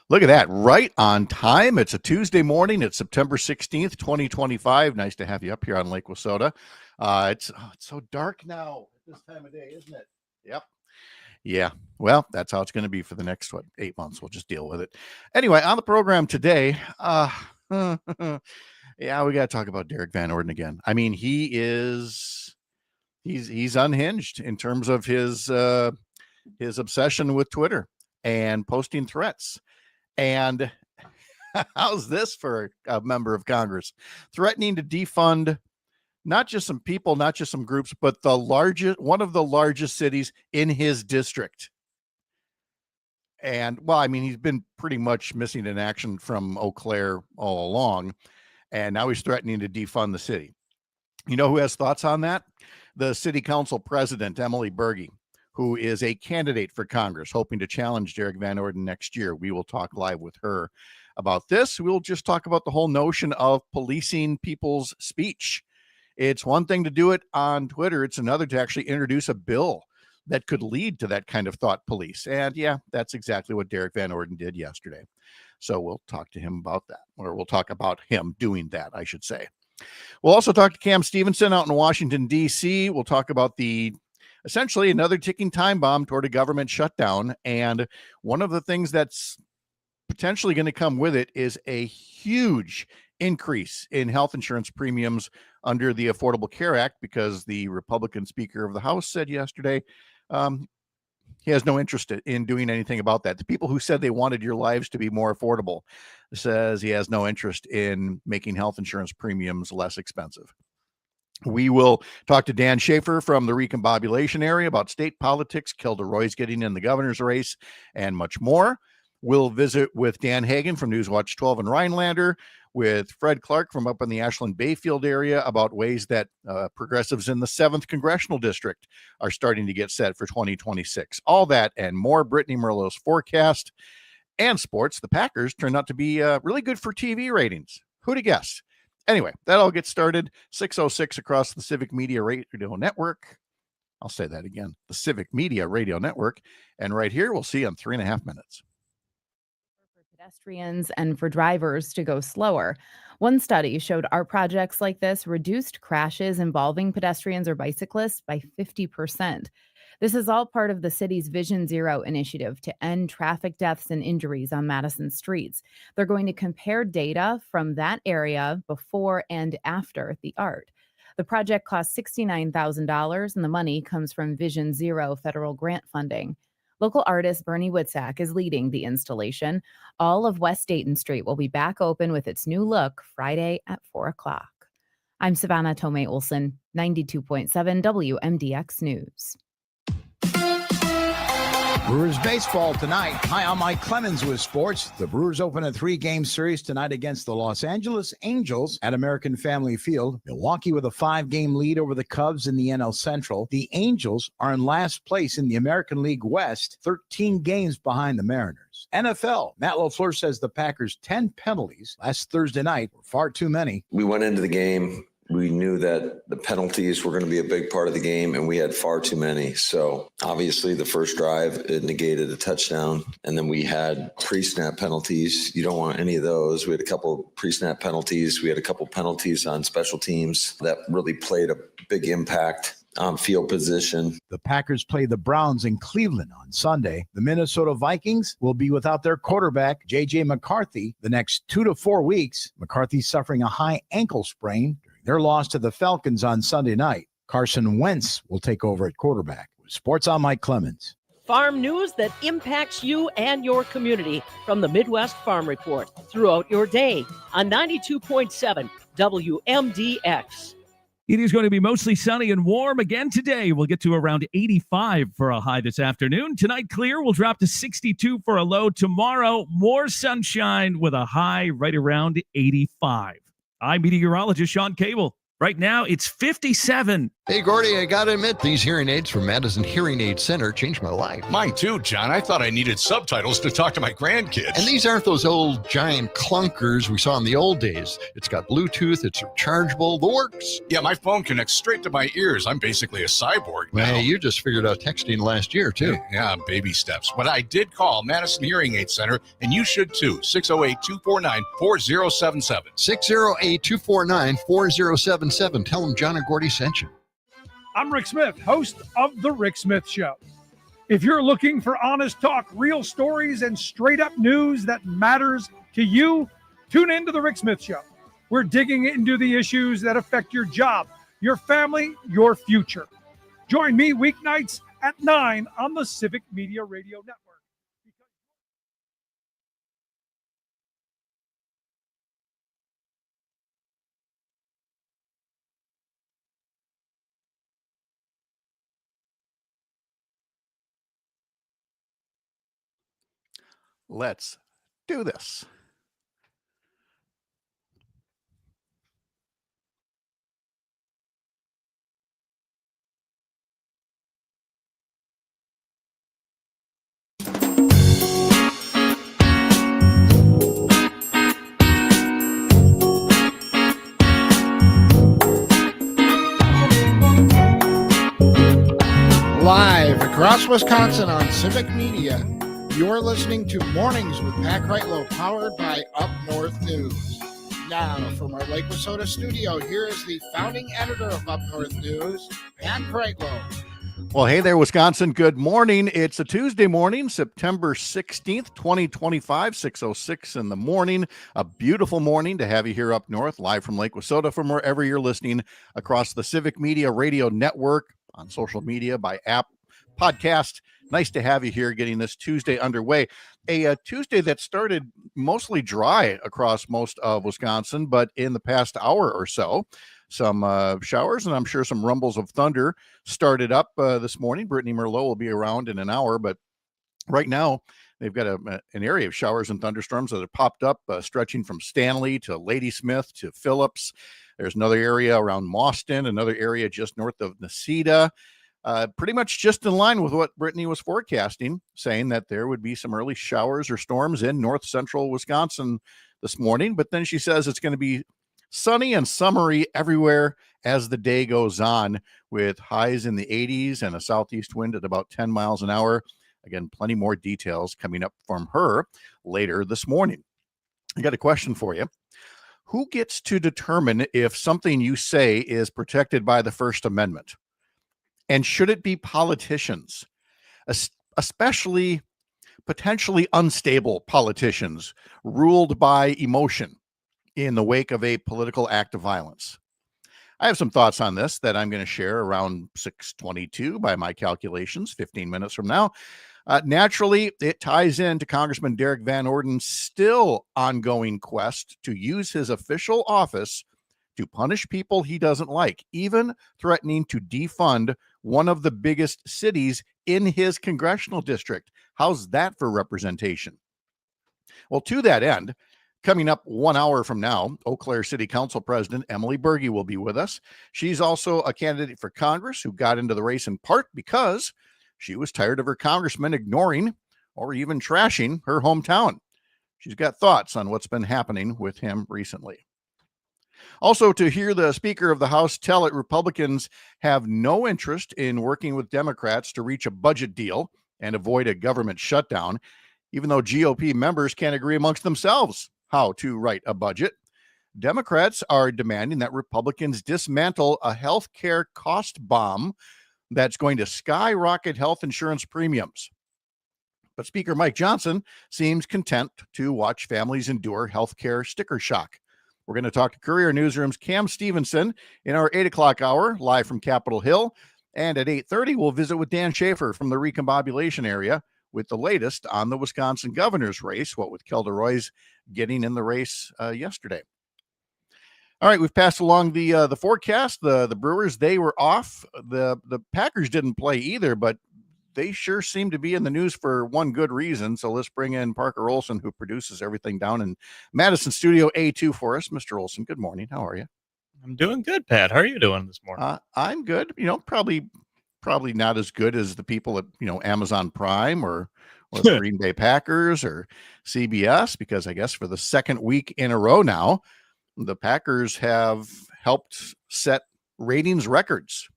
Look at that, right on time. It's a Tuesday morning. It's September 16th, 2025. Nice to have you up here on Lake Wissota. It's so dark now at this time of day, isn't it? Yep. Yeah. Well, that's how it's going to be for the next, 8 months. We'll just deal with it. Anyway, on the program today, yeah, we got to talk about Derek Van Orden again. I mean, he's unhinged in terms of his obsession with Twitter and posting threats. And how's this for a member of Congress? Threatening to defund not just some people, not just some groups, but one of the largest cities in his district. And, well, I mean, he's been pretty much missing in action from Eau Claire all along. And now he's threatening to defund the city. You know who has thoughts on that? The city council president, Emily Berge, who is a candidate for Congress, hoping to challenge Derek Van Orden next year. We will talk live with her about this. We'll just talk about the whole notion of policing people's speech. It's one thing to do it on Twitter. It's another to actually introduce a bill that could lead to that kind of thought police. And yeah, that's exactly what Derek Van Orden did yesterday. So we'll talk to him about that, or we'll talk about him doing that, I should say. We'll also talk to Cam Stevenson out in Washington, D.C. We'll talk about essentially another ticking time bomb toward a government shutdown. And one of the things that's potentially going to come with it is a huge increase in health insurance premiums under the Affordable Care Act, because the Republican Speaker of the House said yesterday he has no interest in doing anything about that. The people who said they wanted your lives to be more affordable says he has no interest in making health insurance premiums less expensive. We will talk to Dan Shafer from the Recombobulation Area about state politics, Kildare getting in the governor's race, and much more. We'll visit with Dan Hagan from Newswatch 12 in Rhinelander, with Fred Clark from up in the Ashland Bayfield area about ways that progressives in the 7th Congressional District are starting to get set for 2026. All that and more. Brittany Merlot's forecast and sports. The Packers turned out to be really good for TV ratings. Who'd have guessed? Anyway, that all gets started. 6:06 across the Civic Media Radio Network. I'll say that again. The Civic Media Radio Network. And right here, we'll see you in 3.5 minutes. Pedestrians and for drivers to go slower. One study showed art projects like this reduced crashes involving pedestrians or bicyclists by 50%. This is all part of the city's Vision Zero initiative to end traffic deaths and injuries on Madison streets. They're going to compare data from that area before and after the art. The project cost $69,000, and the money comes from Vision Zero federal grant funding. Local artist Bernie Witzak is leading the installation. All of West Dayton Street will be back open with its new look Friday at 4 o'clock. I'm Savannah Tomei Olson, 92.7 WMDX News. Brewers baseball tonight. Hi, I'm Mike Clemens with sports. The Brewers open a 3-game series tonight against the Los Angeles Angels at American Family Field. Milwaukee with a 5-game lead over the Cubs in the NL Central. The Angels are in last place in the American League West, 13 games behind the Mariners. NFL, Matt LaFleur says the Packers' 10 penalties last Thursday night were far too many. We went into the game. We knew that the penalties were going to be a big part of the game, and we had far too many. So obviously the first drive, it negated a touchdown, and then we had pre-snap penalties. You don't want any of those. We had a couple pre-snap penalties. We had a couple penalties on special teams that really played a big impact on field position. The Packers play the Browns in Cleveland on Sunday. The Minnesota Vikings will be without their quarterback, J.J. McCarthy, the next 2 to 4 weeks. McCarthy suffering a high ankle sprain. Their loss to the Falcons on Sunday night. Carson Wentz will take over at quarterback. Sports on Mike Clemens. Farm news that impacts you and your community from the Midwest Farm Report throughout your day on 92.7 WMDX. It is going to be mostly sunny and warm again today. We'll get to around 85 for a high this afternoon. Tonight, clear. We'll drop to 62 for a low. Tomorrow, more sunshine with a high right around 85. I'm meteorologist Sean Cable. Right now, it's 57 Hey, Gordy, I gotta admit, these hearing aids from Madison Hearing Aid Center changed my life. Mine too, John. I thought I needed subtitles to talk to my grandkids. And these aren't those old giant clunkers we saw in the old days. It's got Bluetooth, it's rechargeable, the works. Yeah, my phone connects straight to my ears. I'm basically a cyborg now. Hey, you just figured out texting last year, too. Yeah, baby steps. But I did call Madison Hearing Aid Center, and you should too. 608-249-4077. 608-249-4077. Tell them John and Gordy sent you. I'm Rick Smith, host of The Rick Smith Show. If you're looking for honest talk, real stories, and straight-up news that matters to you, tune in to The Rick Smith Show. We're digging into the issues that affect your job, your family, your future. Join me weeknights at 9 on the Civic Media Radio Network. Let's do this. Live across Wisconsin on Civic Media, you're listening to Mornings with Pat Kreitlow, powered by Up North News. Now, from our Lake Wissota studio, here is the founding editor of Up North News, Pat Kreitlow. Well, hey there, Wisconsin. Good morning. It's a Tuesday morning, September 16th, 2025, 6:06 in the morning. A beautiful morning to have you here up north, live from Lake Wissota, from wherever you're listening across the Civic Media Radio Network, on social media, by app, podcast. Nice to have you here getting this Tuesday underway. A Tuesday that started mostly dry across most of Wisconsin, but in the past hour or so, some showers and I'm sure some rumbles of thunder started up this morning. Brittany Merlot will be around in an hour, but right now they've got an area of showers and thunderstorms that have popped up, stretching from Stanley to Ladysmith to Phillips. There's another area around Mauston, another area just north of Necedah. Pretty much just in line with what Brittany was forecasting, saying that there would be some early showers or storms in north central Wisconsin this morning. But then she says it's going to be sunny and summery everywhere as the day goes on, with highs in the 80s and a southeast wind at about 10 miles an hour. Again, plenty more details coming up from her later this morning. I got a question for you. Who gets to determine if something you say is protected by the First Amendment? And should it be politicians, especially potentially unstable politicians ruled by emotion in the wake of a political act of violence? I have some thoughts on this that I'm going to share around 6:22 by my calculations, 15 minutes from now. Naturally, it ties into Congressman Derek Van Orden's still ongoing quest to use his official office to punish people he doesn't like, even threatening to defund one of the biggest cities in his congressional district. How's that for representation? Well, to that end, coming up 1 hour from now, Eau Claire City Council President Emily Berge will be with us. She's also a candidate for Congress who got into the race in part because she was tired of her congressman ignoring or even trashing her hometown. She's got thoughts on what's been happening with him recently. Also, to hear the Speaker of the House tell it Republicans have no interest in working with Democrats to reach a budget deal and avoid a government shutdown, even though GOP members can't agree amongst themselves how to write a budget. Democrats are demanding that Republicans dismantle a health care cost bomb that's going to skyrocket health insurance premiums. But Speaker Mike Johnson seems content to watch families endure health care sticker shock. We're going to talk to Courier Newsroom's Cam Stevenson in our 8 o'clock hour, live from Capitol Hill. And at 8:30, we'll visit with Dan Shafer from the Recombobulation Area with the latest on the Wisconsin governor's race, what with Kelda Roy's getting in the race yesterday. All right, we've passed along the forecast. The Brewers, they were off. The Packers didn't play either, but they sure seem to be in the news for one good reason. So let's bring in Parker Olson, who produces everything down in Madison Studio A2 for us. Mr. Olson, good morning. How are you? I'm doing good, Pat. How are you doing this morning? I'm good. Probably not as good as the people at Amazon Prime or the Green Bay Packers or CBS, because I guess for the second week in a row now, the Packers have helped set ratings records.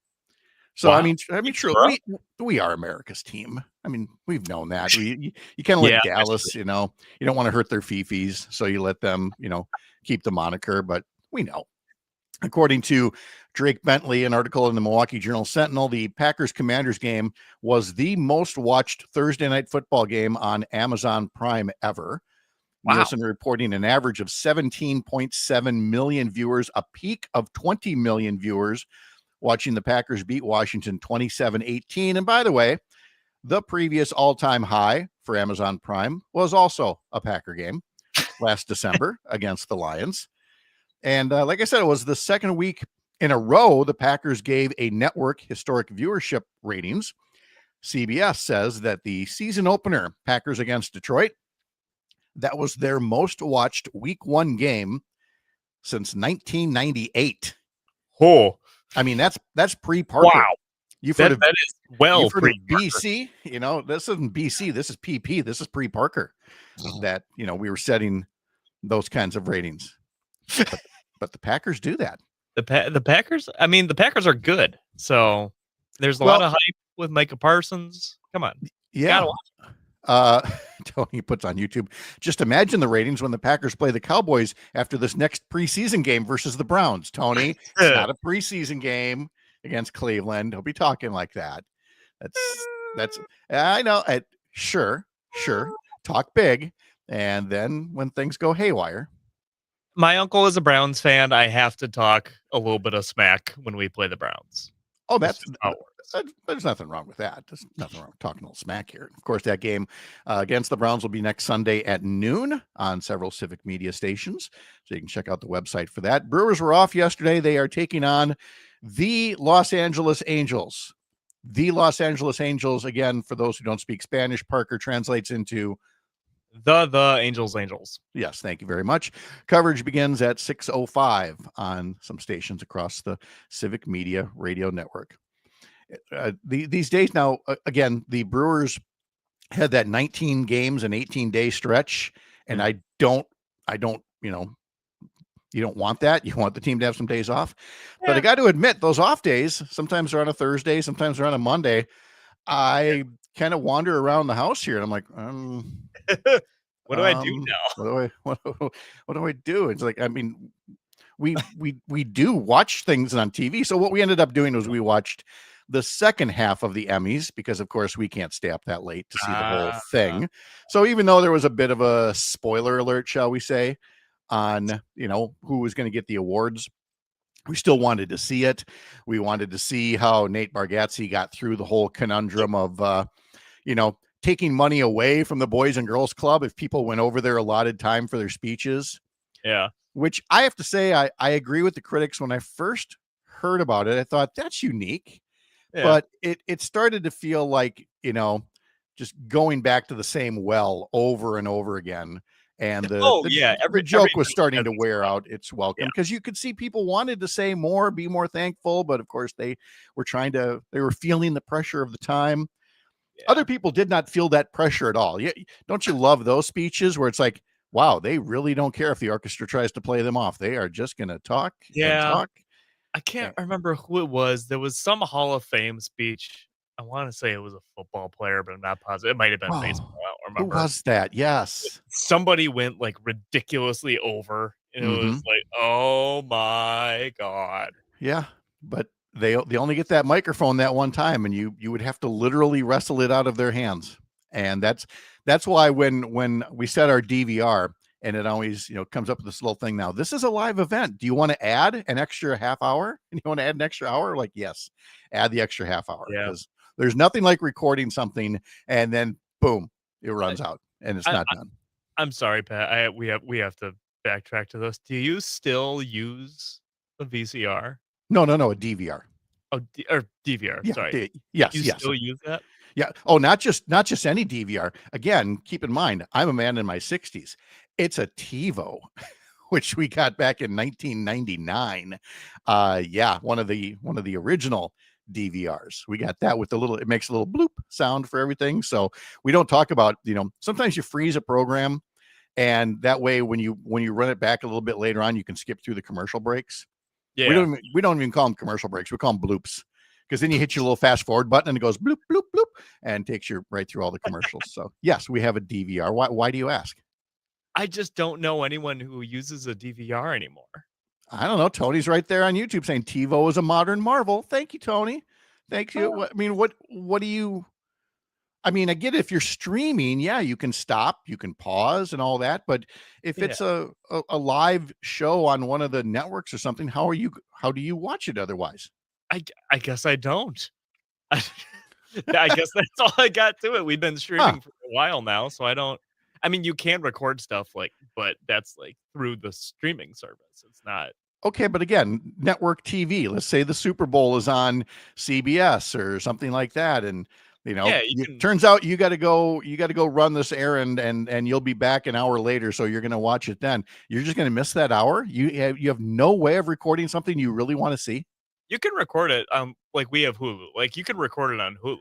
So Wow. I mean, sure, we are America's team. I mean, we've known that. You kind of let Dallas, you don't want to hurt their fifis, so you let them, keep the moniker. But we know, according to Drake Bentley, an article in the Milwaukee Journal Sentinel, the Packers-Commanders game was the most watched Thursday night football game on Amazon Prime ever. Wow. Nielsen reporting an average of 17.7 million viewers, a peak of 20 million viewers watching the Packers beat Washington 27-18. And by the way, the previous all-time high for Amazon Prime was also a Packer game last December against the Lions. And like I said, it was the second week in a row the Packers gave a network historic viewership ratings. CBS says that the season opener, Packers against Detroit, that was their most watched week one game since 1998. Oh, I mean, that's pre-Parker. Wow. You've heard of pre-Parker. BC, this isn't BC, this is PP, this is pre-Parker, that, we were setting those kinds of ratings. But the Packers do that. The Packers, the Packers are good. So there's a lot of hype with Micah Parsons. Come on. Yeah. Tony puts on YouTube, just imagine the ratings when the Packers play the Cowboys after this next preseason game versus the Browns. Tony, it's not a preseason game against Cleveland. Don't be talking like that. That's I know. Sure. Talk big. And then when things go haywire. My uncle is a Browns fan. I have to talk a little bit of smack when we play the Browns. Oh, there's nothing wrong with that. There's nothing wrong with talking a little smack here. Of course, that game against the Browns will be next Sunday at noon on several civic media stations. So you can check out the website for that. Brewers were off yesterday. They are taking on the Los Angeles Angels. The Los Angeles Angels, again, for those who don't speak Spanish, Parker translates into the Angels. Yes, thank you very much. Coverage begins at 6:05 on some stations across the Civic Media Radio Network. These days now, again, the Brewers had that 19 games and 18-day stretch, and I don't, you don't want that. You want the team to have some days off. Yeah. But I got to admit, those off days, sometimes they're on a Thursday, sometimes they're on a Monday. I kind of wander around the house here, and I'm like, what do I do now? What do I do? It's like, we do watch things on TV. So what we ended up doing was we watched the second half of the Emmys, because of course we can't stay up that late to see the whole thing. So even though there was a bit of a spoiler alert, shall we say, on, who was going to get the awards, we still wanted to see it. We wanted to see how Nate Bargatze got through the whole conundrum of, taking money away from the Boys and Girls Club if people went over their allotted time for their speeches. Yeah. Which I have to say, I agree with the critics. When I first heard about it, I thought that's unique. Yeah. But it started to feel like, just going back to the same well over and over again. And the joke was starting to wear out its welcome, because you could see people wanted to say more, be more thankful. But of course they were feeling the pressure of the time. Yeah. Other people did not feel that pressure at all. Yeah. Don't you love those speeches where it's like, wow, they really don't care if the orchestra tries to play them off. They are just going to talk. Yeah. And talk. I can't remember who it was. There was some Hall of Fame speech. I want to say it was a football player, but I'm not positive. It might have been baseball. I don't remember. Who was that? Yes. Somebody went like ridiculously over, and it was like, oh my God. Yeah. But they only get that microphone that one time, and you would have to literally wrestle it out of their hands. And that's why when we set our DVR, and it always, comes up with this little thing now, this is a live event. Do you want to add an extra half hour? And you want to add an extra hour? Like, yes, add the extra half hour. Yeah. Because there's nothing like recording something and then boom, it runs out and it's not done. I'm sorry, Pat. We have to backtrack to this. Do you still use a VCR? No, a DVR. Oh, or DVR. Yeah, sorry. Yes. You still use that? Yeah. Oh, not just any DVR. Again, keep in mind, I'm a man in my 60s. It's a TiVo, which we got back in 1999. Yeah, one of the original DVRs. We got that with the little, it makes a little bloop sound for everything. So we don't talk about, sometimes you freeze a program, and that way when you run it back a little bit later on, you can skip through the commercial breaks. Yeah. We don't even call them commercial breaks. We call them bloops, because then you hit your little fast forward button and it goes bloop, bloop, bloop, and takes you right through all the commercials. So yes, we have a DVR. Why do you ask? I just don't know anyone who uses a DVR anymore. I don't know. Tony's right there on YouTube saying TiVo is a modern marvel. Thank you, Tony. Thank you. I mean, what do you, I mean, I get it. If you're streaming, yeah, you can stop, you can pause and all that. But if it's a live show on one of the networks or something, how do you watch it otherwise? I guess I don't. I guess that's all I got to it. We've been streaming for a while now, so I don't. I mean, you can record stuff but that's like through the streaming service. It's not. Okay, but again, network TV. Let's say the Super Bowl is on CBS or something like that, and turns out you got to go run this errand, and you'll be back an hour later, so you're going to watch it then. You're just going to miss that hour. You have no way of recording something you really want to see. You can record it. Like we have Hulu. Like you can record it on Hulu.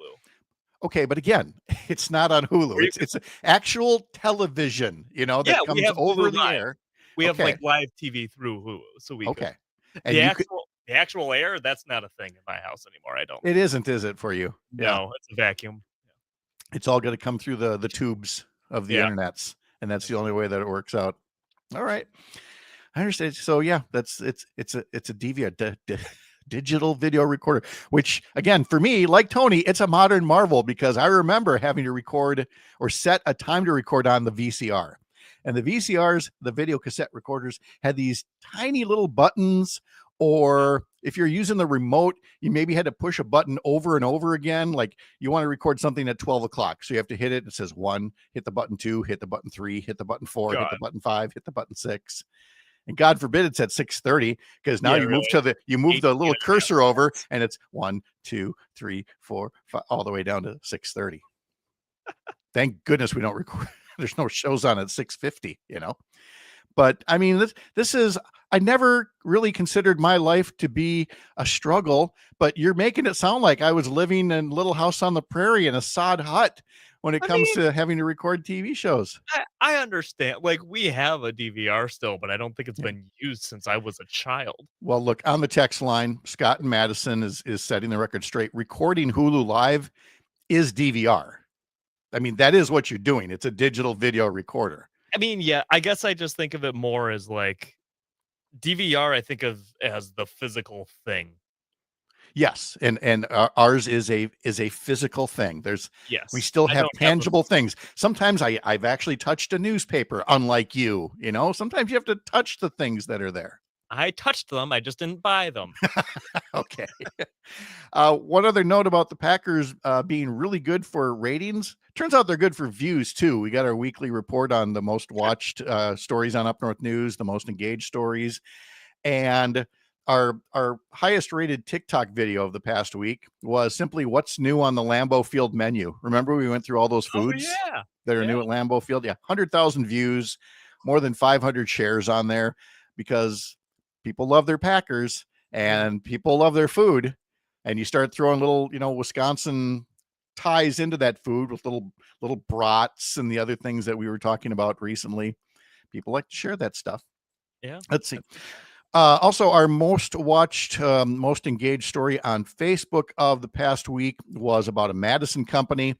Okay, but again, it's not on Hulu. It's actual television, that comes over the air. We have like live TV through Hulu, so we And the actual air, that's not a thing in my house anymore. I don't. It isn't, is it for you? No, it's a vacuum. It's all going to come through the tubes of the internets, and that's the only way that it works out. All right, I understand. So yeah, it's a DVR. Digital video recorder, which again, for me, like Tony, it's a modern marvel, because I remember having to record or set a time to record on the VCR. And the VCRs, the video cassette recorders, had these tiny little buttons, or if you're using the remote, you maybe had to push a button over and over again. Like you want to record something at 12 o'clock. So you have to hit it. It says 1, hit the button 2, hit the button 3, hit the button 4, hit the button 5, hit the button 6. And God forbid it's at 6:30, because now you move the little cursor over, and it's 1, 2, 3, 4, 5, all the way down to 6:30. Thank goodness we don't record. There's no shows on at 6:50, But I mean, this is, I never really considered my life to be a struggle, but you're making it sound like I was living in Little House on the Prairie in a sod hut when it comes to having to record TV shows. I understand. Like we have a DVR still, but I don't think it's been used since I was a child. Well, look, on the text line, Scott and Madison is setting the record straight. Recording Hulu Live is DVR. I mean, that is what you're doing. It's a digital video recorder. I mean, yeah, I guess I just think of it more as like DVR. I think of as the physical thing. Yes, and ours is a physical thing. We still have tangible things. Sometimes I've actually touched a newspaper, unlike you. Sometimes you have to touch the things that are there. I touched them. I just didn't buy them. Okay. One other note about the Packers being really good for ratings. Turns out they're good for views too. We got our weekly report on the most watched stories on Up North News, the most engaged stories, and our highest rated TikTok video of the past week was simply what's new on the Lambeau Field menu. Remember we went through all those foods that are new at Lambeau Field? Yeah, 100,000 views, more than 500 shares on there, because people love their Packers and people love their food. And you start throwing little, Wisconsin ties into that food with little brats and the other things that we were talking about recently. People like to share that stuff. Yeah. Let's see. Also, our most watched, most engaged story on Facebook of the past week was about a Madison company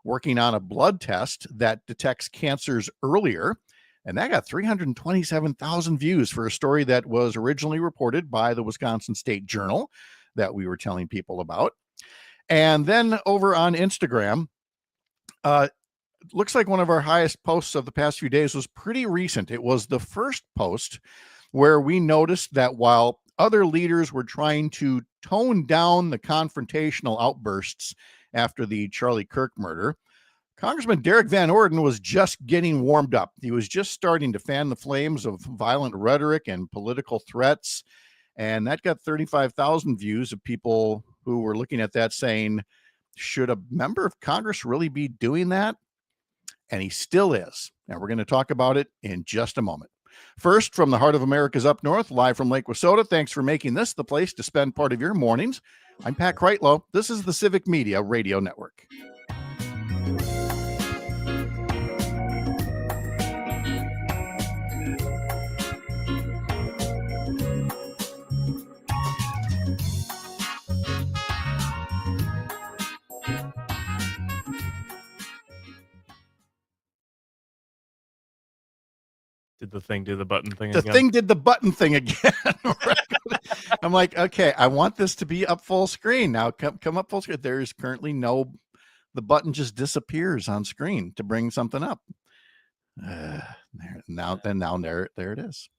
working on a blood test that detects cancers earlier. And that got 327,000 views for a story that was originally reported by the Wisconsin State Journal that we were telling people about. And then over on Instagram, looks like one of our highest posts of the past few days was pretty recent. It was the first post where we noticed that while other leaders were trying to tone down the confrontational outbursts after the Charlie Kirk murder, Congressman Derek Van Orden was just getting warmed up. He was just starting to fan the flames of violent rhetoric and political threats. And that got 35,000 views of people who were looking at that saying, should a member of Congress really be doing that? And he still is. And we're going to talk about it in just a moment. First, from the heart of America's up north, live from Lake Wissota, thanks for making this the place to spend part of your mornings. I'm Pat Kreitlow. This is the Civic Media Radio Network. Did the thing do the button thing The again? thing did the button thing again. I'm like, okay, I want this to be up full screen. Now come up full screen. There's currently the button just disappears on screen to bring something up. There it is.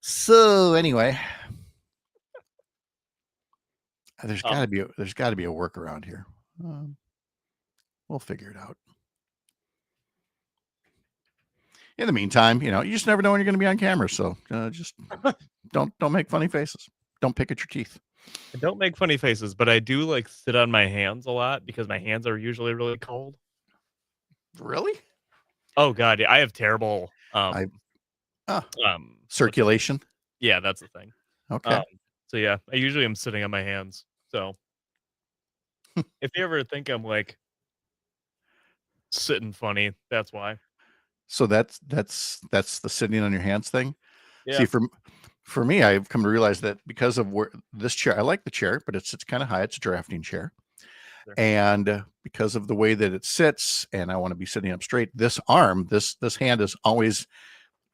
So anyway, there's got to be a workaround here. We'll figure it out. In the meantime, you just never know when you're going to be on camera. So just don't make funny faces. Don't pick at your teeth. I don't make funny faces, but I do like sit on my hands a lot because my hands are usually really cold. Really? Oh God, yeah, I have terrible circulation. Yeah, that's the thing. Okay. So yeah, I usually am sitting on my hands. So if you ever think I'm like sitting funny, that's why. So that's the sitting on your hands thing. Yeah. See, for me, I've come to realize that because of where this chair, I like the chair, but it sits kind of high. It's a drafting chair. Sure. And because of the way that it sits, and I want to be sitting up straight, this arm, this hand is always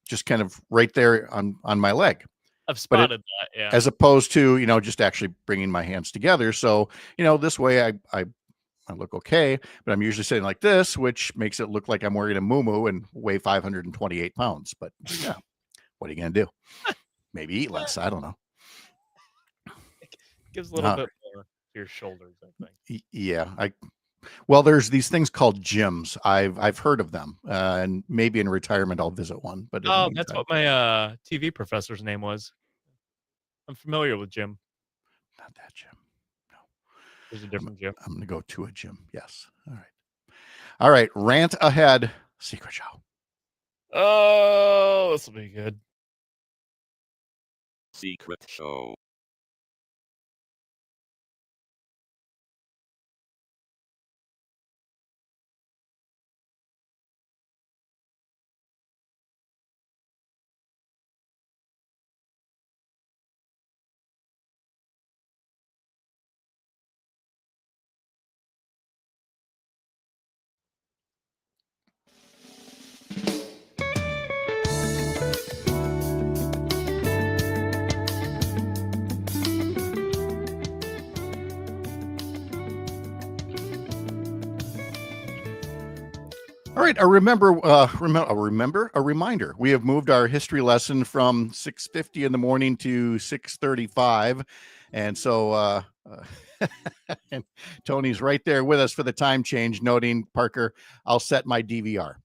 just kind of right there on my leg. I've spotted that, yeah. As opposed to, just actually bringing my hands together. So, this way I look okay, but I'm usually sitting like this, which makes it look like I'm wearing a muumuu and weigh 528 pounds. But yeah, what are you going to do? Maybe eat less. I don't know. It gives a little bit more to your shoulders, I think. Yeah. Well, there's these things called gyms. I've heard of them, and maybe in retirement I'll visit one. But that's what my TV professor's name was. I'm familiar with Jim. Not that gym. No, there's a different gym. I'm going to go to a gym. Yes. All right. Rant ahead. Secret show. Oh, this will be good. Secret show. All right, a reminder. We have moved our history lesson from 6:50 in the morning to 6:35, and so and Tony's right there with us for the time change, noting, Parker, I'll set my DVR.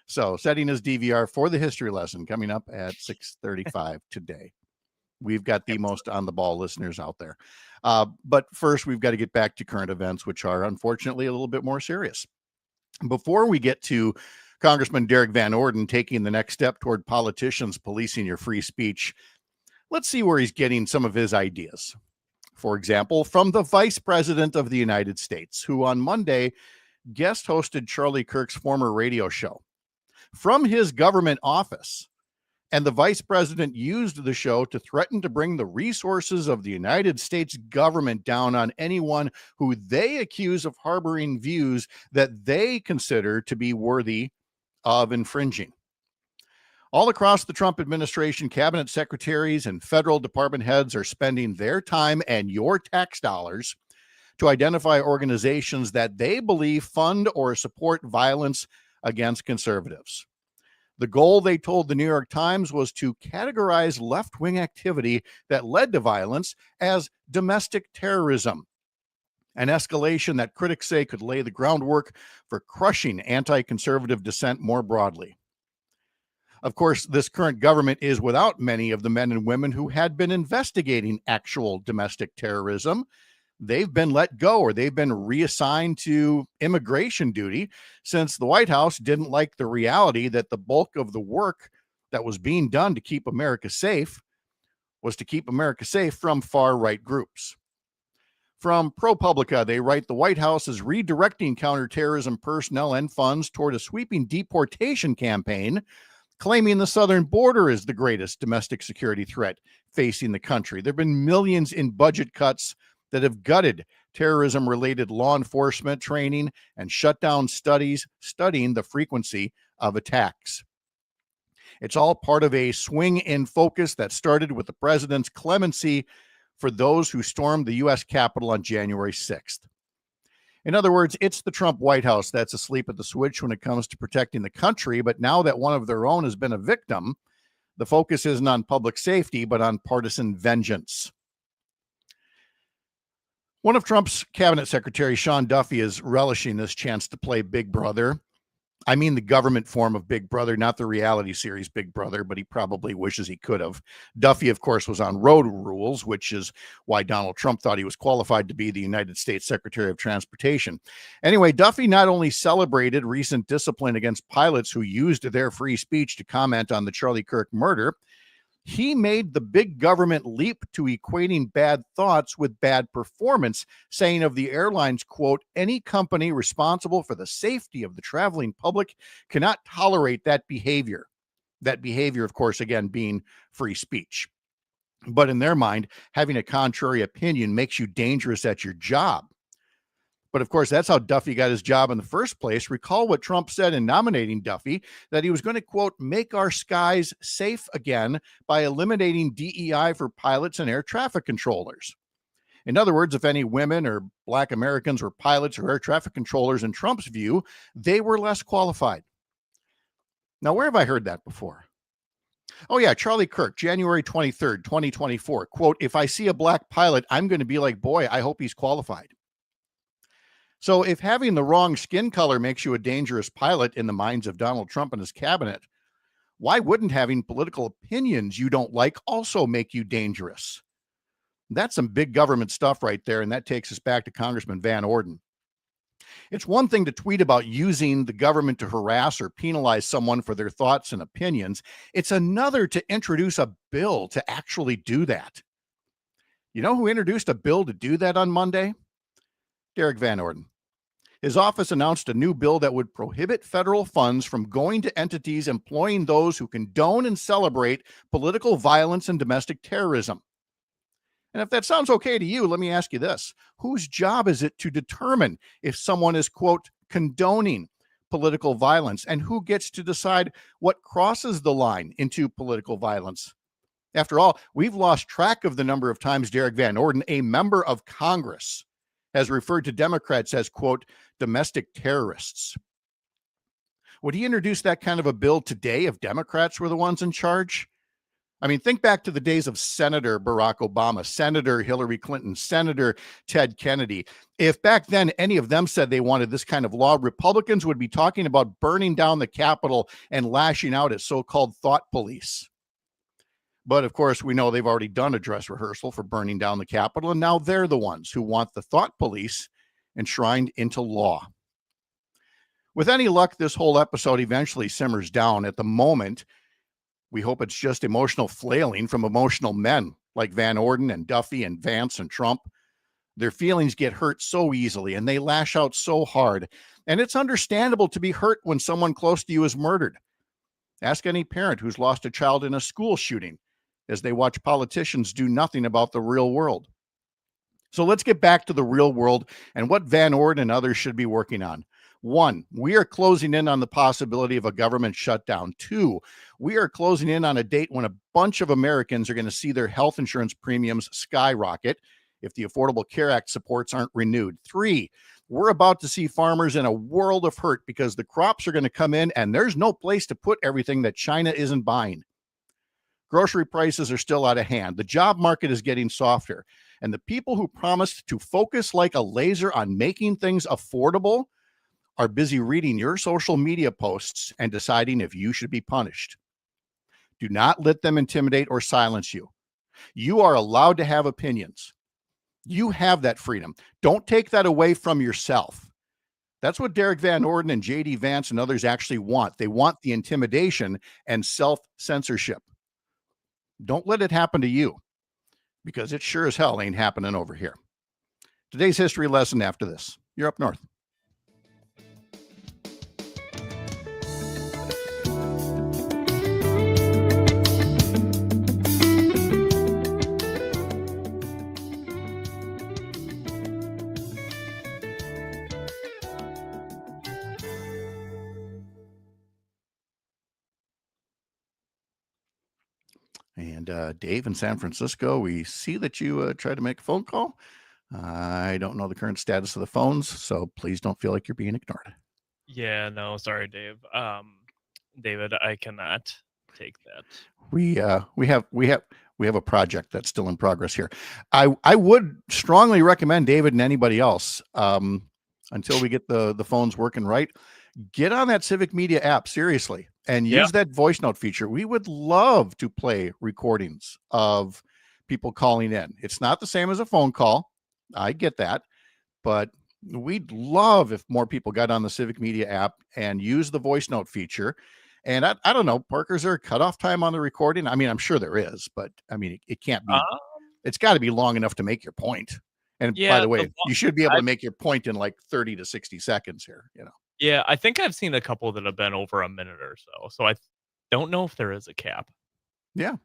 So setting his DVR for the history lesson coming up at 6:35 today. We've got the most on the ball listeners out there. But first, we've got to get back to current events, which are unfortunately a little bit more serious. Before we get to Congressman Derek Van Orden taking the next step toward politicians policing your free speech, let's see where he's getting some of his ideas. For example, from the Vice President of the United States, who on Monday guest hosted Charlie Kirk's former radio show from his government office. And the Vice President used the show to threaten to bring the resources of the United States government down on anyone who they accuse of harboring views that they consider to be worthy of infringing. All across the Trump administration, cabinet secretaries and federal department heads are spending their time and your tax dollars to identify organizations that they believe fund or support violence against conservatives. The goal, they told the New York Times, was to categorize left-wing activity that led to violence as domestic terrorism, an escalation that critics say could lay the groundwork for crushing anti-conservative dissent more broadly. Of course, this current government is without many of the men and women who had been investigating actual domestic terrorism. They've been let go or they've been reassigned to immigration duty since the White House didn't like the reality that the bulk of the work that was being done to keep America safe was to keep America safe from far-right groups. From ProPublica, they write the White House is redirecting counterterrorism personnel and funds toward a sweeping deportation campaign, claiming the southern border is the greatest domestic security threat facing the country. There have been millions in budget cuts that have gutted terrorism-related law enforcement training and shut down studies studying the frequency of attacks. It's all part of a swing in focus that started with the president's clemency for those who stormed the U.S. Capitol on January 6th. In other words, it's the Trump White House that's asleep at the switch when it comes to protecting the country, but now that one of their own has been a victim, the focus isn't on public safety, but on partisan vengeance. One of Trump's cabinet secretaries, Sean Duffy, is relishing this chance to play Big Brother. I mean the government form of Big Brother, not the reality series Big Brother, but he probably wishes he could have. Duffy, of course, was on Road Rules, which is why Donald Trump thought he was qualified to be the United States Secretary of Transportation. Anyway, Duffy not only celebrated recent discipline against pilots who used their free speech to comment on the Charlie Kirk murder, he made the big government leap to equating bad thoughts with bad performance, saying of the airlines, quote, any company responsible for the safety of the traveling public cannot tolerate that behavior. That behavior, of course, again, being free speech. But in their mind, having a contrary opinion makes you dangerous at your job. But of course, that's how Duffy got his job in the first place. Recall what Trump said in nominating Duffy, that he was going to, quote, make our skies safe again by eliminating DEI for pilots and air traffic controllers. In other words, if any women or Black Americans were pilots or air traffic controllers in Trump's view, they were less qualified. Now, where have I heard that before? Oh, yeah, Charlie Kirk, January 23rd, 2024, quote, if I see a black pilot, I'm going to be like, boy, I hope he's qualified. So if having the wrong skin color makes you a dangerous pilot in the minds of Donald Trump and his cabinet, why wouldn't having political opinions you don't like also make you dangerous? That's some big government stuff right there, and that takes us back to Congressman Van Orden. It's one thing to tweet about using the government to harass or penalize someone for their thoughts and opinions. It's another to introduce a bill to actually do that. You know who introduced a bill to do that on Monday? Derek Van Orden. His office announced a new bill that would prohibit federal funds from going to entities employing those who condone and celebrate political violence and domestic terrorism. And if that sounds okay to you, let me ask you this. Whose job is it to determine if someone is, quote, condoning political violence, and who gets to decide what crosses the line into political violence? After all, we've lost track of the number of times Derek Van Orden, a member of Congress, has referred to Democrats as, quote, domestic terrorists. Would he introduce that kind of a bill today if Democrats were the ones in charge? I mean, think back to the days of Senator Barack Obama, Senator Hillary Clinton, Senator Ted Kennedy. If back then any of them said they wanted this kind of law, Republicans would be talking about burning down the Capitol and lashing out at so-called thought police. But of course, we know they've already done a dress rehearsal for burning down the Capitol, and now they're the ones who want the thought police enshrined into law. With any luck, this whole episode eventually simmers down. At the moment, we hope it's just emotional flailing from emotional men like Van Orden and Duffy and Vance and Trump. Their feelings get hurt so easily, and they lash out so hard. And it's understandable to be hurt when someone close to you is murdered. Ask any parent who's lost a child in a school shooting, as they watch politicians do nothing about the real world. So let's get back to the real world and what Van Orden and others should be working on. 1, we are closing in on the possibility of a government shutdown. 2, we are closing in on a date when a bunch of Americans are going to see their health insurance premiums skyrocket if the Affordable Care Act supports aren't renewed. 3, we're about to see farmers in a world of hurt because the crops are going to come in and there's no place to put everything that China isn't buying. Grocery prices are still out of hand. The job market is getting softer. And the people who promised to focus like a laser on making things affordable are busy reading your social media posts and deciding if you should be punished. Do not let them intimidate or silence you. You are allowed to have opinions. You have that freedom. Don't take that away from yourself. That's what Derek Van Orden and J.D. Vance and others actually want. They want the intimidation and self-censorship. Don't let it happen to you, because it sure as hell ain't happening over here. Today's history lesson after this. You're up north. And Dave in San Francisco, we see that you tried to make a phone call. I don't know the current status of the phones, so please don't feel like you're being ignored. Yeah, no, sorry, Dave. David, I cannot take that. We have a project that's still in progress here. I would strongly recommend David and anybody else, until we get the phones working right, get on that Civic Media app, seriously, and use that voice note feature. We would love to play recordings of people calling in. It's not the same as a phone call. I get that, but we'd love if more people got on the Civic Media app and use the voice note feature. And I don't know, Parker, is there a cutoff time on the recording? I mean, I'm sure there is, but I mean, it can't be, it's got to be long enough to make your point. And by the way, you should be able to make your point in like 30 to 60 seconds here, you know? Yeah, I think I've seen a couple that have been over a minute or so. So I don't know if there is a cap. Yeah.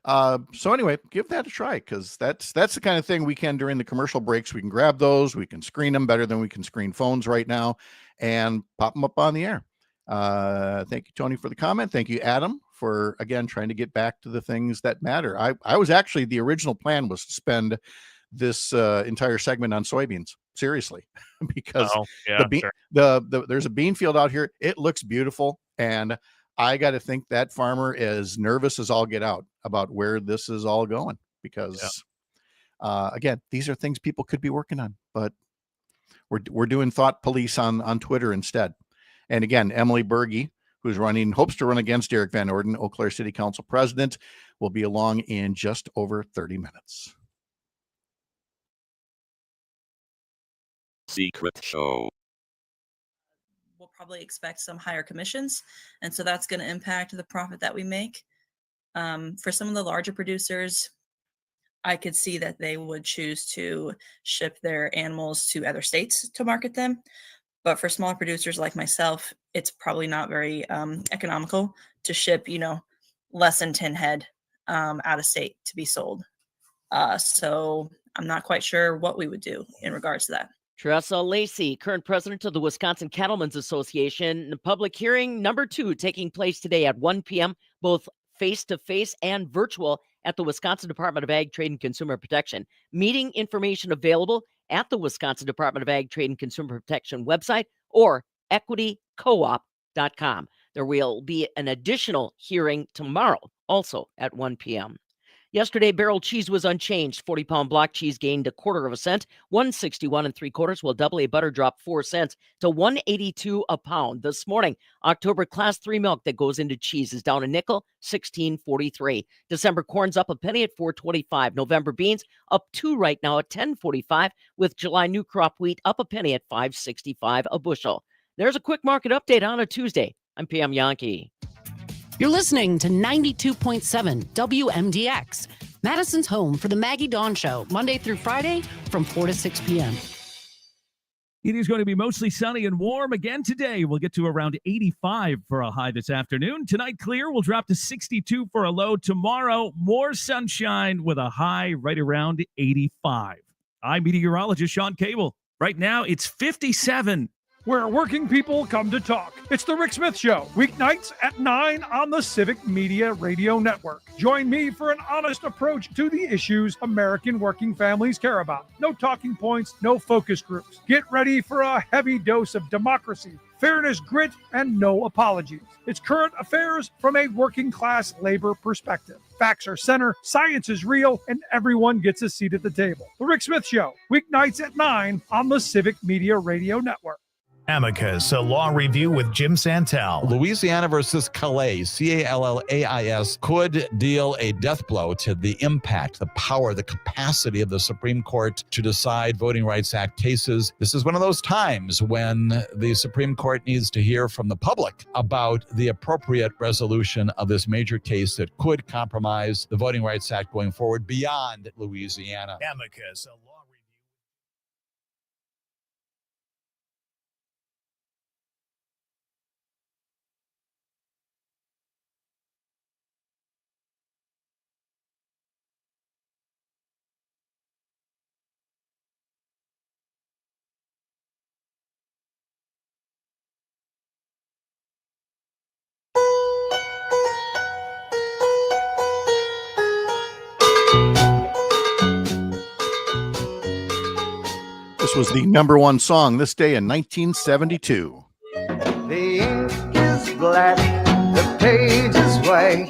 So anyway, give that a try, because that's the kind of thing we can during the commercial breaks. We can grab those, we can screen them better than we can screen phones right now, and pop them up on the air. Thank you, Tony, for the comment. Thank you, Adam, for again trying to get back to the things that matter. I was actually, the original plan was to spend this entire segment on soybeans, seriously, because there's a bean field out here. It looks beautiful, and I got to think that farmer is nervous as all get out about where this is all going, because again, these are things people could be working on, but we're doing thought police on Twitter instead. And again, Emily Berge, who's hopes to run against Derek Van Orden, Eau Claire City Council president, will be along in just over 30 minutes. Secret show. We'll probably expect some higher commissions, and so that's going to impact the profit that we make. For some of the larger producers, I could see that they would choose to ship their animals to other states to market them. But for smaller producers like myself, it's probably not very economical to ship, less than 10 head out of state to be sold. So I'm not quite sure what we would do in regards to that. Teresa Lacey, current president of the Wisconsin Cattlemen's Association, public hearing number 2 taking place today at 1 p.m., both face-to-face and virtual at the Wisconsin Department of Ag, Trade, and Consumer Protection. Meeting information available at the Wisconsin Department of Ag, Trade, and Consumer Protection website or equitycoop.com. There will be an additional hearing tomorrow, also at 1 p.m. Yesterday, barrel cheese was unchanged. 40-pound block cheese gained 1/4 cent, 161 3/4, while double A butter dropped 4 cents to 182 a pound. This morning, October Class 3 milk that goes into cheese is down a nickel, 16.43. December corn's up a penny at 4.25. November beans up 2 right now at 10.45, with July new crop wheat up a penny at 5.65 a bushel. There's a quick market update on a Tuesday. I'm PM Yankee. You're listening to 92.7 WMDX, Madison's home for the Maggie Dawn Show, Monday through Friday from 4 to 6 p.m. It is going to be mostly sunny and warm again today. We'll get to around 85 for a high this afternoon. Tonight, clear. We'll drop to 62 for a low. Tomorrow, more sunshine with a high right around 85. I'm meteorologist Sean Cable. Right now, it's 57. Where working people come to talk. It's the Rick Smith Show, weeknights at 9 on the Civic Media Radio Network. Join me for an honest approach to the issues American working families care about. No talking points, no focus groups. Get ready for a heavy dose of democracy, fairness, grit, and no apologies. It's current affairs from a working class labor perspective. Facts are center, science is real, and everyone gets a seat at the table. The Rick Smith Show, weeknights at 9 on the Civic Media Radio Network. Amicus, a law review with Jim Santel. Louisiana versus Calais, Callais, could deal a death blow to the impact, the power, the capacity of the Supreme Court to decide Voting Rights Act cases. This is one of those times when the Supreme Court needs to hear from the public about the appropriate resolution of this major case that could compromise the Voting Rights Act going forward beyond Louisiana. Amicus, a law review. This was the number one song this day in 1972. The ink is black, the page is white.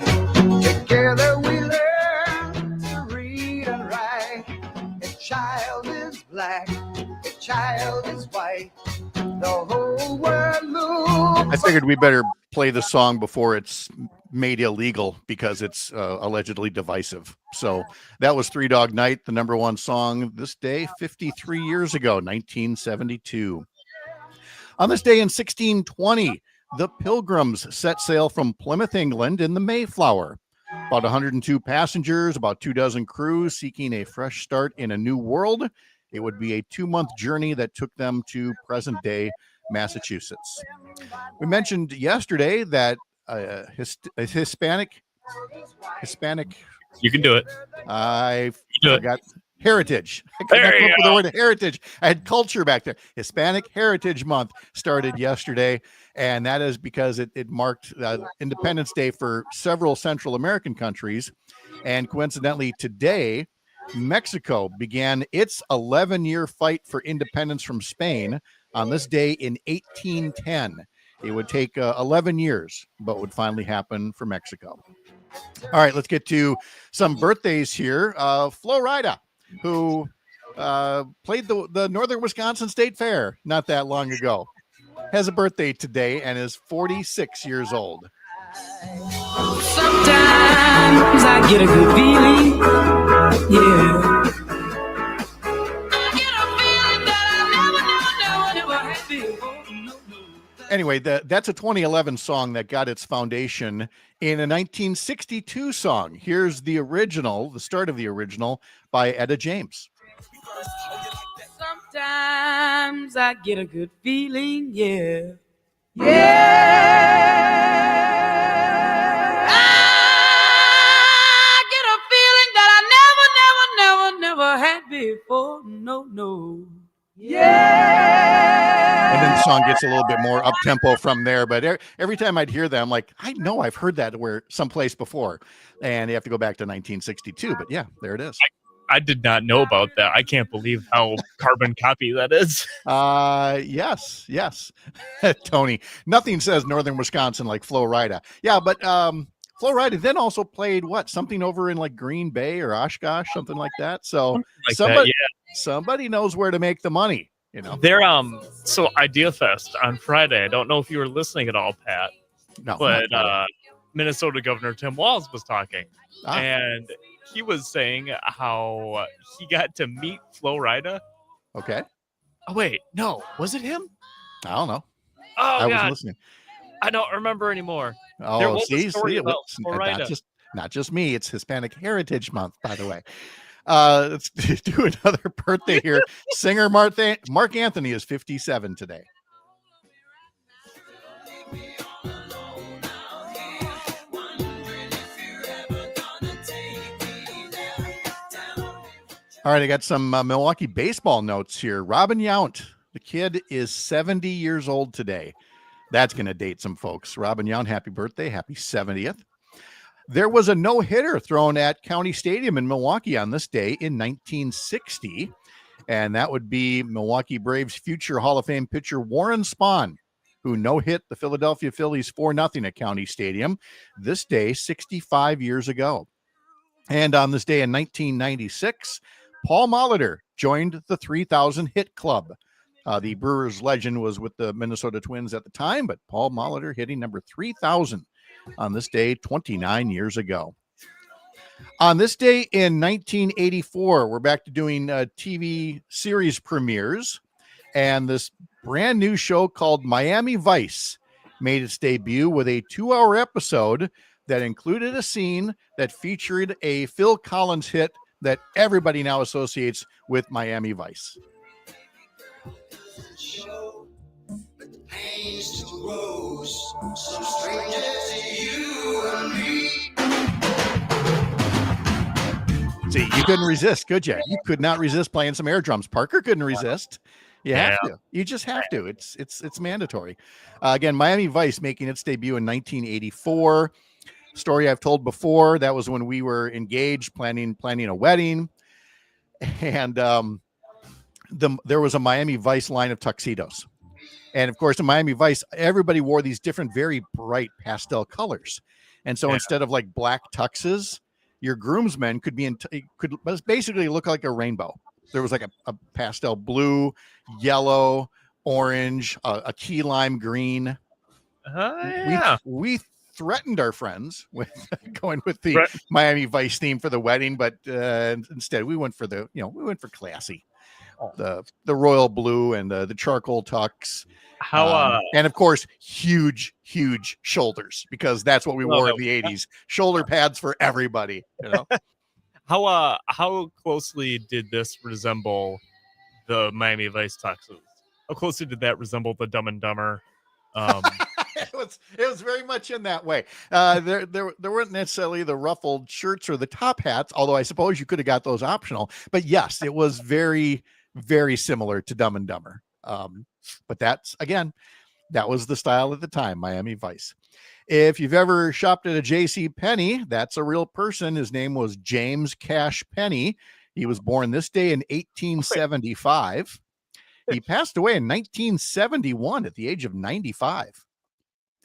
Together we learn to read and write. A child is black, a child is white. The whole world looks. I figured we better play the song before it's made illegal because it's allegedly divisive. So that was Three Dog Night, the number one song this day, 53 years ago, 1972. On this day in 1620, the Pilgrims set sail from Plymouth, England in the Mayflower. About 102 passengers, about 24 crews seeking a fresh start in a new world. It would be a 2-month journey that took them to present-day Massachusetts. We mentioned yesterday that Hispanic. You can do it. I do forgot heritage. I could not There come you up with the go. word heritage. I had culture back there. Hispanic Heritage Month started yesterday, and that is because it marked Independence Day for several Central American countries. And coincidentally, today, Mexico began its 11-year fight for independence from Spain on this day in 1810. It would take 11 years, but would finally happen for Mexico. All right, let's get to some birthdays here. Flo Rida, who played the Northern Wisconsin State Fair not that long ago, has a birthday today and is 46 years old. Sometimes I get a good feeling, yeah. Anyway, that's a 2011 song that got its foundation in a 1962 song. Here's the original, the start of the original, by Etta James. Sometimes I get a good feeling, yeah. I get a feeling that I never had before. No. And then the song gets a little bit more up-tempo from there. But every time I'd hear that, I'm like, I know I've heard that someplace before. And you have to go back to 1962. But yeah, there it is. I did not know about that. I can't believe how carbon copy that is. Yes. Tony, nothing says Northern Wisconsin like Flo Rida. Yeah, but Flo Rida then also played something over in like Green Bay or Oshkosh, something like that. So somebody knows where to make the money, you know. They're so Idea Fest on Friday. I don't know if you were listening at all, Pat. No, but Minnesota Governor Tim Walz was talking, and he was saying how he got to meet Flo Rida. Okay. Oh wait, no, was it him? I don't know. Oh, I God. wasn't listening. I don't rember anymore. There Oh, was a story about Flo Rida. not just me. It's Hispanic Heritage Month, by the way. Let's do another birthday here. Singer Mark Anthony is 57 today. All right, I got some Milwaukee baseball notes here. Robin Yount, the kid, is 70 years old today. That's going to date some folks. Robin Yount, happy birthday. Happy 70th. There was a no-hitter thrown at County Stadium in Milwaukee on this day in 1960, and that would be Milwaukee Braves future Hall of Fame pitcher Warren Spahn, who no-hit the Philadelphia Phillies 4-0 at County Stadium this day 65 years ago. And on this day in 1996, Paul Molitor joined the 3,000 hit club. The Brewers legend was with the Minnesota Twins at the time, but Paul Molitor hitting number 3,000 on this day 29 years ago. On this day in 1984, we're back to doing TV series premieres, and this brand new show called Miami Vice made its debut with a 2-hour episode that included a scene that featured a Phil Collins hit that everybody now associates with Miami Vice. See, you couldn't resist, could you? You could not resist playing some air drums. Parker couldn't resist. You have to. You just have to. It's mandatory. Again, Miami Vice making its debut in 1984. Story I've told before. That was when we were engaged, planning a wedding, and there was a Miami Vice line of tuxedos. And of course, in Miami Vice, everybody wore these different, very bright pastel colors. And so instead of like black tuxes, your groomsmen could basically look like a rainbow. There was like a pastel blue, yellow, orange, a key lime green. We threatened our friends with going with the Miami Vice theme for the wedding, but instead we went for classy. The royal blue and the charcoal tux. And of course, huge shoulders, because that's what we wore in the 80s. Shoulder pads for everybody, you know. How closely did this resemble the Miami Vice tuxes? How closely did that resemble the Dumb and Dumber? It was very much in that way. There weren't necessarily the ruffled shirts or the top hats, although I suppose you could have got those optional. But yes, it was very, very similar to Dumb and Dumber. But that was the style at the time, Miami Vice. If you've ever shopped at a J.C. Penney, that's a real person. His name was James Cash Penney. He was born this day in 1875. He passed away in 1971 at the age of 95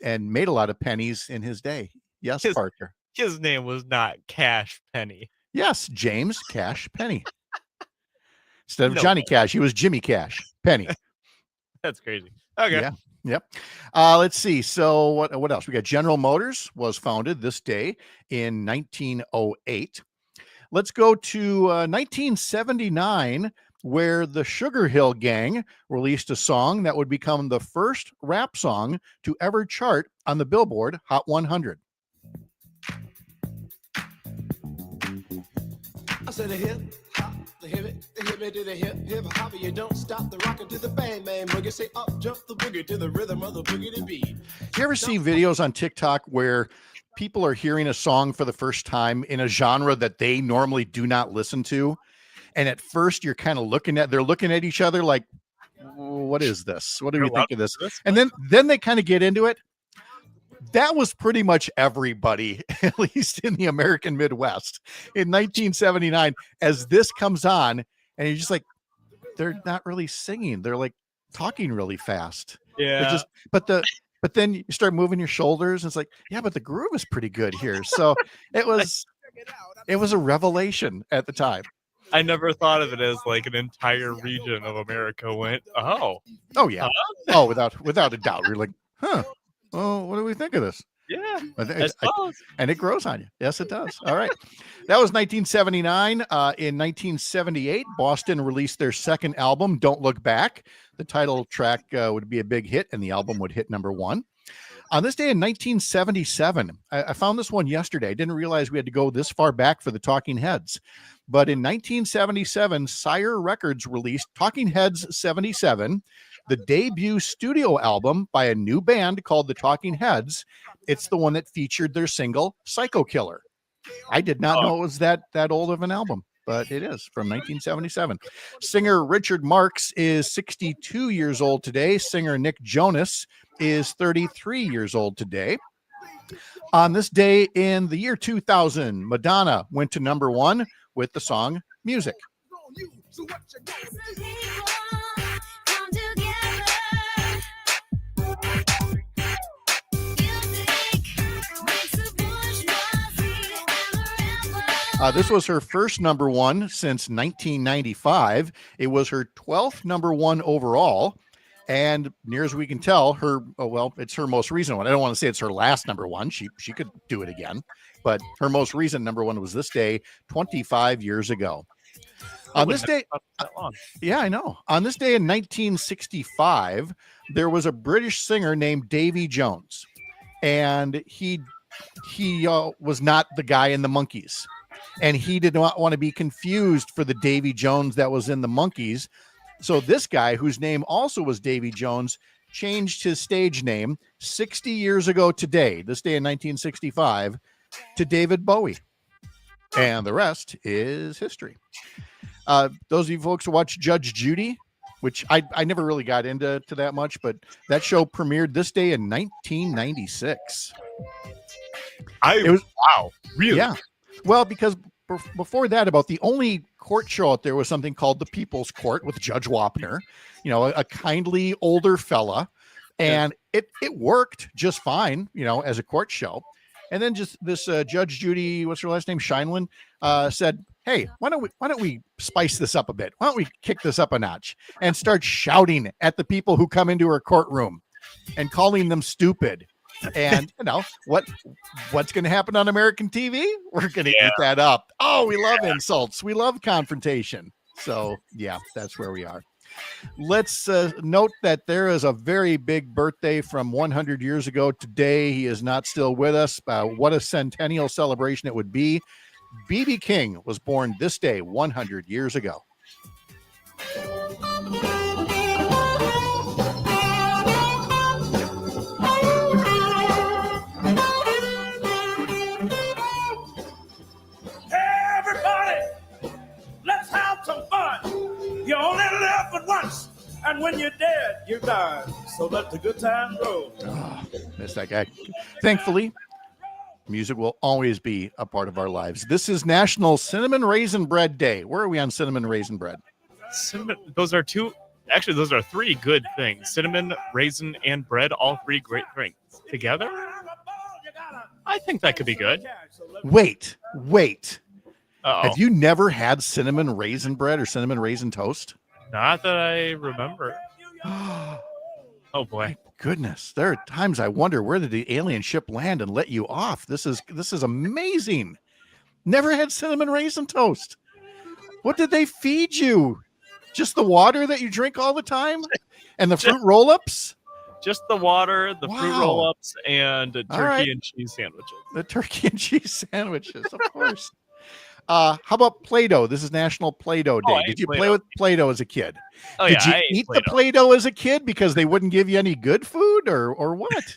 and made a lot of pennies in his day. Yes, Parker. His name was not Cash Penney. Yes, James Cash Penney. Instead of Johnny Cash, he was Jimmy Cash Penney. That's crazy. Okay. Yeah. Yep. Let's see. So what else? We got General Motors was founded this day in 1908. Let's go to 1979, where the Sugar Hill Gang released a song that would become the first rap song to ever chart on the Billboard Hot 100. I said a hip hop, the hip to the hip hop, you don't stop the rockin' to the bang bang boogie. Say up jump the boogie to the rhythm of the boogie to beat. Do you ever see videos on TikTok where people are hearing a song for the first time in a genre that they normally do not listen to? And at first you're kind of they're looking at each other like, what is this? What do we think of this? And then they kind of get into it. That was pretty much everybody, at least in the American Midwest in 1979, as this comes on, and you're just like, they're not really singing. They're like talking really fast. Yeah. But then you start moving your shoulders. And it's like, yeah, but the groove is pretty good here. So it was a revelation at the time. I never thought of it as like an entire region of America went, oh yeah. Oh, without a doubt. You're like, huh. Oh, what do we think of this? Yeah. And it grows on you. Yes, it does. All right. That was 1979. In 1978, Boston released their second album, Don't Look Back. The title track would be a big hit, and the album would hit number 1. On this day in 1977, I found this one yesterday. I didn't realize we had to go this far back for the Talking Heads. But in 1977, Sire Records released Talking Heads 77, the debut studio album by a new band called the Talking Heads. It's the one that featured their single, Psycho Killer. I did not know it was that old of an album, but it is from 1977. Singer Richard Marx is 62 years old today. Singer Nick Jonas is 33 years old today. On this day in the year 2000, Madonna went to number 1 with the song Music. This was her first number one since 1995. It was her 12th number one overall. And near as we can tell, it's her most recent one. I don't want to say it's her last number one. She could do it again. But her most recent number one was this day 25 years ago. On this day, yeah, I know. On this day in 1965, there was a British singer named Davy Jones. And he was not the guy in the Monkees. And he did not want to be confused for the Davy Jones that was in the Monkees. So this guy, whose name also was Davy Jones, changed his stage name 60 years ago today, this day in 1965, to David Bowie. And the rest is history. Those of you folks who watch Judge Judy, which I never really got into that much, but that show premiered this day in 1996. Wow, really? Yeah. Well, because before that, about the only court show out there was something called The People's Court with Judge Wapner, a kindly older fella. And it worked just fine, as a court show. And then just this Judge Judy, what's her last name? Scheinlin, said, hey, why don't we spice this up a bit? Why don't we kick this up a notch and start shouting at the people who come into her courtroom and calling them stupid? And what's going to happen on American TV? We're going to eat that up. Oh, we love insults. We love confrontation. So yeah, that's where we are. Let's note that there is a very big birthday from 100 years ago today. He is not still with us. What a centennial celebration it would be. B.B. King was born this day 100 years ago. You only live but once, and when you're dead, you're gone. So let the good time roll. Oh, miss that guy. Thankfully, music will always be a part of our lives. This is National Cinnamon Raisin Bread Day. Where are we on cinnamon raisin bread? Those are three good things. Cinnamon, raisin, and bread, all three great things. Together, I think that could be good. Wait. Uh-oh. Have you never had cinnamon raisin bread or cinnamon raisin toast? Not that I remember. Oh boy. My goodness. There are times I wonder, where did the alien ship land and let you off? This is amazing. Never had cinnamon raisin toast. What did they feed you? Just the water that you drink all the time? And the fruit roll-ups? Just the water, the fruit roll-ups, and turkey and cheese sandwiches. The turkey and cheese sandwiches, of course. How about Play-Doh? This is National Play-Doh Day. Did you play with Play-Doh as a kid? Oh, Did you I eat the Play-Doh as a kid because they wouldn't give you any good food or what?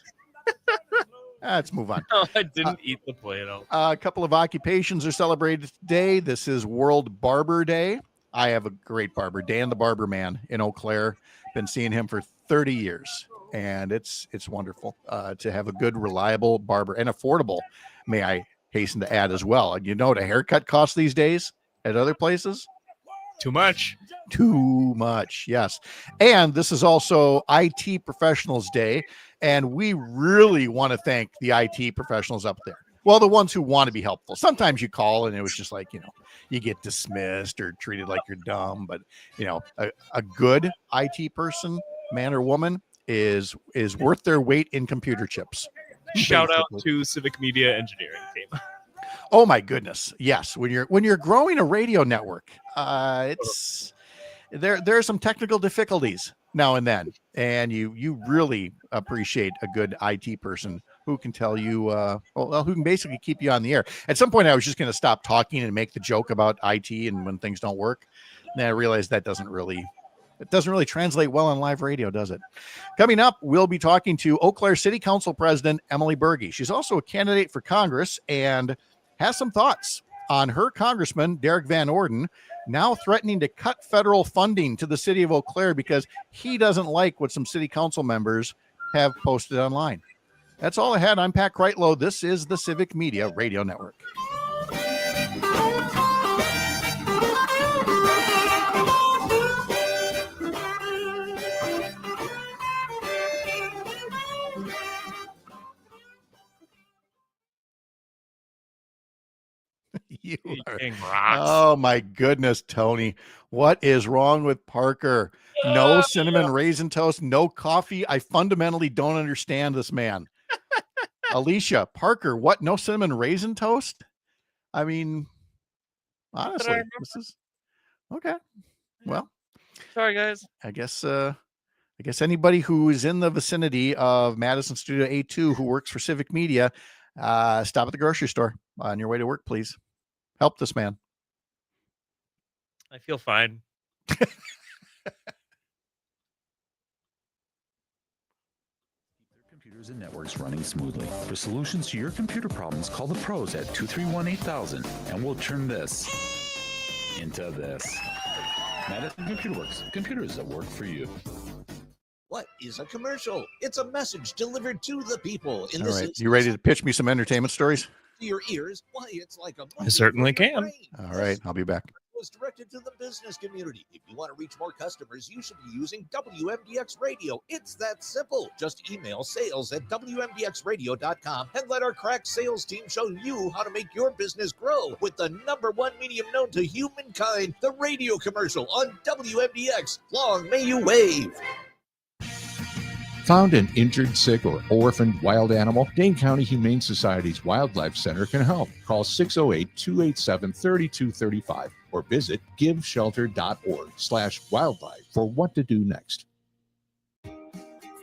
Let's move on. No, I didn't eat the Play-Doh. A couple of occupations are celebrated today. This is World Barber Day. I have a great barber, Dan the Barber Man in Eau Claire. Been seeing him for 30 years, and it's wonderful to have a good, reliable barber and affordable, may I hasten to add as well. You know what a haircut costs these days at other places? Too much. Yes. And this is also IT Professionals Day. And we really want to thank the IT professionals up there. Well, the ones who want to be helpful. Sometimes you call and it was just like, you get dismissed or treated like you're dumb. But, a good IT person, man or woman, is worth their weight in computer chips. Shout out to Civic Media Engineering team. Oh my goodness. Yes. When you're growing a radio network, there are some technical difficulties now and then. And you really appreciate a good IT person who can tell you, who can basically keep you on the air. At some point I was just going to stop talking and make the joke about IT and when things don't work. Then I realized that doesn't really translate well on live radio, does it? Coming up, we'll be talking to Eau Claire City Council President Emily Berge. She's also a candidate for Congress and has some thoughts on her congressman, Derek Van Orden, now threatening to cut federal funding to the city of Eau Claire because he doesn't like what some city council members have posted online. That's all I had. I'm Pat Kreitlow. This is the Civic Media Radio Network. You are, King rocks. oh my goodness, Tony. What is wrong with Parker? No cinnamon raisin toast, no coffee. I fundamentally don't understand this man. Alicia, Parker, what? No cinnamon raisin toast? I mean, honestly, this is okay. Well, sorry guys. I guess anybody who is in the vicinity of Madison Studio A2 who works for Civic Media, stop at the grocery store on your way to work, please. Help this man. I feel fine. Computers and networks running smoothly. For solutions to your computer problems, call the pros at 231-8000 and we'll turn this into this. Madison Computer Works. Computers that work for you. What is a commercial? It's a message delivered to the people. In All this right. instance, You ready to pitch me some entertainment stories? to your ears. Why, it's like a I certainly can. All right. I'll be back. was directed to the business community. If you want to reach more customers, you should be using WMDX Radio. It's that simple. Just email sales@WMDXradio.com and let our crack sales team show you how to make your business grow with the #1 medium known to humankind, the radio commercial on WMDX. Long may you wave. Found an injured, sick, or orphaned wild animal? Dane County Humane Society's Wildlife Center can help. Call 608-287-3235 or visit giveshelter.org/wildlife for what to do next.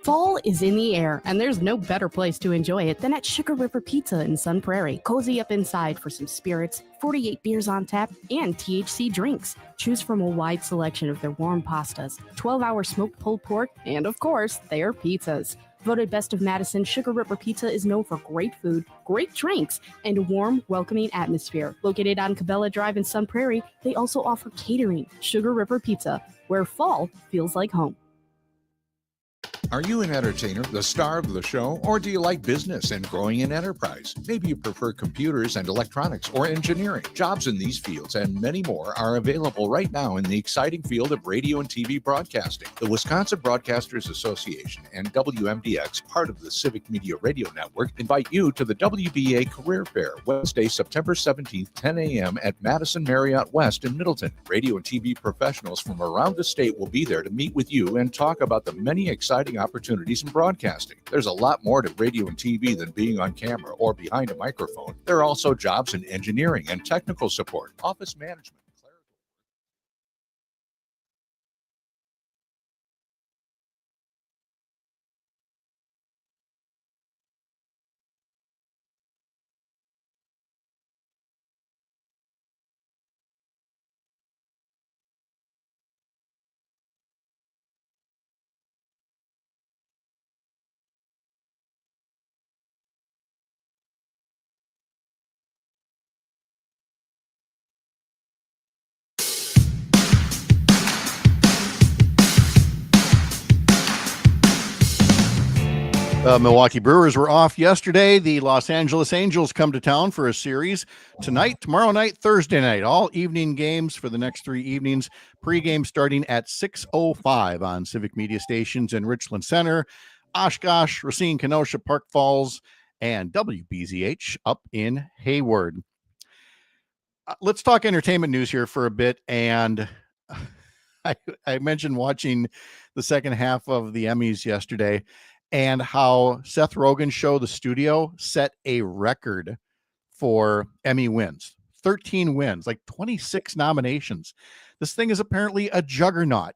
Fall is in the air, and there's no better place to enjoy it than at Sugar River Pizza in Sun Prairie. Cozy up inside for some spirits, 48 beers on tap, and THC drinks. Choose from a wide selection of their warm pastas, 12-hour smoked pulled pork, and of course, their pizzas. Voted Best of Madison, Sugar River Pizza is known for great food, great drinks, and a warm, welcoming atmosphere. Located on Cabela Drive in Sun Prairie, they also offer catering. Sugar River Pizza, where fall feels like home. Are you an entertainer, the star of the show, or do you like business and growing an enterprise? Maybe you prefer computers and electronics or engineering. Jobs in these fields and many more are available right now in the exciting field of radio and TV broadcasting. The Wisconsin Broadcasters Association and WMDX, part of the Civic Media Radio Network, invite you to the WBA Career Fair, Wednesday, September 17th, 10 a.m. at Madison Marriott West in Middleton. Radio and TV professionals from around the state will be there to meet with you and talk about the many exciting opportunities in broadcasting. There's a lot more to radio and TV than being on camera or behind a microphone. There are also jobs in engineering and technical support, office management. Milwaukee Brewers were off yesterday. The Los Angeles Angels come to town for a series tonight, tomorrow night, Thursday night. All evening games for the next 3 evenings. Pre-game starting at 6:05 on Civic Media stations in Richland Center, Oshkosh, Racine, Kenosha, Park Falls, and WBZH up in Hayward. Let's talk entertainment news here for a bit. And I mentioned watching the second half of the Emmys yesterday, and how Seth Rogen's show, The Studio, set a record for Emmy wins. 13 wins, like 26 nominations. This thing is apparently a juggernaut.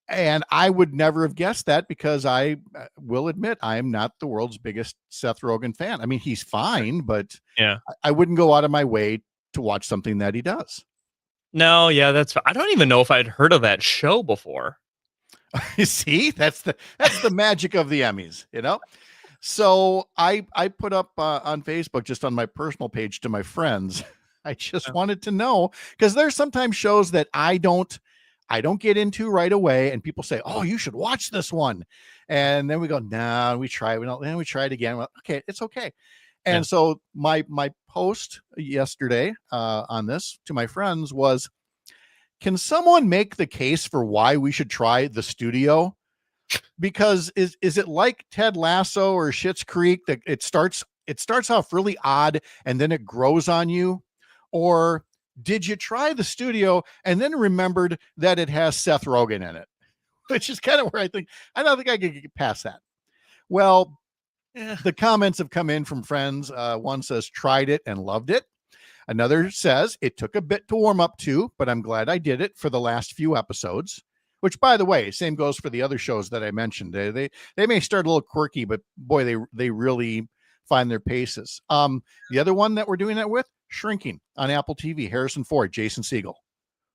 And I would never have guessed that, because I will admit I am not the world's biggest Seth Rogen fan. I mean, he's fine, but yeah, I wouldn't go out of my way to watch something that he does. No, yeah, I don't even know if I'd heard of that show before. You see, that's the magic of the Emmys, you know? So I put up on Facebook, just on my personal page, to my friends. I just wanted to know, because there's sometimes shows that I don't get into right away, and people say, "Oh, you should watch this one," and then we go, "Nah," we try, then we try it again. Well, okay, it's okay. And so my post yesterday on this to my friends was, can someone make the case for why we should try The Studio? Because is it like Ted Lasso or Schitt's Creek, that it starts off really odd and then it grows on you? Or did you try the studio and then remembered that it has Seth Rogen in it? Which is kind of where I don't think I could get past that. Well, the comments have come in from friends. One says, tried it and loved it. Another says, it took a bit to warm up to, but I'm glad I did it for the last few episodes. Which, by the way, same goes for the other shows that I mentioned. They may start a little quirky, but boy, they really find their paces. The other one that we're doing that with, Shrinking on Apple TV, Harrison Ford, Jason Segel.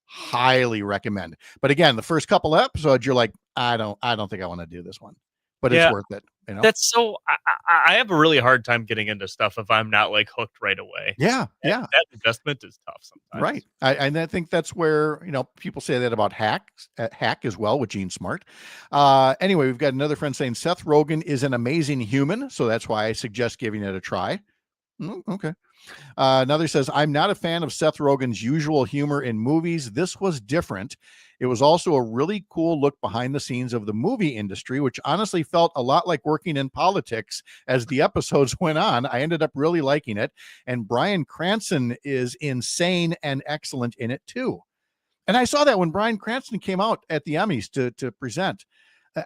Highly recommend. But again, the first couple episodes, you're like, I don't think I want to do this one, but it's worth it. You know, That's so. I have a really hard time getting into stuff if I'm not like hooked right away. Yeah. That investment is tough sometimes. Right. And I think that's where, people say that about Hack as well with Gene Smart. Anyway, we've got another friend saying Seth Rogen is an amazing human. So that's why I suggest giving it a try. Okay. Another says, I'm not a fan of Seth Rogen's usual humor in movies. This was different. It was also a really cool look behind the scenes of the movie industry, which honestly felt a lot like working in politics as the episodes went on. I ended up really liking it. And Bryan Cranston is insane and excellent in it too. And I saw that when Bryan Cranston came out at the Emmys to present.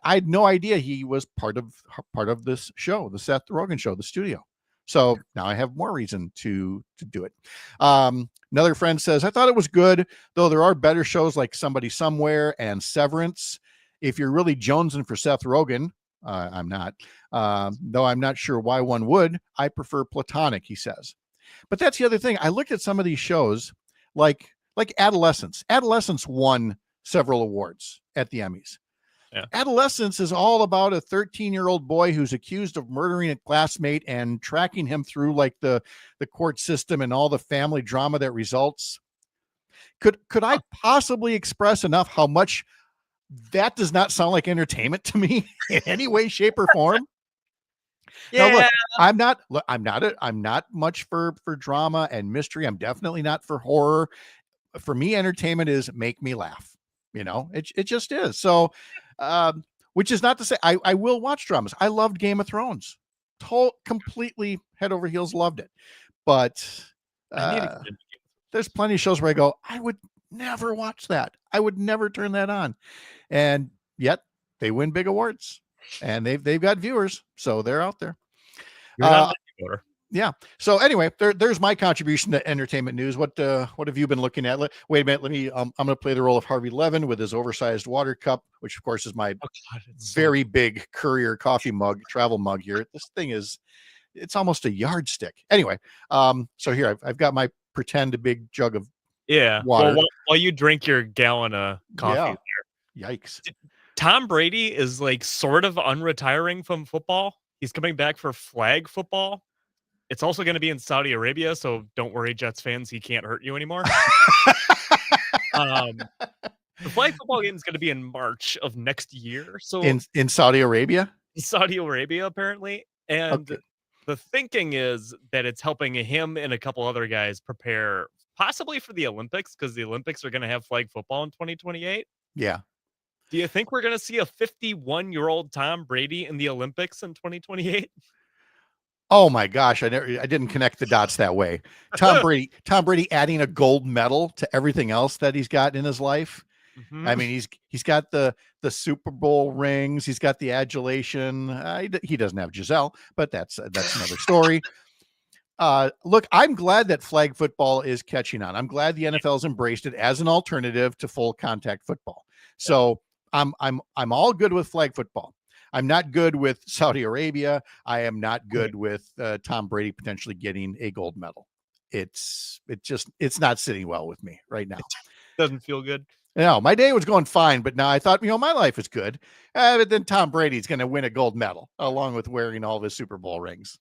I had no idea he was part of this show, the Seth Rogen show, the studio. So now I have more reason to do it. Another friend says, I thought it was good, though there are better shows like Somebody Somewhere and Severance. If you're really jonesing for Seth Rogen, I'm not, though I'm not sure why one would. I prefer Platonic, he says. But that's the other thing. I looked at some of these shows like Adolescence. Adolescence won several awards at the Emmys. Yeah. Adolescence is all about a 13-year-old boy who's accused of murdering a classmate and tracking him through like the court system and all the family drama that results. Could I possibly express enough how much that does not sound like entertainment to me in any way, shape, or form? Yeah. Now, look, I'm not much for drama and mystery. I'm definitely not for horror. For me, entertainment is make me laugh. It just is. So, which is not to say I will watch dramas. I loved Game of Thrones. Completely head over heels loved it. But there's plenty of shows where I go, I would never watch that. I would never turn that on. And yet they win big awards and they've got viewers. So they're out there. Yeah. So anyway, there's my contribution to entertainment news. What have you been looking at? Wait a minute. Let me. I'm going to play the role of Harvey Levin with his oversized water cup, which of course is my very big Courier coffee mug, travel mug here. This thing it's almost a yardstick. Anyway, so here I've got my pretend big jug of water. Well, while you drink your gallon of coffee. Yeah. Yikes. Tom Brady is like sort of unretiring from football. He's coming back for flag football. It's also going to be in Saudi Arabia, so don't worry, Jets fans. He can't hurt you anymore. The flag football game is going to be in March of next year. So in Saudi Arabia? Saudi Arabia, apparently. And the thinking is that it's helping him and a couple other guys prepare possibly for the Olympics, because the Olympics are going to have flag football in 2028. Yeah. Do you think we're going to see a 51-year-old Tom Brady in the Olympics in 2028? Oh my gosh, I didn't connect the dots that way. Tom Brady adding a gold medal to everything else that he's got in his life. Mm-hmm. I mean, he's got the Super Bowl rings, he's got the adulation. He doesn't have Giselle, but that's another story. Look, I'm glad that flag football is catching on. I'm glad the NFL's embraced it as an alternative to full contact football. So I'm all good with flag football. I'm not good with Saudi Arabia. I am not good with Tom Brady potentially getting a gold medal. It's not sitting well with me right now. Doesn't feel good. No, my day was going fine, but now I thought, my life is good. But then Tom Brady's going to win a gold medal along with wearing all of his Super Bowl rings.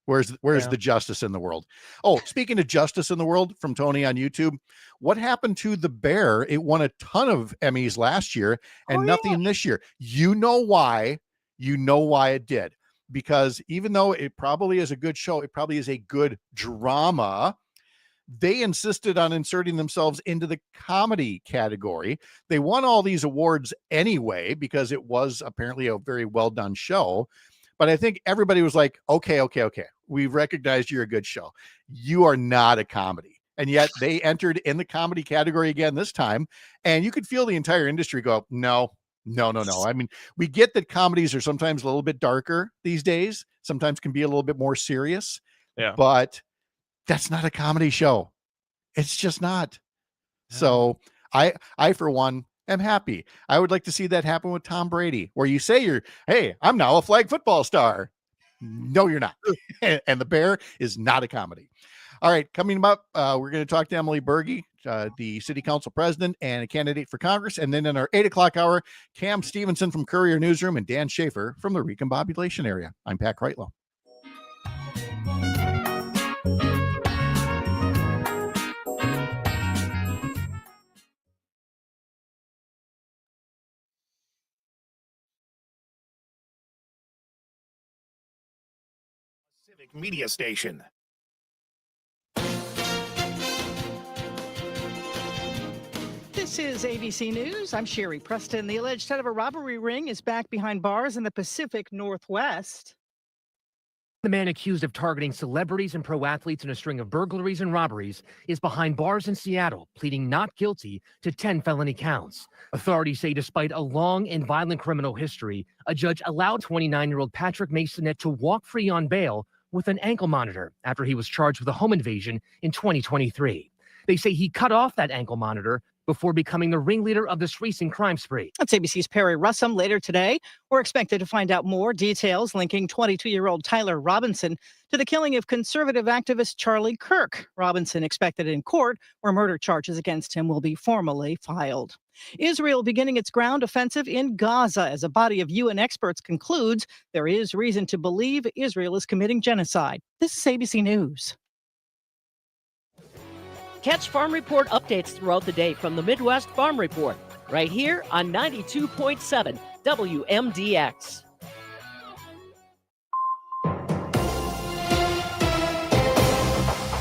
Where's the justice in the world? Oh, speaking of justice in the world, from Tony on YouTube, what happened to the Bear? It won a ton of Emmys last year and nothing this year. You know why? You know why it did. Because even though it probably is a good show, it probably is a good drama, they insisted on inserting themselves into the comedy category. They won all these awards anyway, because it was apparently a very well done show. But I think everybody was like, okay. We've recognized you're a good show. You are not a comedy. And yet they entered in the comedy category again this time. And you could feel the entire industry go, no. I mean, we get that comedies are sometimes a little bit darker these days, sometimes can be a little bit more serious. Yeah. But that's not a comedy show. It's just not. So I for one am happy. I would like to see that happen with Tom Brady, where you say hey, I'm now a flag football star. No, you're not. And The Bear is not a comedy. All right, coming up, we're going to talk to Emily Berge, the city council president and a candidate for Congress. And then in our 8 o'clock hour, Cam Stevenson from Courier Newsroom and Dan Shafer from the Recombobulation Area. I'm Pat Kreitlow. Civic Media Station. This is ABC News. I'm Sherry Preston. The alleged head of a robbery ring is back behind bars in the Pacific Northwest. The man accused of targeting celebrities and pro athletes in a string of burglaries and robberies is behind bars in Seattle, pleading not guilty to 10 felony counts. Authorities say despite a long and violent criminal history, a judge allowed 29-year-old Patrick Masonette to walk free on bail with an ankle monitor after he was charged with a home invasion in 2023. They say he cut off that ankle monitor before becoming the ringleader of this recent crime spree. That's ABC's Perry Russum. Later today, we're expected to find out more details linking 22-year-old Tyler Robinson to the killing of conservative activist Charlie Kirk. Robinson expected in court, where murder charges against him will be formally filed. Israel beginning its ground offensive in Gaza as a body of UN experts concludes there is reason to believe Israel is committing genocide. This is ABC News. Catch Farm Report updates throughout the day from the Midwest Farm Report, right here on 92.7 WMDX.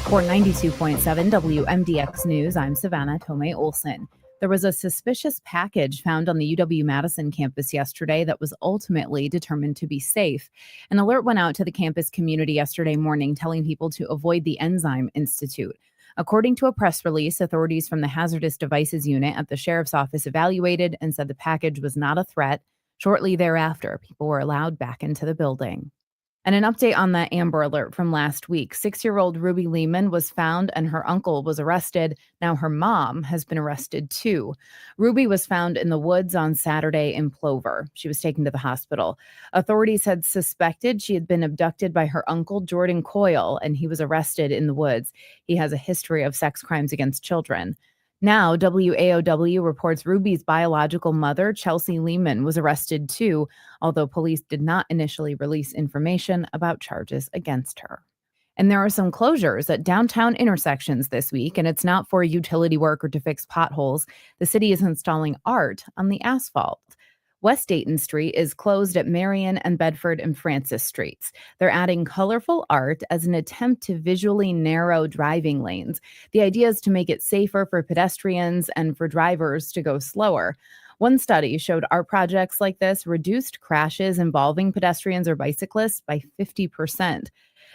For 92.7 WMDX News, I'm Savannah Tomei Olson. There was a suspicious package found on the UW-Madison campus yesterday that was ultimately determined to be safe. An alert went out to the campus community yesterday morning telling people to avoid the Enzyme Institute. According to a press release, authorities from the Hazardous Devices Unit at the Sheriff's Office evaluated and said the package was not a threat. Shortly thereafter, people were allowed back into the building. And an update on that Amber Alert from last week. 6-year-old Ruby Lehman was found and her uncle was arrested. Now her mom has been arrested too. Ruby was found in the woods on Saturday in Plover. She was taken to the hospital. Authorities had suspected she had been abducted by her uncle, Jordan Coyle, and he was arrested in the woods. He has a history of sex crimes against children. Now, WAOW reports Ruby's biological mother, Chelsea Lehman, was arrested too, although police did not initially release information about charges against her. And there are some closures at downtown intersections this week, and it's not for utility work or to fix potholes. The city is installing art on the asphalt. West Dayton Street is closed at Marion and Bedford and Francis Streets. They're adding colorful art as an attempt to visually narrow driving lanes. The idea is to make it safer for pedestrians and for drivers to go slower. One study showed art projects like this reduced crashes involving pedestrians or bicyclists by 50%.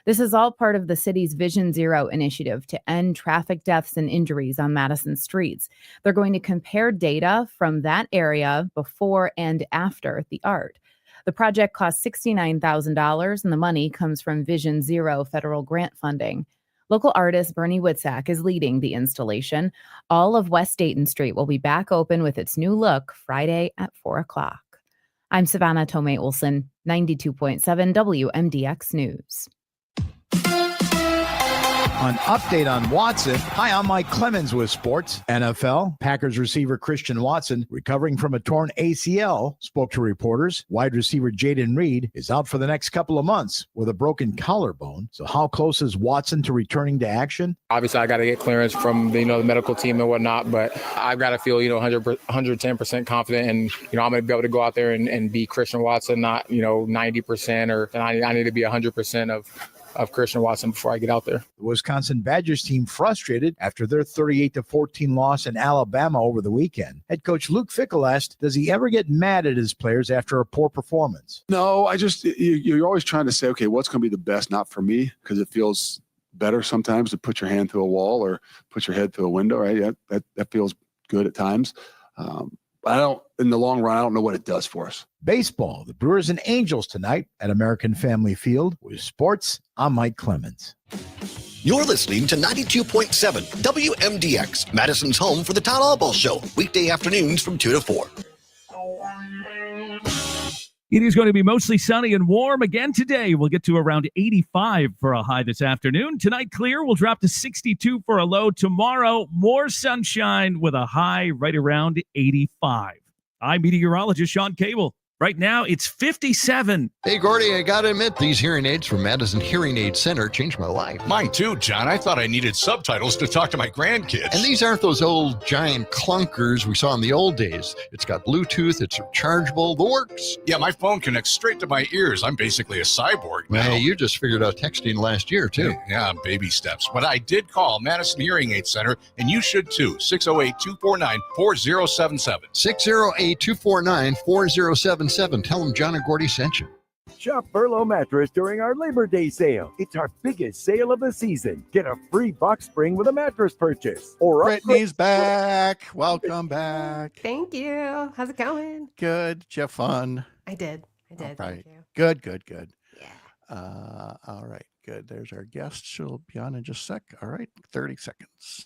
This is all part of the city's Vision Zero initiative to end traffic deaths and injuries on Madison streets. They're going to compare data from that area before and after the art. The project cost $69,000, and the money comes from Vision Zero federal grant funding. Local artist Bernie Witzak is leading the installation. All of West Dayton Street will be back open with its new look Friday at 4 o'clock. I'm Savannah Tomei Olson, 92.7 WMDX News. An update on Watson. Hi, I'm Mike Clemens with sports. NFL, Packers receiver Christian Watson, recovering from a torn ACL, spoke to reporters. Wide receiver Jaden Reed is out for the next couple of months with a broken collarbone. So how close is Watson to returning to action? Obviously, I got to get clearance from the medical team and whatnot, but I've got to feel 110% confident, and I'm going to be able to go out there and be Christian Watson, not 90%, or I need to be 100% of Christian Watson before I get out there. The Wisconsin Badgers team frustrated after their 38-14 loss in Alabama over the weekend. Head coach Luke Fickell asked, does he ever get mad at his players after a poor performance? No, you're always trying to say, okay, what's going to be the best, not for me, because it feels better sometimes to put your hand through a wall or put your head through a window, right? Yeah, that feels good at times. In the long run, I don't know what it does for us. Baseball, the Brewers and Angels tonight at American Family Field. With sports, I'm Mike Clemens. You're listening to 92.7 WMDX, Madison's home for the Town Hall Ball Show, weekday afternoons from 2 to 4. It is going to be mostly sunny and warm again today. We'll get to around 85 for a high this afternoon. Tonight, clear. We'll drop to 62 for a low. Tomorrow, more sunshine with a high right around 85. I'm meteorologist Sean Cable. Right now, it's 57. Hey, Gordy, I got to admit, these hearing aids from Madison Hearing Aid Center changed my life. Mine too, John. I thought I needed subtitles to talk to my grandkids. And these aren't those old giant clunkers we saw in the old days. It's got Bluetooth, it's rechargeable, the works. Yeah, my phone connects straight to my ears. I'm basically a cyborg now. Hey, you just figured out texting last year, too. Yeah, baby steps. But I did call Madison Hearing Aid Center, and you should too. 608-249-4077. 608-249-4077. Tell them John and Gordy sent you. Shop Furlough Mattress during our Labor Day sale. It's our biggest sale of the season. Get a free box spring with a mattress purchase. Or Brittany's back. Welcome back. Thank you. How's it going? Good. Did you have fun? I did. All right. Thank you. Good. Yeah. All right. Good. There's our guest. She'll be on in just a sec. All right. 30 seconds.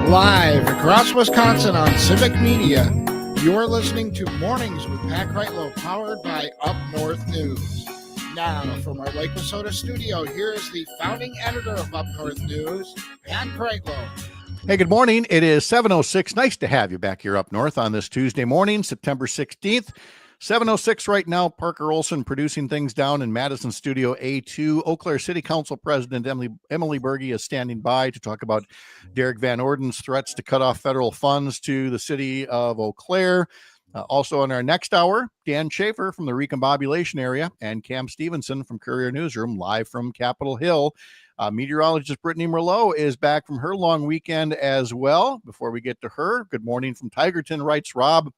Live across Wisconsin on Civic Media, you're listening to Mornings with Pat Kreitlow, powered by Up North News. Now, from our Lake Wissota studio, here is the founding editor of Up North News, Pat Kreitlow. Hey, good morning. It is 7:06. Nice to have you back here up north on this Tuesday morning, September 16th. 7:06 right now. Parker Olson producing things down in Madison Studio A2. Eau Claire City Council President Emily Berge is standing by to talk about Derek Van Orden's threats to cut off federal funds to the city of Eau Claire. Also in our next hour, Dan Shafer from the Recombobulation Area and Cam Stevenson from Courier Newsroom, live from Capitol Hill. Meteorologist Brittany Merlot is back from her long weekend as well. Before we get to her, good morning from Tigerton, writes Rob.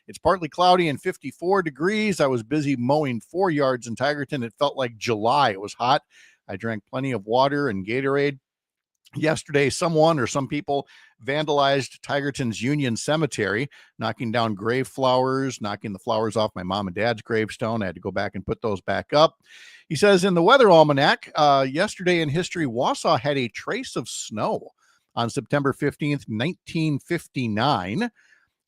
It's partly cloudy and 54 degrees. I was busy mowing 4 yards in Tigerton. It felt like July. It was hot. I drank plenty of water and Gatorade. Yesterday, someone or some people vandalized Tigerton's Union Cemetery, knocking down grave flowers, knocking the flowers off my mom and dad's gravestone. I had to go back and put those back up. He says in the Weather Almanac, yesterday in history, Wausau had a trace of snow on September 15th, 1959.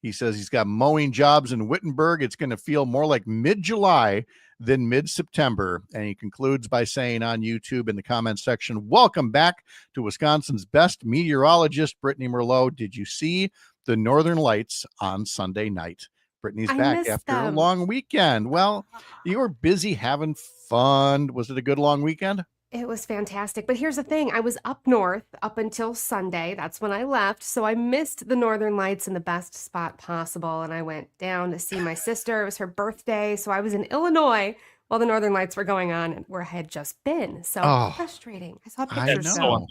He says he's got mowing jobs in Wittenberg. It's going to feel more like mid-July than mid-September. And he concludes by saying on YouTube in the comments section, welcome back to Wisconsin's best meteorologist, Brittany Merlot. Did you see the Northern Lights on Sunday night? Brittany's back after a long weekend. Well, you were busy having fun. Was it a good long weekend? It was fantastic. But here's the thing. I was up north up until Sunday. That's when I left. So I missed the Northern Lights in the best spot possible. And I went down to see my sister. It was her birthday. So I was in Illinois while the Northern Lights were going on and where I had just been. So frustrating. I saw pictures. I know.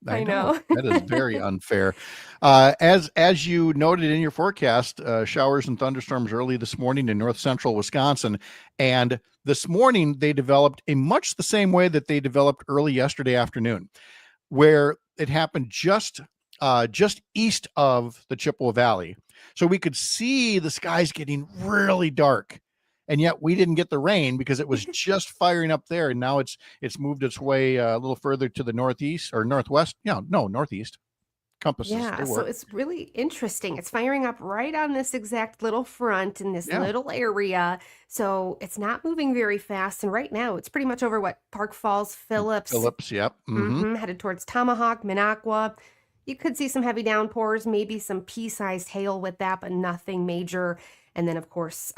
I know. That is very unfair. As you noted in your forecast, showers and thunderstorms early this morning in north central Wisconsin. And this morning, they developed in much the same way that they developed early yesterday afternoon, where it happened just east of the Chippewa Valley. So we could see the skies getting really dark. And yet we didn't get the rain because it was just firing up there. And now it's moved its way a little further to the northeast or northwest. Northeast. Compasses. Yeah, so it's really interesting. It's firing up right on this exact little front in this little area. So it's not moving very fast. And right now it's pretty much over Park Falls, Phillips. Yep. Headed towards Tomahawk, Minocqua. You could see some heavy downpours, maybe some pea-sized hail with that, but nothing major. And then, of course,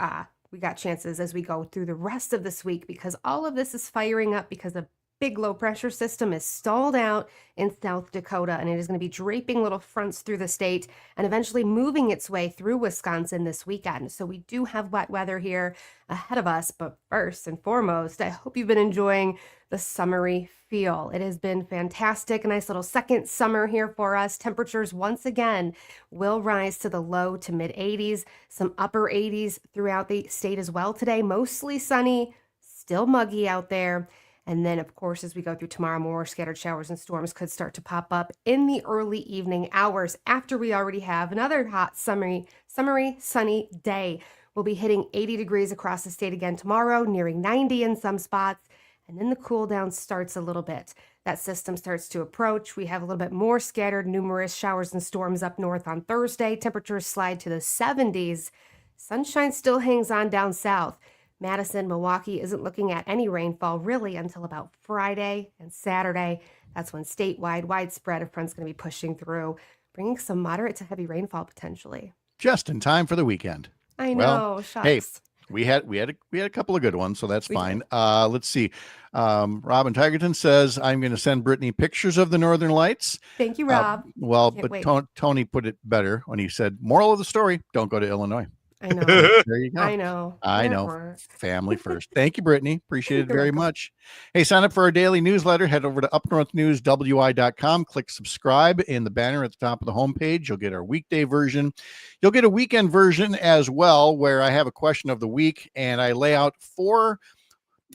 we got chances as we go through the rest of this week because all of this is firing up because a big low pressure system is stalled out in South Dakota, and it is going to be draping little fronts through the state and eventually moving its way through Wisconsin this weekend. So we do have wet weather here ahead of us. But first and foremost, I hope you've been enjoying the summery feel. It has been fantastic. A nice little second summer here for us. Temperatures once again will rise to the low to mid 80s, some upper 80s throughout the state as well today. Mostly sunny, still muggy out there. And then, of course, as we go through tomorrow, more scattered showers and storms could start to pop up in the early evening hours after we already have another hot, summery, sunny day. We'll be hitting 80 degrees across the state again tomorrow, nearing 90 in some spots. And then the cool down starts a little bit. That system starts to approach. We have a little bit more scattered, numerous showers and storms up north on Thursday. Temperatures slide to the 70s. Sunshine still hangs on down south. Madison, Milwaukee isn't looking at any rainfall really until about Friday and Saturday. That's when statewide widespread of fronts going to be pushing through, bringing some moderate to heavy rainfall potentially. Just in time for the weekend. I Well, know. Shucks. hey, we had a couple of good ones, so that's fine. Let's see. Robin Tigerton says, I'm going to send Brittany pictures of the Northern Lights. Thank you, Rob. Well, Can't but wait. Tony put it better when he said, moral of the story, don't go to Illinois. I know. There you go. I know. I know. Wah-wah. Family first. Thank you, Brittany. Appreciate it You're very welcome. much. Hey, sign up for our daily newsletter. Head over to upnorthnewswi.com. Click subscribe in the banner at the top of the homepage. You'll get our weekday version. You'll get a weekend version as well, where I have a question of the week and I lay out 4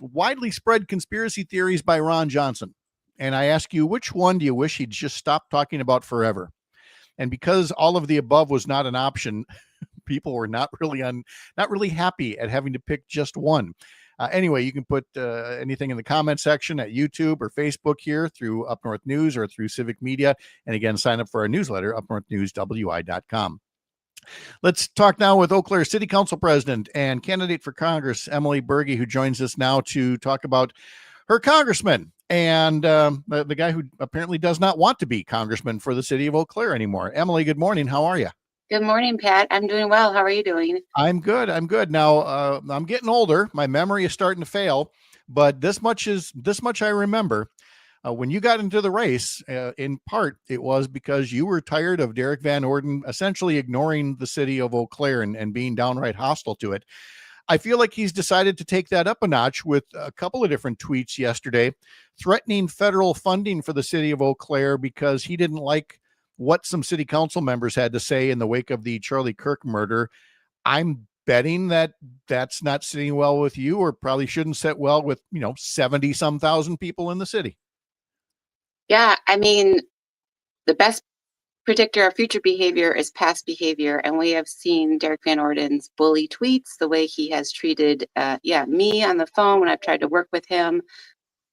widely spread conspiracy theories by Ron Johnson. And I ask you, which one do you wish he'd just stop talking about forever? And because all of the above was not an option, people were not really happy at having to pick just one. Anyway, you can put anything in the comment section at YouTube or Facebook here through Up North News or through Civic Media. And again, sign up for our newsletter, upnorthnewswi.com. Let's talk now with Eau Claire City Council President and candidate for Congress, Emily Berge, who joins us now to talk about her congressman and the guy who apparently does not want to be congressman for the city of Eau Claire anymore. Emily, good morning. How are you? Good morning, Pat. I'm doing well. How are you doing? I'm good. Now, I'm getting older. My memory is starting to fail, but this much I remember. When you got into the race, in part, it was because you were tired of Derek Van Orden essentially ignoring the city of Eau Claire and being downright hostile to it. I feel like he's decided to take that up a notch with a couple of different tweets yesterday, threatening federal funding for the city of Eau Claire because he didn't like what some city council members had to say in the wake of the Charlie Kirk murder. I'm betting that that's not sitting well with you, or probably shouldn't sit well with, 70 some thousand people in the city. Yeah, I mean, the best predictor of future behavior is past behavior. And we have seen Derek Van Orden's bully tweets, the way he has treated me on the phone when I've tried to work with him,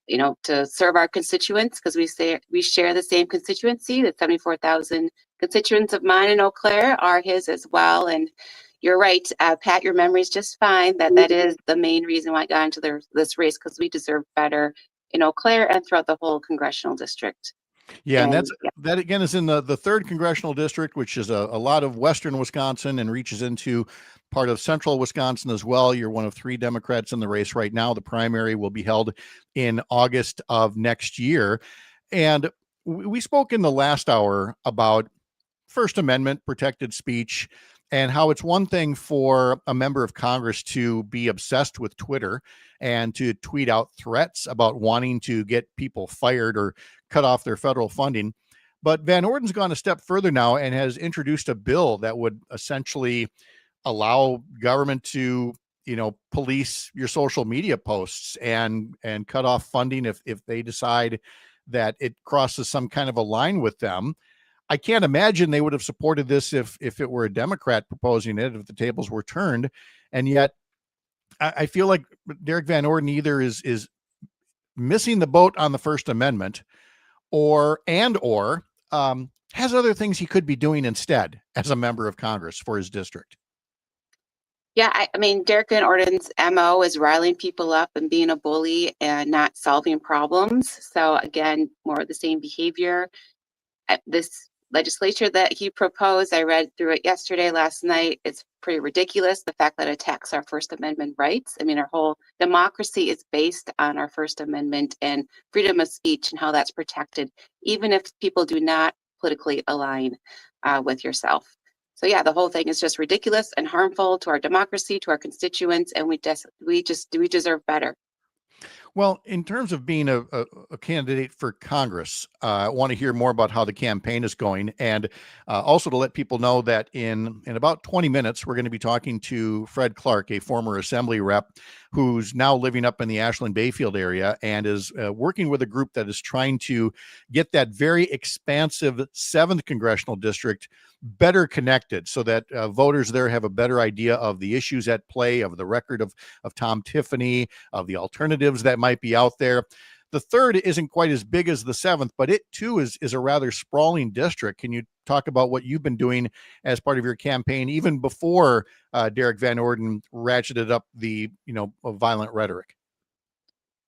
to serve our constituents, because we share the same constituency. The 74,000 constituents of mine in Eau Claire are his as well. And you're right, Pat, your memory is just fine. That is the main reason why I got into this race, because we deserve better in Eau Claire and throughout the whole congressional district. Yeah, and that again is in the 3rd congressional district, which is a lot of western Wisconsin and reaches into part of central Wisconsin as well. You're one of 3 Democrats in the race right now. The primary will be held in August of next year. And we spoke in the last hour about First Amendment protected speech and how it's one thing for a member of Congress to be obsessed with Twitter and to tweet out threats about wanting to get people fired or cut off their federal funding. But Van Orden's gone a step further now and has introduced a bill that would essentially allow government to, police your social media posts and cut off funding if they decide that it crosses some kind of a line with them. I can't imagine they would have supported this if it were a Democrat proposing it, if the tables were turned. And yet I feel like Derek Van Orden either is missing the boat on the First Amendment or has other things he could be doing instead as a member of Congress for his district. Yeah, I mean, Derek Van Orden's MO is riling people up and being a bully and not solving problems. So again, more of the same behavior. This legislature that he proposed, I read through it yesterday, last night. It's pretty ridiculous. The fact that it attacks our First Amendment rights. I mean, our whole democracy is based on our First Amendment and freedom of speech and how that's protected, even if people do not politically align with yourself. So yeah, the whole thing is just ridiculous and harmful to our democracy, to our constituents, and we deserve better. Well, in terms of being a candidate for Congress, I want to hear more about how the campaign is going, and also to let people know that in about 20 minutes, we're going to be talking to Fred Clark, a former Assembly rep who's now living up in the Ashland Bayfield area and is working with a group that is trying to get that very expansive 7th congressional district better connected so that voters there have a better idea of the issues at play, of the record of Tom Tiffany, of the alternatives that might be out there. The 3rd isn't quite as big as the 7th, but it too is a rather sprawling district. Can you talk about what you've been doing as part of your campaign, even before Derek Van Orden ratcheted up the violent rhetoric?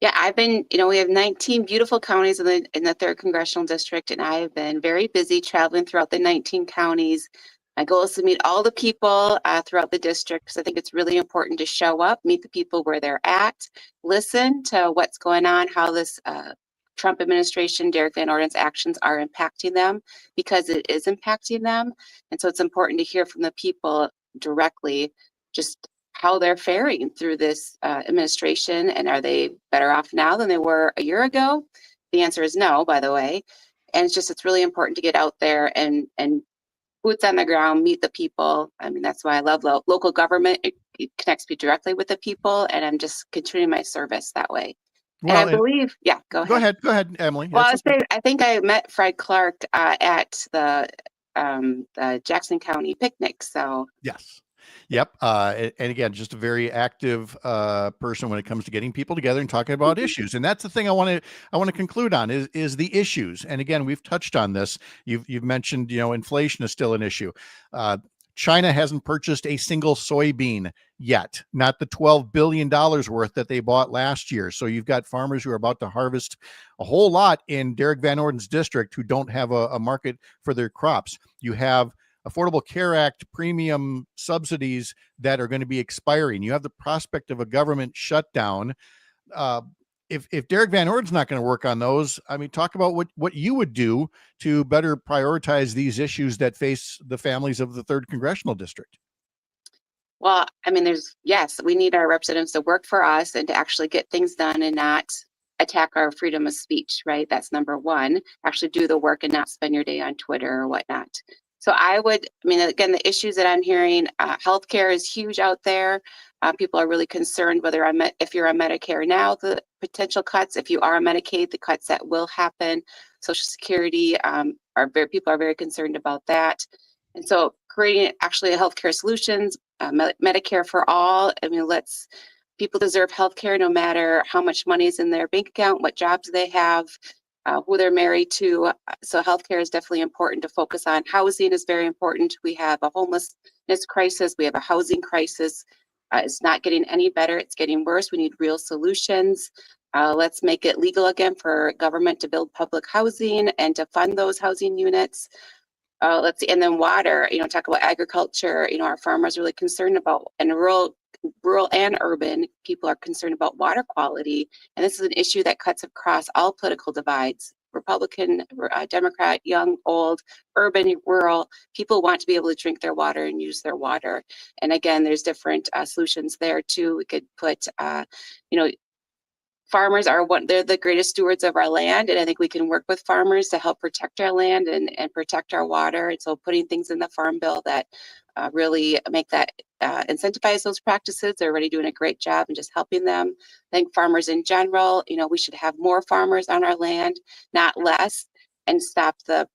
Yeah, I've been, we have 19 beautiful counties in the 3rd congressional district, and I have been very busy traveling throughout the 19 counties. My goal is to meet all the people throughout the district because I think it's really important to show up, meet the people where they're at, listen to what's going on, how this Trump administration, Derek Van Orden's actions are impacting them, because it is impacting them. And so it's important to hear from the people directly just how they're faring through this administration, and are they better off now than they were a year ago? The answer is no, by the way. And it's really important to get out there and boots on the ground, meet the people. I mean, that's why I love local government. It connects me directly with the people, and I'm just continuing my service that way. Well, and I believe, yeah, go ahead. Go ahead, Emily. Well, That's I think I met Fred Clark at the Jackson County picnic. So yes. Yep. And again, just a very active person when it comes to getting people together and talking about issues. And that's the thing I want to conclude on is the issues. And again, we've touched on this. You've mentioned, inflation is still an issue. China hasn't purchased a single soybean yet, not the $12 billion worth that they bought last year. So you've got farmers who are about to harvest a whole lot in Derek Van Orden's district who don't have a market for their crops. You have Affordable Care Act premium subsidies that are going to be expiring. You have the prospect of a government shutdown. If Derek Van Orden's not going to work on those, I mean, talk about what you would do to better prioritize these issues that face the families of the 3rd congressional district. Well, I mean, yes, we need our representatives to work for us and to actually get things done and not attack our freedom of speech, right? That's number one. Actually do the work and not spend your day on Twitter or whatnot. So again, the issues that I'm hearing, healthcare is huge out there. People are really concerned if you're on Medicare now, the potential cuts. If you are on Medicaid, the cuts that will happen. Social Security, people are very concerned about that. And so creating actually healthcare solutions, Medicare for all. I mean, people deserve healthcare no matter how much money is in their bank account, what jobs they have, who they're married to. So healthcare is definitely important to focus on. Housing is very important. We have a homelessness crisis. We have a housing crisis. It's not getting any better. It's getting worse. We need real solutions. Let's make it legal again for government to build public housing and to fund those housing units. Let's see, and then water, talk about agriculture. Our farmers are really concerned about, and rural and urban people are concerned about water quality. And this is an issue that cuts across all political divides. Republican, Democrat, young, old, urban, rural, people want to be able to drink their water and use their water. And again, there's different solutions there too. We could put, farmers they're the greatest stewards of our land. And I think we can work with farmers to help protect our land and protect our water. And so putting things in the Farm Bill that really make that incentivize those practices. They're already doing a great job and just helping them. I think farmers in general, we should have more farmers on our land, not less, and stop the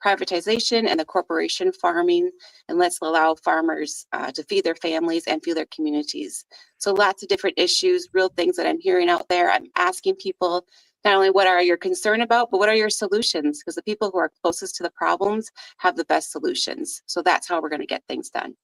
privatization and the corporation farming, and let's allow farmers to feed their families and feed their communities. So lots of different issues, real things that I'm hearing out there. I'm asking people not only what are you concerned about, but what are your solutions? Because the people who are closest to the problems have the best solutions. So that's how we're going to get things done.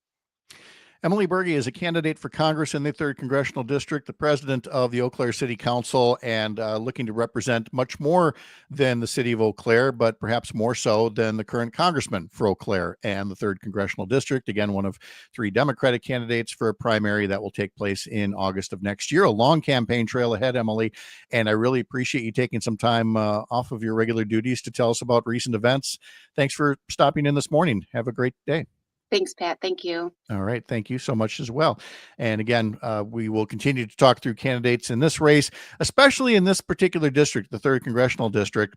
Emily Berge is a candidate for Congress in the 3rd Congressional District, the president of the Eau Claire City Council, and looking to represent much more than the city of Eau Claire, but perhaps more so than the current congressman for Eau Claire and the 3rd Congressional District. Again, one of 3 Democratic candidates for a primary that will take place in August of next year. A long campaign trail ahead, Emily, and I really appreciate you taking some time off of your regular duties to tell us about recent events. Thanks for stopping in this morning. Have a great day. Thanks, Pat. Thank you. All right. Thank you so much as well. And again, we will continue to talk through candidates in this race, especially in this particular district, the 3rd Congressional District,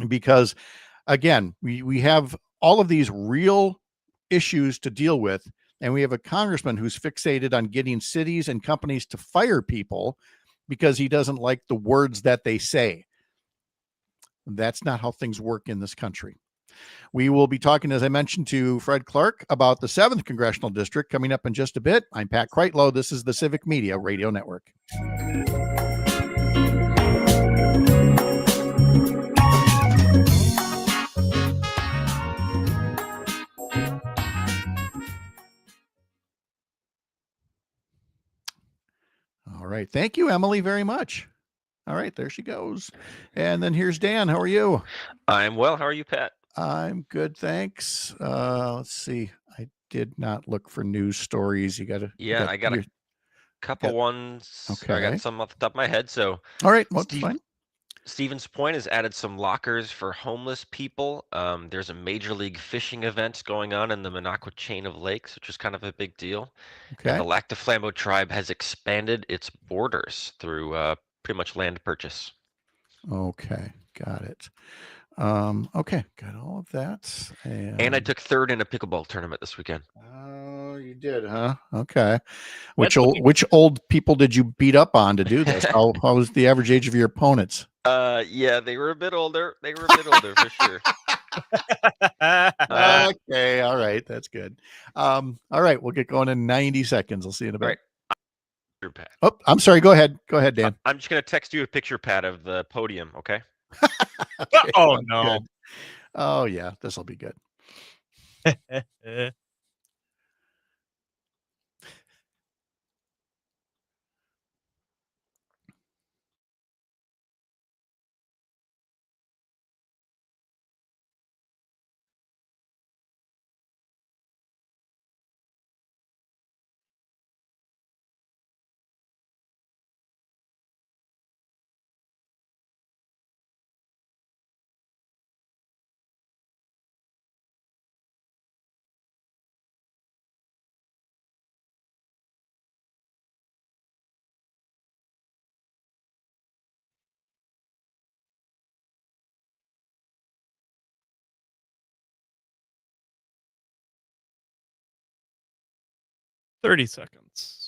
because again, we have all of these real issues to deal with. And we have a congressman who's fixated on getting cities and companies to fire people because he doesn't like the words that they say. That's not how things work in this country. We will be talking, as I mentioned, to Fred Clark about the 7th Congressional District coming up in just a bit. I'm Pat Kreitlow. This is the Civic Media Radio Network. All right. Thank you, Emily, very much. All right. There she goes. And then here's Dan. How are you? I'm well. How are you, Pat? I'm good, thanks. Let's see. I did not look for news stories. You got to. Yeah, I got a couple ones. Okay. I got some off the top of my head. So, all right, well, fine. Stevens Point has added some lockers for homeless people. There's a major league fishing event going on in the Minocqua chain of lakes, which is kind of a big deal. Okay. And the Lac du Flambeau tribe has expanded its borders through pretty much land purchase. Okay, got it. Okay, got all of that. And I took 3rd in a pickleball tournament this weekend. Oh, you did, huh? Okay. Which old people did you beat up on to do this? How was the average age of your opponents? Yeah, they were a bit older. For sure. Okay, all right, that's good. All right, we'll get going in 90 seconds. I'll see you in a bit. Right. Pat. Oh, I'm sorry. Go ahead, Dan. I'm just gonna text you a picture, Pat, of the podium. Okay. Okay, oh no. Good. Oh yeah, this will be good. 30 seconds.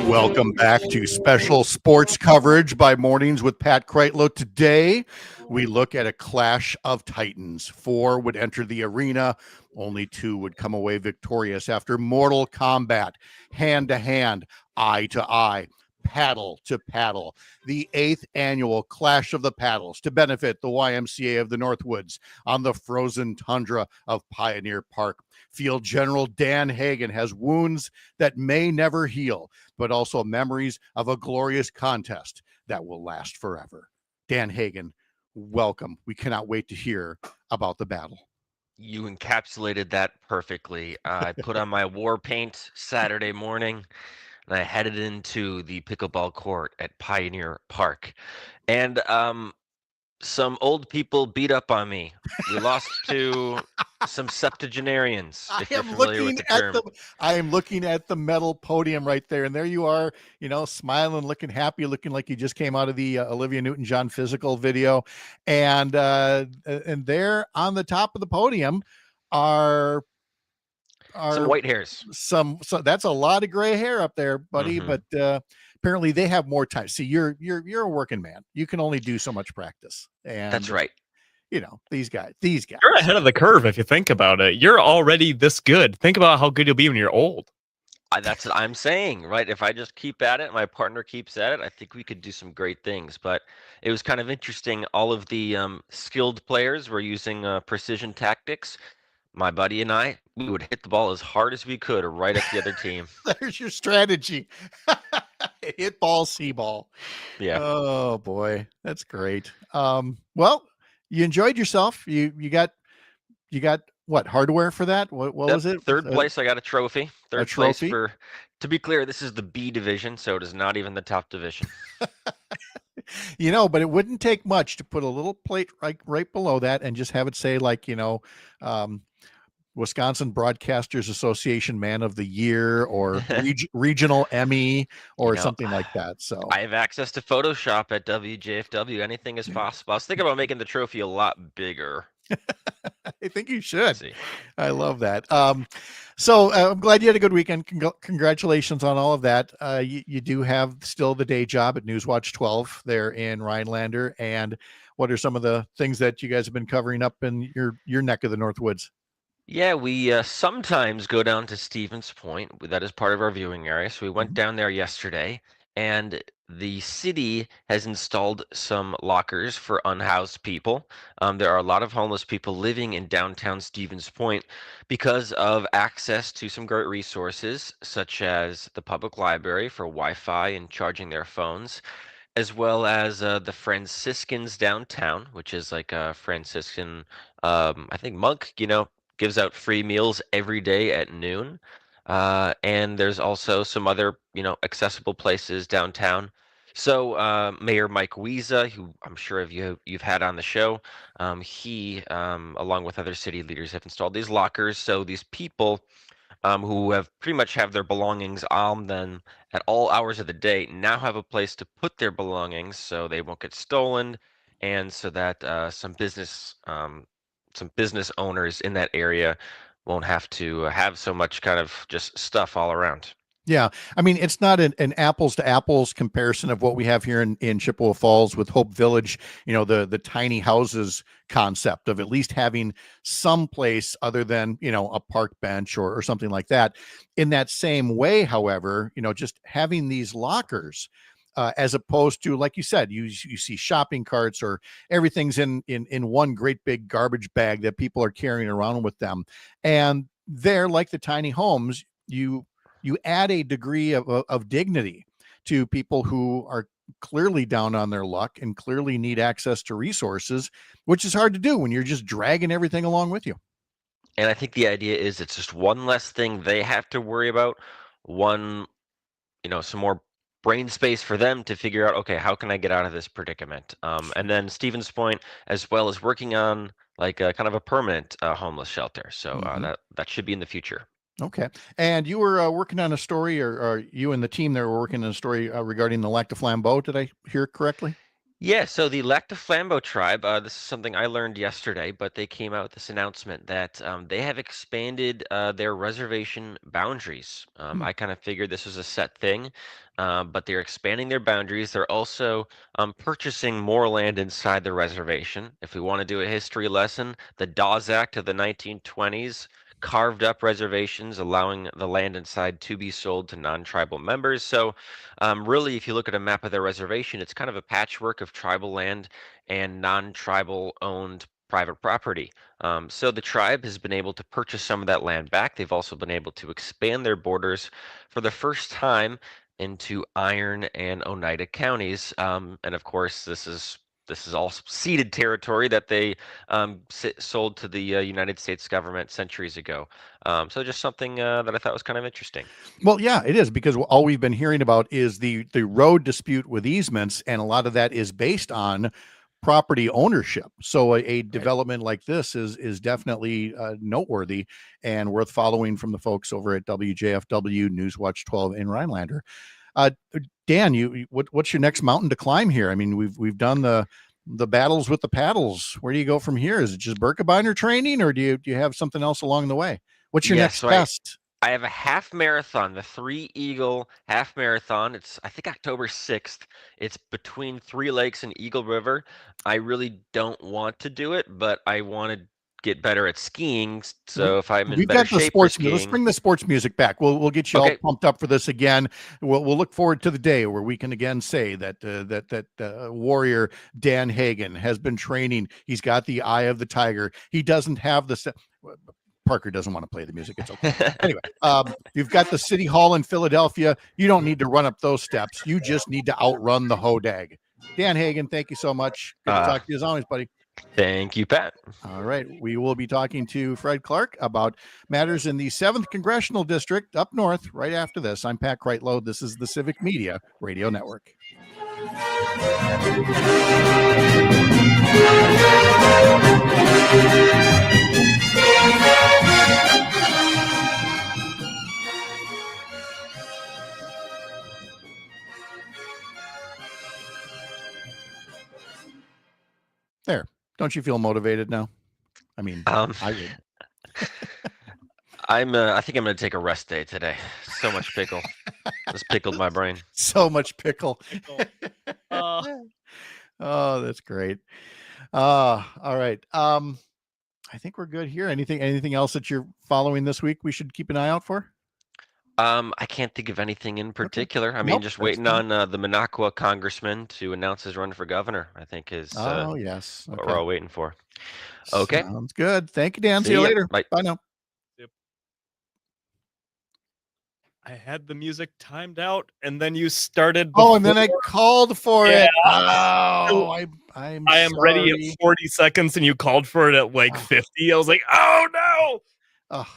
Welcome back to special sports coverage by Mornings with Pat Kreitlow. Today, we look at a clash of titans. 4 would enter the arena. Only 2 would come away victorious after mortal combat, hand to hand, eye to eye, paddle to paddle. The 8th annual Clash of the Paddles to benefit the YMCA of the Northwoods on the frozen tundra of Pioneer Park. Field General Dan Hagen has wounds that may never heal, but also memories of a glorious contest that will last forever. Dan Hagen, welcome. We cannot wait to hear about the battle. You encapsulated that perfectly. I put on my war paint Saturday morning, and I headed into the pickleball court at Pioneer Park. And Some old people beat up on me. We lost to some septuagenarians, if you're familiar with the term. I am looking at the metal podium right there, and there you are, smiling, looking happy, looking like you just came out of the Olivia Newton-John physical video, and there on the top of the podium are some white hairs. So that's a lot of gray hair up there, buddy. Mhm. But apparently they have more time. See, you're a working man. You can only do so much practice, and That's right. These guys. You're ahead of the curve if you think about it. You're already this good. Think about how good you'll be when you're old. That's what I'm saying, right? If I just keep at it, my partner keeps at it, I think we could do some great things. But it was kind of interesting. All of the skilled players were using precision tactics. My buddy and I, we would hit the ball as hard as we could right at the other team. There's your strategy. Hit ball, see ball. Yeah. Oh boy, that's great. Well, you enjoyed yourself. You got what hardware for that? What was it? Third place, I got a trophy. Third place trophy? for, to be clear, this is the B division, so it is not even the top division. But it wouldn't take much to put a little plate right below that and just have it say Wisconsin Broadcasters Association Man of the Year or Regional Emmy or something like that. So I have access to Photoshop at WJFW. Anything is possible. I was thinking about making the trophy a lot bigger. I think you should. I love that. So I'm glad you had a good weekend. Congratulations on all of that. You do have still the day job at Newswatch 12 there in Rhinelander. And what are some of the things that you guys have been covering up in your neck of the North Woods? Yeah, we sometimes go down to Stevens Point. That is part of our viewing area. So we went down there yesterday, and the city has installed some lockers for unhoused people. There are a lot of homeless people living in downtown Stevens Point because of access to some great resources, such as the public library for Wi-Fi and charging their phones, as well as the Franciscans downtown, which is like a Franciscan, I think, monk, gives out free meals every day at noon. And there's also some other, accessible places downtown. So Mayor Mike Wiesa, who I'm sure you've had on the show, he, along with other city leaders, have installed these lockers. So these people who have pretty much have their belongings on them at all hours of the day now have a place to put their belongings so they won't get stolen, and so that some business owners in that area won't have to have so much kind of just stuff all around. Yeah. I mean, it's not an apples to apples comparison of what we have here in Chippewa Falls with Hope Village, the tiny houses concept of at least having some place other than, a park bench or something like that. In that same way, however, just having these lockers, as opposed to, like you said, you see shopping carts or everything's in one great big garbage bag that people are carrying around with them. And they're like the tiny homes, you add a degree of dignity to people who are clearly down on their luck and clearly need access to resources, which is hard to do when you're just dragging everything along with you. And I think the idea is it's just one less thing they have to worry about, some more brain space for them to figure out, okay, how can I get out of this predicament? And then Stevens Point, as well as working on like a kind of a permanent homeless shelter. So that should be in the future. Okay. And you were working on a story, or you and the team there were working on a story regarding the Lac du Flambeau. Did I hear correctly? Yeah, so the Lac du Flambeau tribe, this is something I learned yesterday, but they came out with this announcement that they have expanded their reservation boundaries. I kind of figured this was a set thing, but they're expanding their boundaries. They're also purchasing more land inside the reservation. If we want to do a history lesson, the Dawes Act of the 1920s carved up reservations, allowing the land inside to be sold to non-tribal members. So really, if you look at a map of their reservation, it's kind of a patchwork of tribal land and non-tribal owned private property. So the tribe has been able to purchase some of that land back. They've also been able to expand their borders for the first time into Iron and Oneida counties. And of course, this is all ceded territory that they sold to the United States government centuries ago. So just something that I thought was kind of interesting. Well, yeah, it is, because all we've been hearing about is the road dispute with easements, and a lot of that is based on property ownership. So a development like this is definitely noteworthy and worth following from the folks over at WJFW Newswatch 12 in Rhinelander. Dan, what's your next mountain to climb here? I mean, we've done the battles with the paddles. Where do you go from here? Is it just Birkebeiner training, or do you have something else along the way? What's your next best? I have a half marathon, the Three Eagle half marathon. It's, I think, October 6th. It's between Three Lakes and Eagle River. I really don't want to do it, but I want to get better at skiing. So if I'm in better shape for skiing. Let's bring the sports music back. We'll get you all pumped up for this again. We'll look forward to the day where we can again say that warrior Dan Hagen has been training. He's got the eye of the tiger. He doesn't have the Parker doesn't want to play the music. It's okay. Anyway, you've got the City Hall in Philadelphia. You don't need to run up those steps. You just need to outrun the hodag. Dan Hagen, thank you so much. Good to talk to you as always, buddy. Thank you, Pat. All right. We will be talking to Fred Clark about matters in the 7th Congressional District up north right after this. I'm Pat Kreitlow. This is the Civic Media Radio Network. There. Don't you feel motivated now? I mean, I would. I think I'm going to take a rest day today. So much pickle. Just pickled my brain. So much pickle. Oh, that's great. All right. I think we're good here. Anything else that you're following this week we should keep an eye out for? I can't think of anything in particular. I mean, just waiting on the Minocqua congressman to announce his run for governor, I think is yes. what we're all waiting for. Okay. Sounds good. Thank you, Dan. See you later. Bye. Bye now. I had the music timed out, and then you started. And then I called for it. Oh, I am ready at 40 seconds, and you called for it at like 50. I was like, oh no. Oh.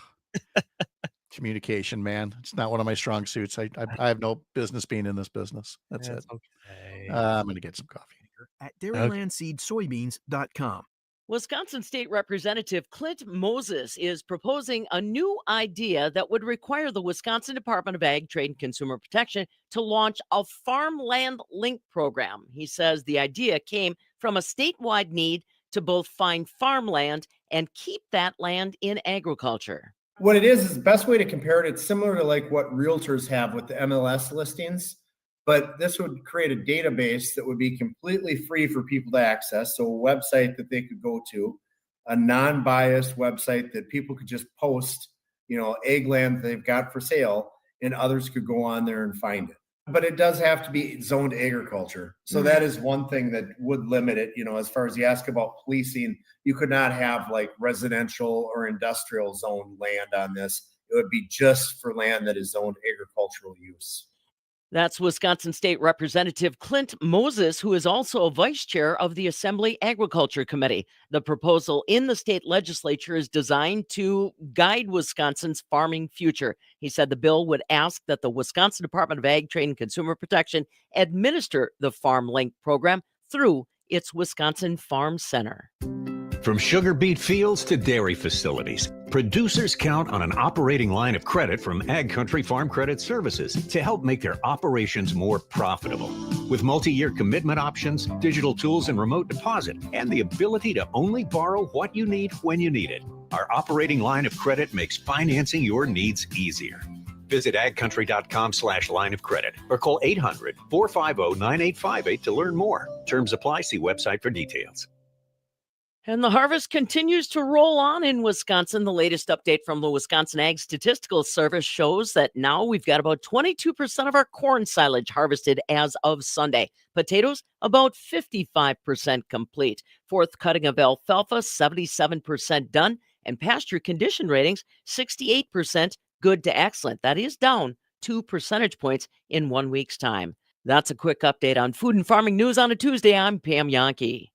Communication, man. It's not one of my strong suits. I have no business being in this business. That's it. Okay. I'm going to get some coffee. At dairylandseedsoybeans.com. Wisconsin State Representative Clint Moses is proposing a new idea that would require the Wisconsin Department of Ag, Trade, and Consumer Protection to launch a farmland link program. He says the idea came from a statewide need to both find farmland and keep that land in agriculture. What it is the best way to compare it. It's similar to like what realtors have with the MLS listings, but this would create a database that would be completely free for people to access. So a website that they could go to, a non-biased website that people could just post, ag land they've got for sale, and others could go on there and find it. But it does have to be zoned agriculture. So that is one thing that would limit it. As far as you ask about policing, you could not have like residential or industrial zoned land on this. It would be just for land that is zoned agricultural use. That's Wisconsin State Representative Clint Moses, who is also a vice chair of the Assembly Agriculture Committee. The proposal in the state legislature is designed to guide Wisconsin's farming future. He said the bill would ask that the Wisconsin Department of Ag, Trade, and Consumer Protection administer the Farm Link program through its Wisconsin Farm Center. From sugar beet fields to dairy facilities, producers count on an operating line of credit from Ag Country Farm Credit Services to help make their operations more profitable. With multi-year commitment options, digital tools and remote deposit, and the ability to only borrow what you need when you need it, our operating line of credit makes financing your needs easier. Visit agcountry.com/line of credit or call 800-450-9858 to learn more. Terms apply. See website for details. And the harvest continues to roll on in Wisconsin. The latest update from the Wisconsin Ag Statistical Service shows that now we've got about 22% of our corn silage harvested as of Sunday. Potatoes, about 55% complete. Fourth cutting of alfalfa, 77% done. And pasture condition ratings, 68% good to excellent. That is down 2 percentage points in 1 week's time. That's a quick update on food and farming news on a Tuesday. I'm Pam Yonke.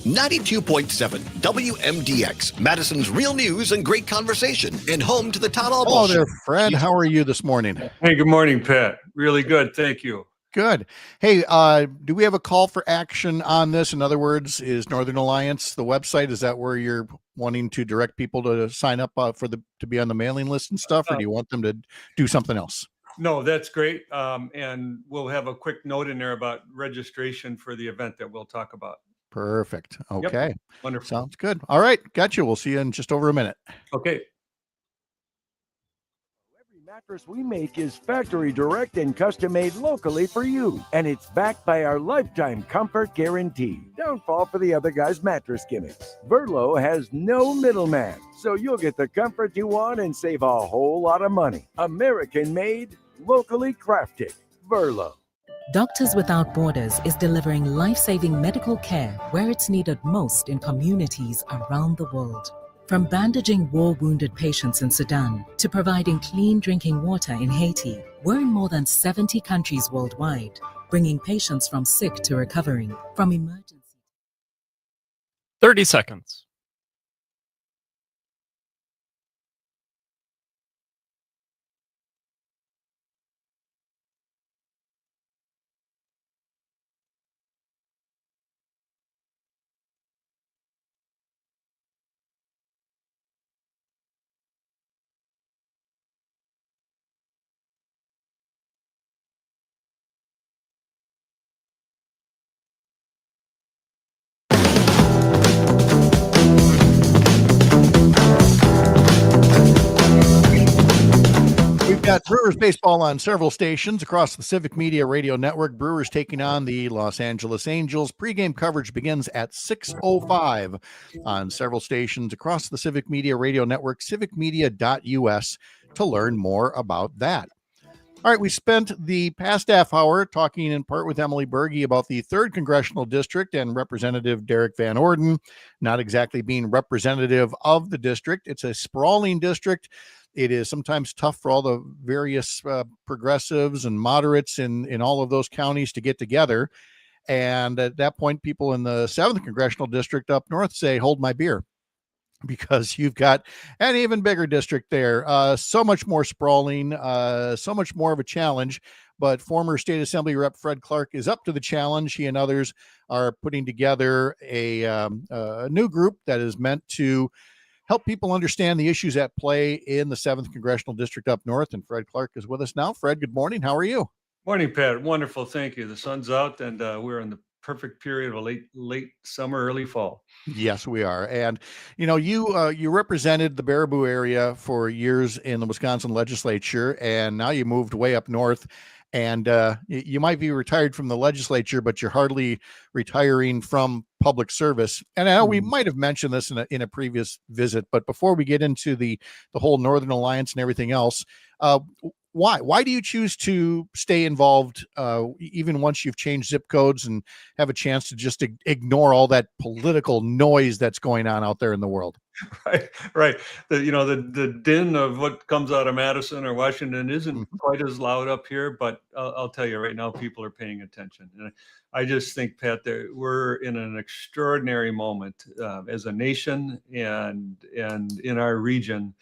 92.7 WMDX, Madison's real news and great conversation, and home to the Todd Allball Hello Show. there, Fred. How are you this morning? Hey, good morning, Pat. Really good. Thank you. Good. Hey, do we have a call for action on this? In other words, is Northern Alliance the website? Is that where you're wanting to direct people to sign up to be on the mailing list and stuff, or do you want them to do something else? No, that's great. And we'll have a quick note in there about registration for the event that we'll talk about. Perfect. Okay. Yep. Wonderful. Sounds good. All right. Got you. We'll see you in just over a minute. Okay. Mattress we make is factory direct and custom made locally for you. And it's backed by our lifetime comfort guarantee. Don't fall for the other guy's mattress gimmicks. Verlo has no middleman, so you'll get the comfort you want and save a whole lot of money. American made, locally crafted. Verlo. Doctors Without Borders is delivering life-saving medical care where it's needed most in communities around the world. From bandaging war-wounded patients in Sudan to providing clean drinking water in Haiti, we're in more than 70 countries worldwide, bringing patients from sick to recovering, from emergency. 30 seconds. We've got Brewers baseball on several stations across the Civic Media Radio Network. Brewers taking on the Los Angeles Angels. Pregame coverage begins at 6:05 on several stations across the Civic Media Radio Network, civicmedia.us, to learn more about that. All right, we spent the past half hour talking in part with Emily Berge about the 3rd Congressional District and Representative Derek Van Orden not exactly being representative of the district. It's a sprawling district. It is sometimes tough for all the various progressives and moderates in all of those counties to get together. And at that point, people in the 7th Congressional District up north say, hold my beer, because you've got an even bigger district there. So much more sprawling, so much more of a challenge. But former State Assembly Rep Fred Clark is up to the challenge. He and others are putting together a new group that is meant to help people understand the issues at play in the 7th Congressional District up north. And Fred Clark is with us now. Fred, good morning. How are you? Morning, Pat. Wonderful. Thank you. The sun's out and we're in the perfect period of late summer, early fall. Yes, we are. And, you know, you represented the Baraboo area for years in the Wisconsin legislature, and now you moved way up north. And you might be retired from the legislature, but you're hardly retiring from public service. And I know we might have mentioned this in a previous visit, but before we get into the whole Northern Alliance and everything else, why do you choose to stay involved even once you've changed zip codes and have a chance to just ignore all that political noise that's going on out there in the world? Right. The din of what comes out of Madison or Washington isn't quite as loud up here, but I'll tell you right now, people are paying attention. And I just think, Pat, that we're in an extraordinary moment as a nation and in our region,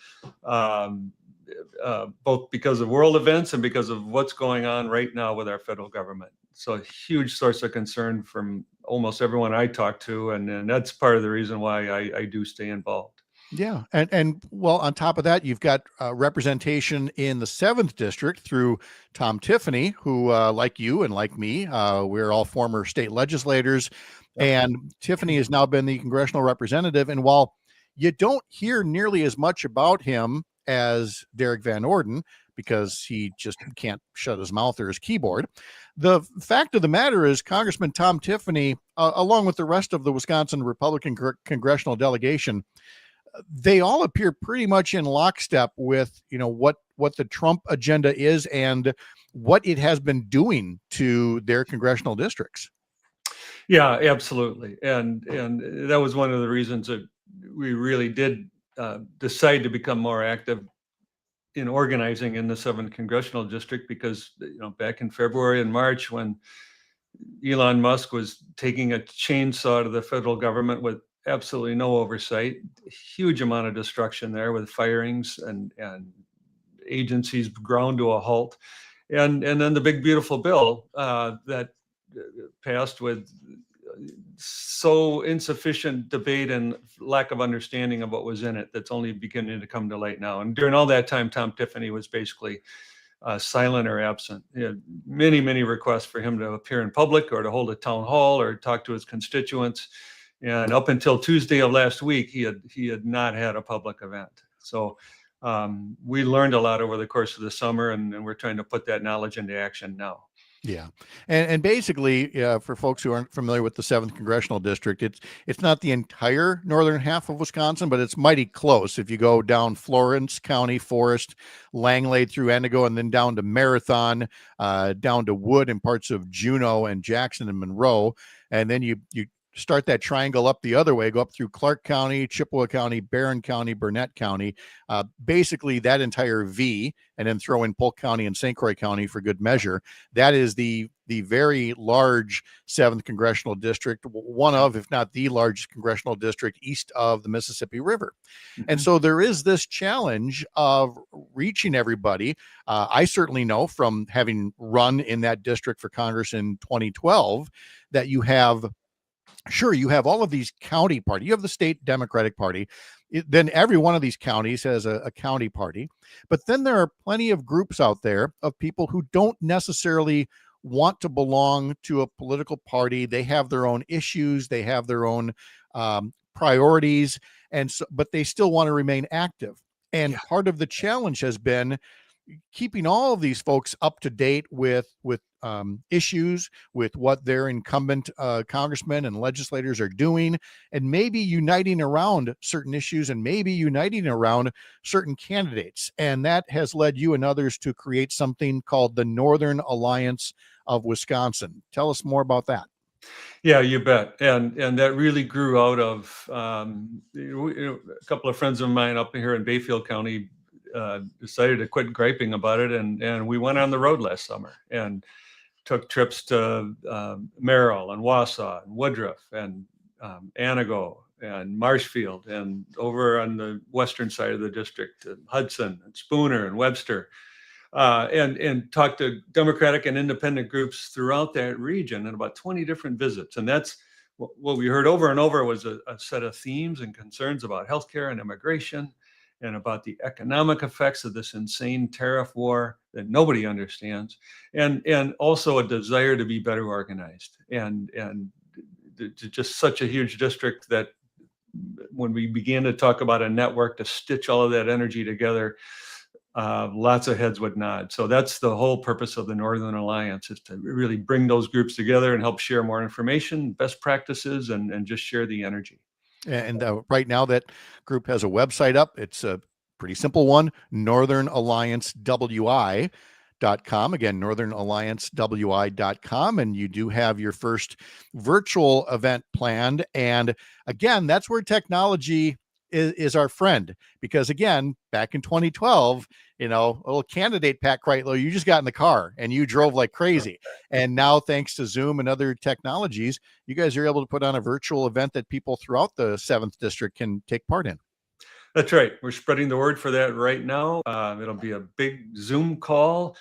both because of world events and because of what's going on right now with our federal government. So a huge source of concern from almost everyone I talk to. And that's part of the reason why I do stay involved. Yeah. And well, on top of that, you've got representation in the 7th District through Tom Tiffany, who, like you and like me, we're all former state legislators. And Tiffany has now been the congressional representative. And while you don't hear nearly as much about him as Derek Van Orden, because he just can't shut his mouth or his keyboard, the fact of the matter is Congressman Tom Tiffany, along with the rest of the Wisconsin Republican congressional delegation, they all appear pretty much in lockstep with, you know, what the Trump agenda is and what it has been doing to their congressional districts. Yeah, absolutely. And that was one of the reasons that we really did decide to become more active in organizing in the 7th Congressional District, because, you know, back in February and March, when Elon Musk was taking a chainsaw to the federal government with absolutely no oversight, huge amount of destruction there with firings and agencies ground to a halt. And then the big beautiful bill that passed with so insufficient debate and lack of understanding of what was in it, that's only beginning to come to light now. And during all that time, Tom Tiffany was basically silent or absent. He had many requests for him to appear in public or to hold a town hall or talk to his constituents. And up until Tuesday of last week, he had not had a public event. So we learned a lot over the course of the summer, and we're trying to put that knowledge into action now. Yeah. And basically, for folks who aren't familiar with the 7th Congressional District, it's not the entire northern half of Wisconsin, but it's mighty close. If you go down Florence County, Forest, Langley through Endigo, and then down to Marathon, down to Wood and parts of Juneau and Jackson and Monroe, and then you start that triangle up the other way, go up through Clark County, Chippewa County, Barron County, Burnett County, basically that entire V, and then throw in Polk County and St. Croix County for good measure. That is the very large 7th Congressional District, one of, if not the largest congressional district east of the Mississippi River. And so there is this challenge of reaching everybody. I certainly know from having run in that district for Congress in 2012 that you have all of these county parties. You have the state Democratic Party. Then every one of these counties has a county party. But then there are plenty of groups out there of people who don't necessarily want to belong to a political party. They have their own issues. They have their own priorities. But they still want to remain active. And part of the challenge has been keeping all of these folks up to date with issues, with what their incumbent congressmen and legislators are doing, and maybe uniting around certain issues and maybe uniting around certain candidates. And that has led you and others to create something called the Northern Alliance of Wisconsin. Tell us more about that. Yeah, you bet. And that really grew out of a couple of friends of mine up here in Bayfield County decided to quit griping about it, and we went on the road last summer and took trips to Merrill and Wausau and Woodruff and Anago and Marshfield, and over on the western side of the district, Hudson and Spooner and Webster, and talked to Democratic and independent groups throughout that region, and about 20 different visits. And that's what we heard over and over was a set of themes and concerns about healthcare and immigration, and about the economic effects of this insane tariff war that nobody understands, and also a desire to be better organized, and just such a huge district that when we began to talk about a network to stitch all of that energy together, lots of heads would nod. So that's the whole purpose of the Northern Alliance, is to really bring those groups together and help share more information, best practices, and just share the energy. And right now that group has a website up. It's a pretty simple one, northernalliancewi.com. Again, northernalliancewi.com. And you do have your first virtual event planned. And again, that's where technology is our friend, because again, back in 2012, a little candidate, Pat Kreitlow, you just got in the car and you drove like crazy. And now, thanks to Zoom and other technologies, you guys are able to put on a virtual event that people throughout the 7th District can take part in. That's right. We're spreading the word for that right now. It'll be a big Zoom call,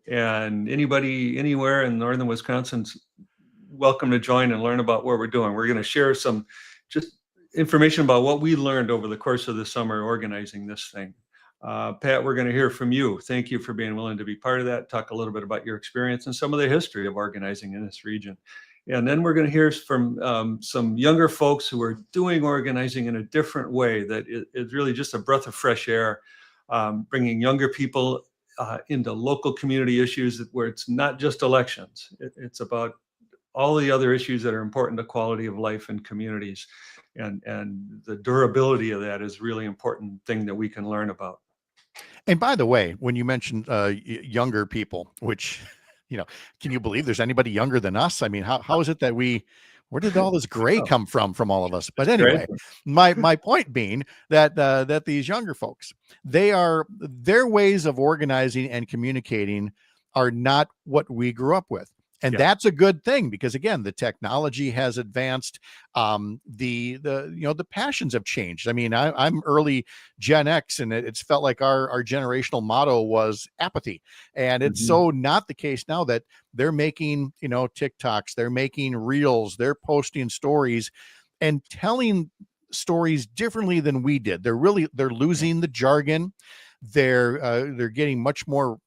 and anybody anywhere in northern Wisconsin's welcome to join and learn about what we're doing. We're going to share some just information about what we learned over the course of the summer organizing this thing. Pat, we're going to hear from you. Thank you for being willing to be part of that. Talk a little bit about your experience and some of the history of organizing in this region. And then we're going to hear from some younger folks who are doing organizing in a different way that is really just a breath of fresh air, bringing younger people into local community issues where it's not just elections. It's about all the other issues that are important to quality of life in communities. And the durability of that is really important thing that we can learn about. And by the way, when you mentioned younger people, which, can you believe there's anybody younger than us? I mean, how is it that where did all this gray come from all of us? But anyway, my point being that these younger folks, their ways of organizing and communicating are not what we grew up with. And that's a good thing because again, the technology has advanced. The passions have changed. I mean, I'm early Gen X, and it's felt like our generational motto was apathy. And it's so not the case now that they're making, TikToks, they're making reels, they're posting stories and telling stories differently than we did. They're losing the jargon. They're getting much more,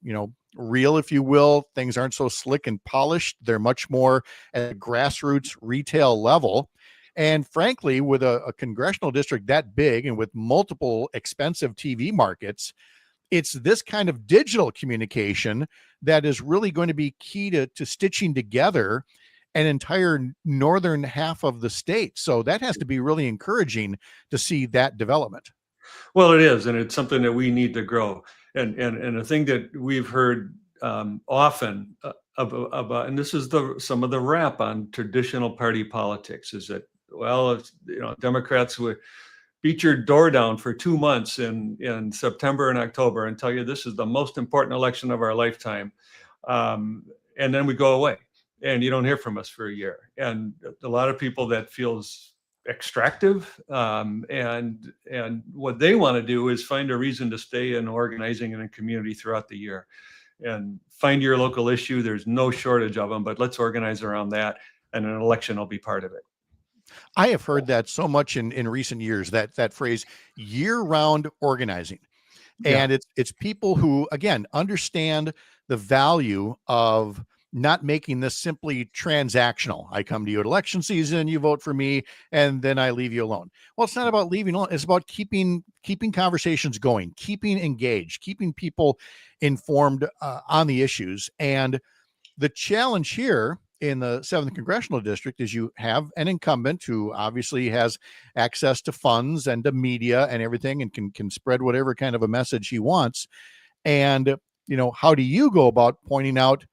real, if you will. Things aren't so slick and polished. They're much more at a grassroots retail level. And frankly, with a congressional district that big and with multiple expensive TV markets, it's this kind of digital communication that is really going to be key to stitching together an entire northern half of the state. So that has to be really encouraging to see that development. Well, it is, and it's something that we need to grow. And a thing that we've heard often about, and this is some of the rap on traditional party politics, is that, well, if, Democrats would beat your door down for 2 months in September and October and tell you this is the most important election of our lifetime, and then we go away, and you don't hear from us for a year. And a lot of people, that feels extractive, and what they want to do is find a reason to stay in organizing in a community throughout the year and find your local issue. There's no shortage of them, but let's organize around that, and an election will be part of it. I have heard that so much in recent years, that phrase year-round organizing. And it's people who, again, understand the value of not making this simply transactional. I come to you at election season, you vote for me, and then I leave you alone. Well, it's not about leaving alone. It's about keeping conversations going, keeping engaged, keeping people informed on the issues. And the challenge here in the 7th Congressional District is you have an incumbent who obviously has access to funds and to media and everything, and can spread whatever kind of a message he wants. And, how do you go about pointing out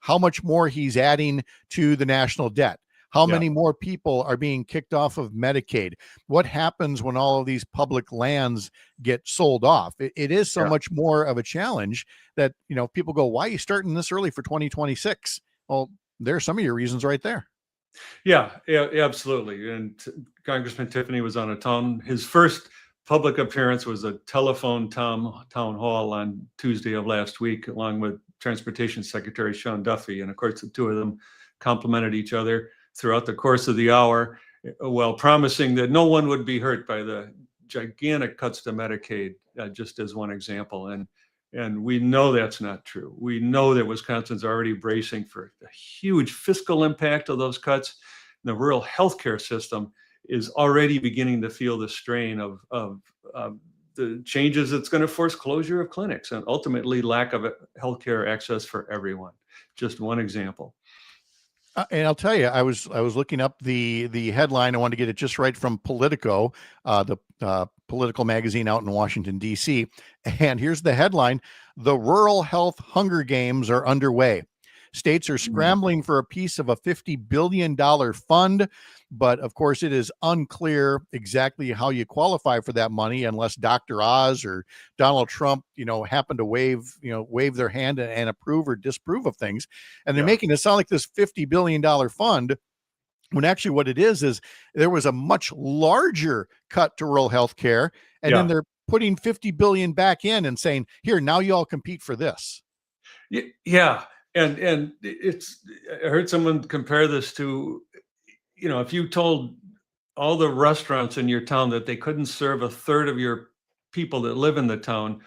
how much more he's adding to the national debt? How many more people are being kicked off of Medicaid? What happens when all of these public lands get sold off? It is so much more of a challenge that, people go, why are you starting this early for 2026? Well, there's some of your reasons right there. Yeah, absolutely. And Congressman Tiffany was on his first public appearance was a telephone town hall on Tuesday of last week, along with Transportation Secretary Sean Duffy. And of course, the two of them complimented each other throughout the course of the hour, while promising that no one would be hurt by the gigantic cuts to Medicaid, just as one example. And we know that's not true. We know that Wisconsin's already bracing for a huge fiscal impact of those cuts. The rural healthcare system is already beginning to feel the strain of the changes that's going to force closure of clinics and ultimately lack of healthcare access for everyone. Just one example. And I'll tell you, I was looking up the headline. I wanted to get it just right from Politico, the political magazine out in Washington, D.C. And here's the headline: "The Rural Health Hunger Games are underway. States are scrambling for a piece of a $50 billion fund, but of course it is unclear exactly how you qualify for that money unless Dr. Oz or Donald Trump, happen to wave their hand and approve or disapprove of things. And they're making it sound like this $50 billion fund, when actually what it is there was a much larger cut to rural health care, and then they're putting $50 billion back in and saying, here, now you all compete for this." Yeah. And I heard someone compare this to, if you told all the restaurants in your town that they couldn't serve a third of your people that live in the town,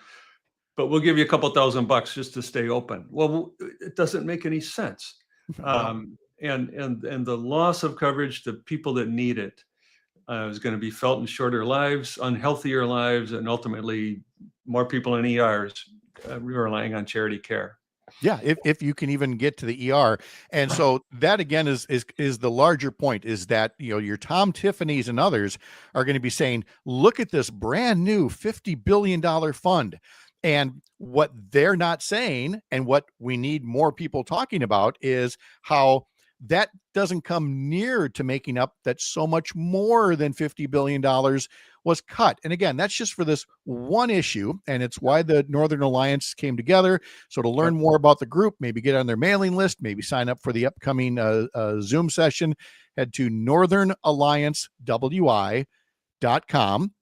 but we'll give you a couple $1,000 just to stay open. Well, it doesn't make any sense. And the loss of coverage to people that need it is going to be felt in shorter lives, unhealthier lives, and ultimately more people in ERs relying on charity care. Yeah, if you can even get to the ER. And so that again is the larger point, is that your Tom Tiffany's and others are going to be saying, look at this brand new $50 billion fund. And what they're not saying, and what we need more people talking about, is how that doesn't come near to making up that so much more than $50 billion was cut. And again, that's just for this one issue. And it's why the Northern Alliance came together. So to learn more about the group, maybe get on their mailing list, maybe sign up for the upcoming Zoom session, head to northernalliancewi.com.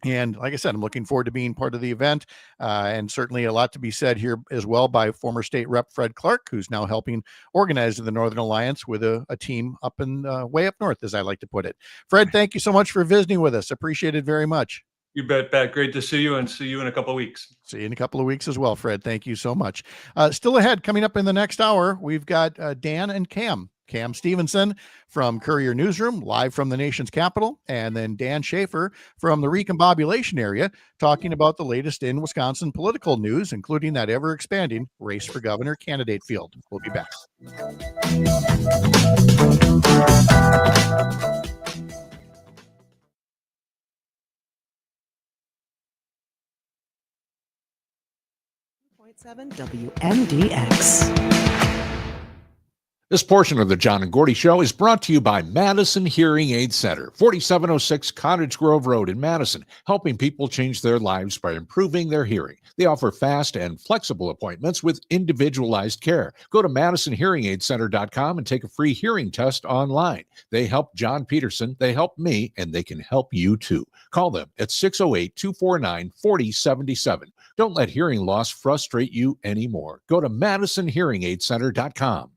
And like I said, I'm looking forward to being part of the event, and certainly a lot to be said here as well by former state rep Fred Clark, who's now helping organize the Northern Alliance with a team up in way up north, as I like to put it. Fred, thank you so much for visiting with us. Appreciate it very much. You bet, Pat. Great to see you, and see you in a couple of weeks. See you in a couple of weeks as well, Fred. Thank you so much. Still ahead, coming up in the next hour, we've got Dan and Cam Stevenson from Courier Newsroom, live from the nation's capital, and then Dan Shafer from the Recombobulation Area, talking about the latest in Wisconsin political news, including that ever-expanding race for governor candidate field. We'll be back. WMDX. This portion of the John and Gordy Show is brought to you by Madison Hearing Aid Center, 4706 Cottage Grove Road in Madison, helping people change their lives by improving their hearing. They offer fast and flexible appointments with individualized care. Go to MadisonHearingAidCenter.com and take a free hearing test online. They help John Peterson, they help me, and they can help you too. Call them at 608-249-4077. Don't let hearing loss frustrate you anymore. Go to MadisonHearingAidCenter.com.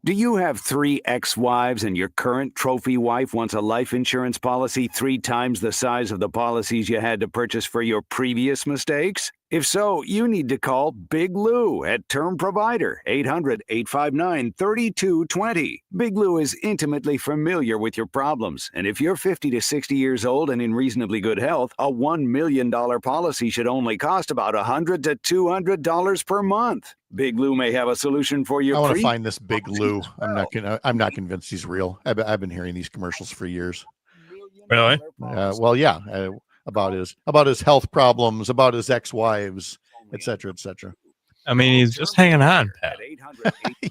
Do you have 3 ex-wives and your current trophy wife wants a life insurance policy 3 times the size of the policies you had to purchase for your previous mistakes? If so, you need to call Big Lou at Term Provider, 800-859-3220. Big Lou is intimately familiar with your problems, and if you're 50 to 60 years old and in reasonably good health, a $1 million policy should only cost about $100 to $200 per month. Big Lou may have a solution for your I want to find this Big Lou. I'm not convinced he's real. I've been hearing these commercials for years. Really? Well, yeah. About his health problems, about his ex-wives, et cetera, et cetera. I mean, he's just hanging on, Pat.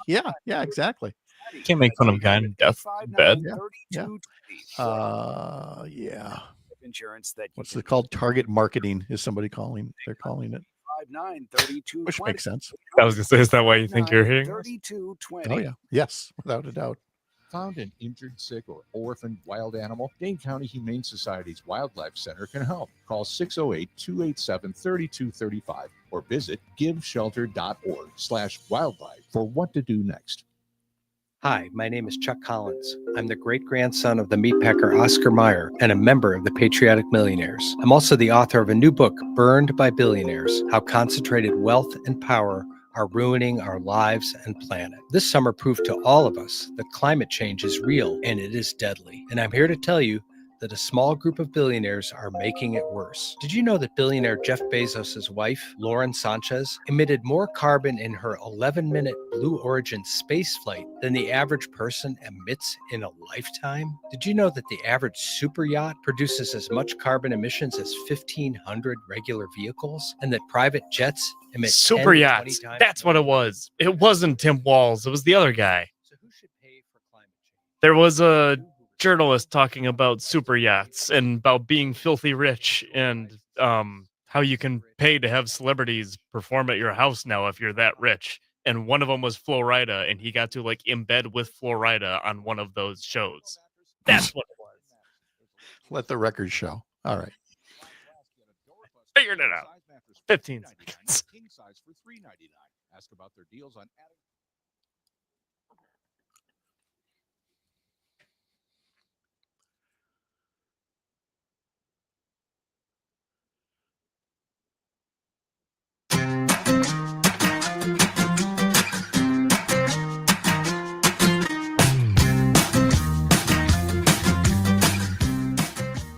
Yeah, exactly. Can't make fun of a guy in bed. Yeah. Yeah. What's it called? Target marketing is somebody calling. They're calling it. Which makes sense. I was gonna say, is that why you think you're hearing? Oh yeah. Yes, without a doubt. Found an injured, sick, or orphaned wild animal, Dane County Humane Society's Wildlife Center can help. Call 608-287-3235 or visit giveshelter.org/wildlife for what to do next. Hi, my name is Chuck Collins. I'm the great-grandson of the meatpacker Oscar Mayer and a member of the Patriotic Millionaires. I'm also the author of a new book, Burned by Billionaires: How Concentrated Wealth and Power are ruining our lives and planet. This summer proved to all of us that climate change is real and it is deadly. And I'm here to tell you that a small group of billionaires are making it worse. Did you know that billionaire Jeff Bezos' wife, Lauren Sanchez, emitted more carbon in her 11-minute Blue Origin space flight than the average person emits in a lifetime? Did you know that the average super yacht produces as much carbon emissions as 1,500 regular vehicles, and that private jets emit Super 10 to yachts. 20 times? That's what it was. It wasn't Tim Walz. It was the other guy. There was a journalist talking about super yachts and about being filthy rich and how you can pay to have celebrities perform at your house now if you're that rich. And one of them was Flo Rida, and he got to like embed with Flo Rida on one of those shows. That's what it was. Let the record show. All right. Figured it out. 15 seconds. King size for $3.99. Ask about their deals on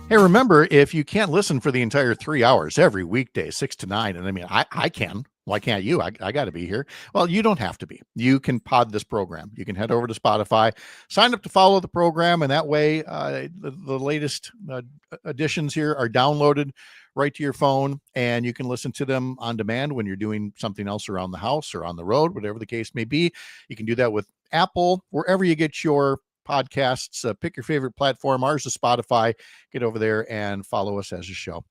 Hey, remember, if you can't listen for the entire 3 hours every weekday, 6 to 9, and I mean, I can. Why can't you? I got to be here. Well, you don't have to be. You can pod this program. You can head over to Spotify, sign up to follow the program, and that way the latest editions here are downloaded right to your phone, and you can listen to them on demand when you're doing something else around the house or on the road, whatever the case may be. You can do that with Apple, wherever you get your podcasts. Pick your favorite platform. Ours is Spotify. Get over there and follow us as a show.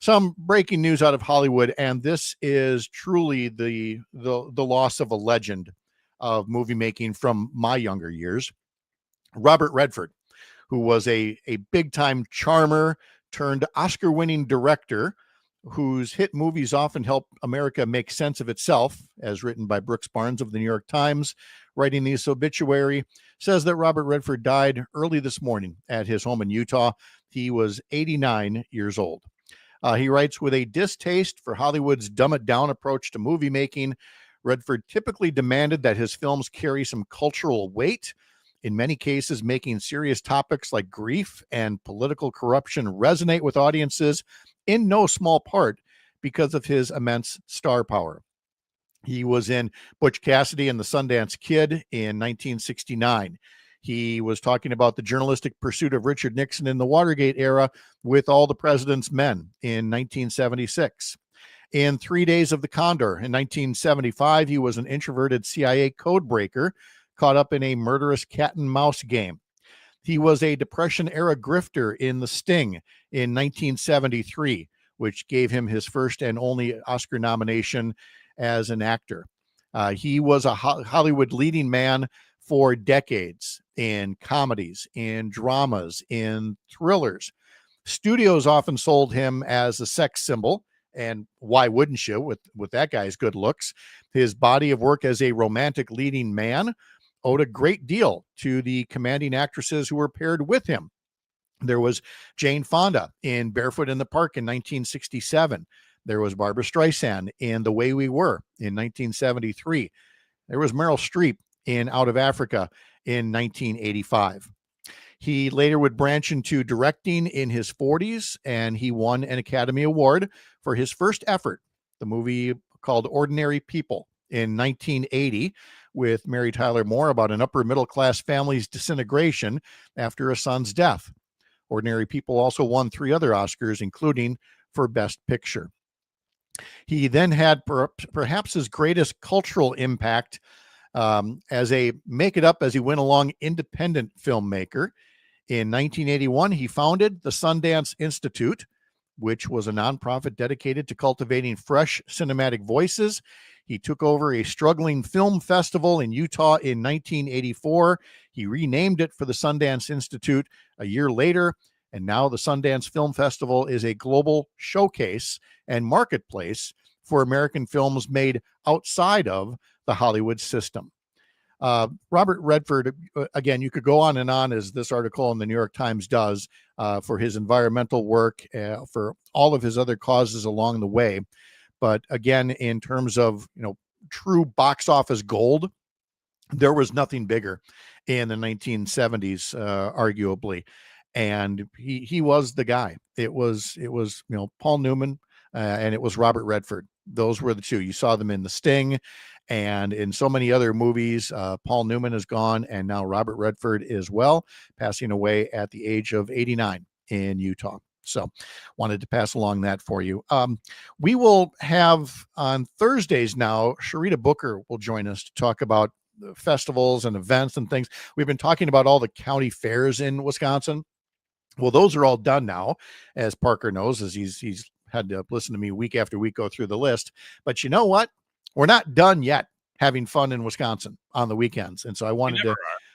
Some breaking news out of Hollywood, and this is truly the loss of a legend of movie making from my younger years. Robert Redford, who was a big-time charmer turned Oscar-winning director, whose hit movies often help America make sense of itself, as written by Brooks Barnes of the New York Times, writing this obituary, says that Robert Redford died early this morning at his home in Utah. He was 89 years old. He writes, with a distaste for Hollywood's dumb-it-down approach to movie making, Redford typically demanded that his films carry some cultural weight, in many cases making serious topics like grief and political corruption resonate with audiences, in no small part because of his immense star power. He was in Butch Cassidy and the Sundance Kid in 1969. He was talking about the journalistic pursuit of Richard Nixon in the Watergate era with All the President's Men in 1976. In 3 Days of the Condor in 1975, he was an introverted CIA codebreaker caught up in a murderous cat and mouse game. He was a Depression-era grifter in The Sting in 1973, which gave him his first and only Oscar nomination as an actor. He was a Hollywood leading man for decades in comedies, in dramas, in thrillers. Studios often sold him as a sex symbol, and why wouldn't you with that guy's good looks? His body of work as a romantic leading man owed a great deal to the commanding actresses who were paired with him. There was Jane Fonda in Barefoot in the Park in 1967. There was Barbara Streisand in The Way We Were in 1973. There was Meryl Streep in Out of Africa in 1985. He later would branch into directing in his 40s, and he won an Academy Award for his first effort, the movie called Ordinary People in 1980, with Mary Tyler Moore, about an upper middle class family's disintegration after a son's death. Ordinary People also won 3 other Oscars, including for Best Picture. He then had perhaps his greatest cultural impact as a make-it-up-as-he-went-along independent filmmaker. In 1981, he founded the Sundance Institute, which was a nonprofit dedicated to cultivating fresh cinematic voices. He took over a struggling film festival in Utah in 1984. He renamed it for the Sundance Institute a year later, and now the Sundance Film Festival is a global showcase and marketplace for American films made outside of the Hollywood system. Robert Redford, again, you could go on and on, as this article in the New York Times does, for his environmental work, for all of his other causes along the way. But again, in terms of, true box office gold, there was nothing bigger in the 1970s, arguably. And he was the guy. It was Paul Newman and it was Robert Redford. Those were the two. You saw them in The Sting and in so many other movies. Paul Newman is gone, and now Robert Redford is passing away at the age of 89 in Utah. So wanted to pass along that for you. We will have on Thursdays now, Sharita Booker will join us to talk about festivals and events and things. We've been talking about all the county fairs in Wisconsin. Well, those are all done now, as Parker knows, as he's had to listen to me week after week go through the list. But you know what? We're not done yet having fun in Wisconsin on the weekends. And so I wanted to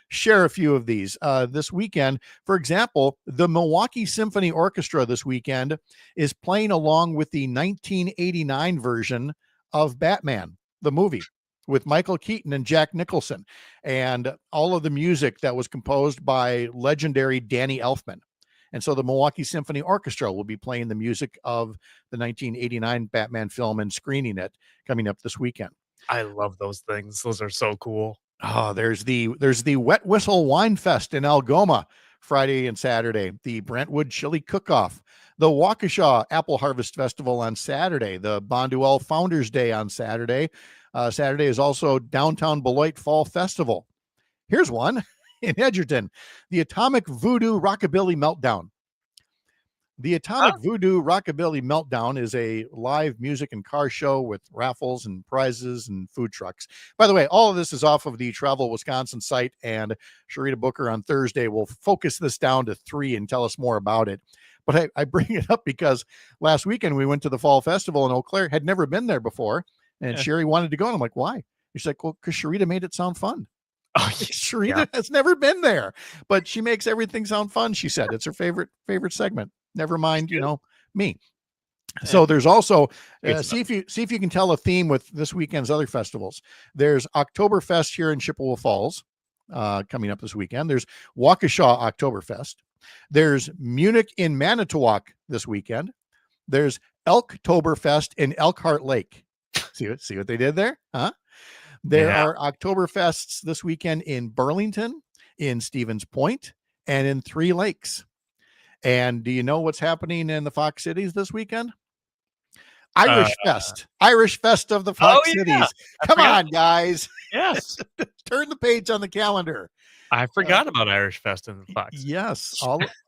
share a few of these this weekend. For example, the Milwaukee Symphony Orchestra this weekend is playing along with the 1989 version of Batman, the movie, with Michael Keaton and Jack Nicholson, and all of the music that was composed by legendary Danny Elfman. And so the Milwaukee Symphony Orchestra will be playing the music of the 1989 Batman film and screening it coming up this weekend. I love those things. Those are so cool. Oh, there's the Wet Whistle Wine Fest in Algoma Friday and Saturday, the Brentwood Chili Cook-Off, the Waukesha Apple Harvest Festival on Saturday, the Bonduelle Founders Day on Saturday. Saturday is also Downtown Beloit Fall Festival. Here's one in Edgerton, the Atomic Voodoo Rockabilly Meltdown. The Atomic Voodoo Rockabilly Meltdown is a live music and car show with raffles and prizes and food trucks. By the way, all of this is off of the Travel Wisconsin site, and Sharita Booker on Thursday will focus this down to 3 and tell us more about it. But I bring it up because last weekend we went to the Fall Festival in Eau Claire, had never been there before, and Sherry wanted to go, and I'm like, why? She's like, well, because Sharita made it sound fun. Oh, Sharita has never been there, but she makes everything sound fun. She said it's her favorite segment. Never mind, me. So there's also see if you can tell a theme with this weekend's other festivals. There's Oktoberfest here in Chippewa Falls coming up this weekend. There's Waukesha Oktoberfest. There's Munich in Manitowoc this weekend. There's Elktoberfest in Elkhart Lake. See what they did there, huh? There are Oktoberfests this weekend in Burlington, in Stevens Point, and in Three Lakes. And do you know what's happening in the Fox Cities this weekend? Irish Fest of the Fox Cities. Come on, guys. Yes. Turn the page on the calendar. I forgot about Irish Fest in the Fox. Yes,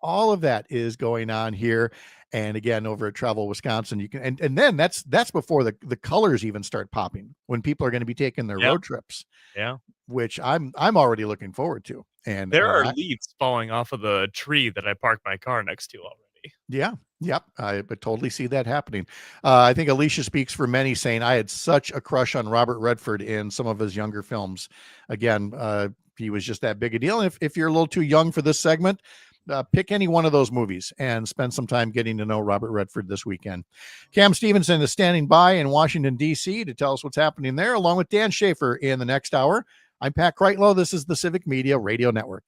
all of that is going on here. And again, over at Travel Wisconsin, you can, and then that's before the colors even start popping, when people are going to be taking their road trips. Yeah, which I'm already looking forward to. And there are leaves falling off of the tree that I parked my car next to already. Yeah, yep, I would totally see that happening. I think Alicia speaks for many, saying I had such a crush on Robert Redford in some of his younger films. Again, he was just that big a deal. And if you're a little too young for this segment, pick any one of those movies and spend some time getting to know Robert Redford this weekend. Cam Stevenson is standing by in Washington, D.C. to tell us what's happening there, along with Dan Shafer in the next hour. I'm Pat Kreitlow. This is the Civic Media Radio Network.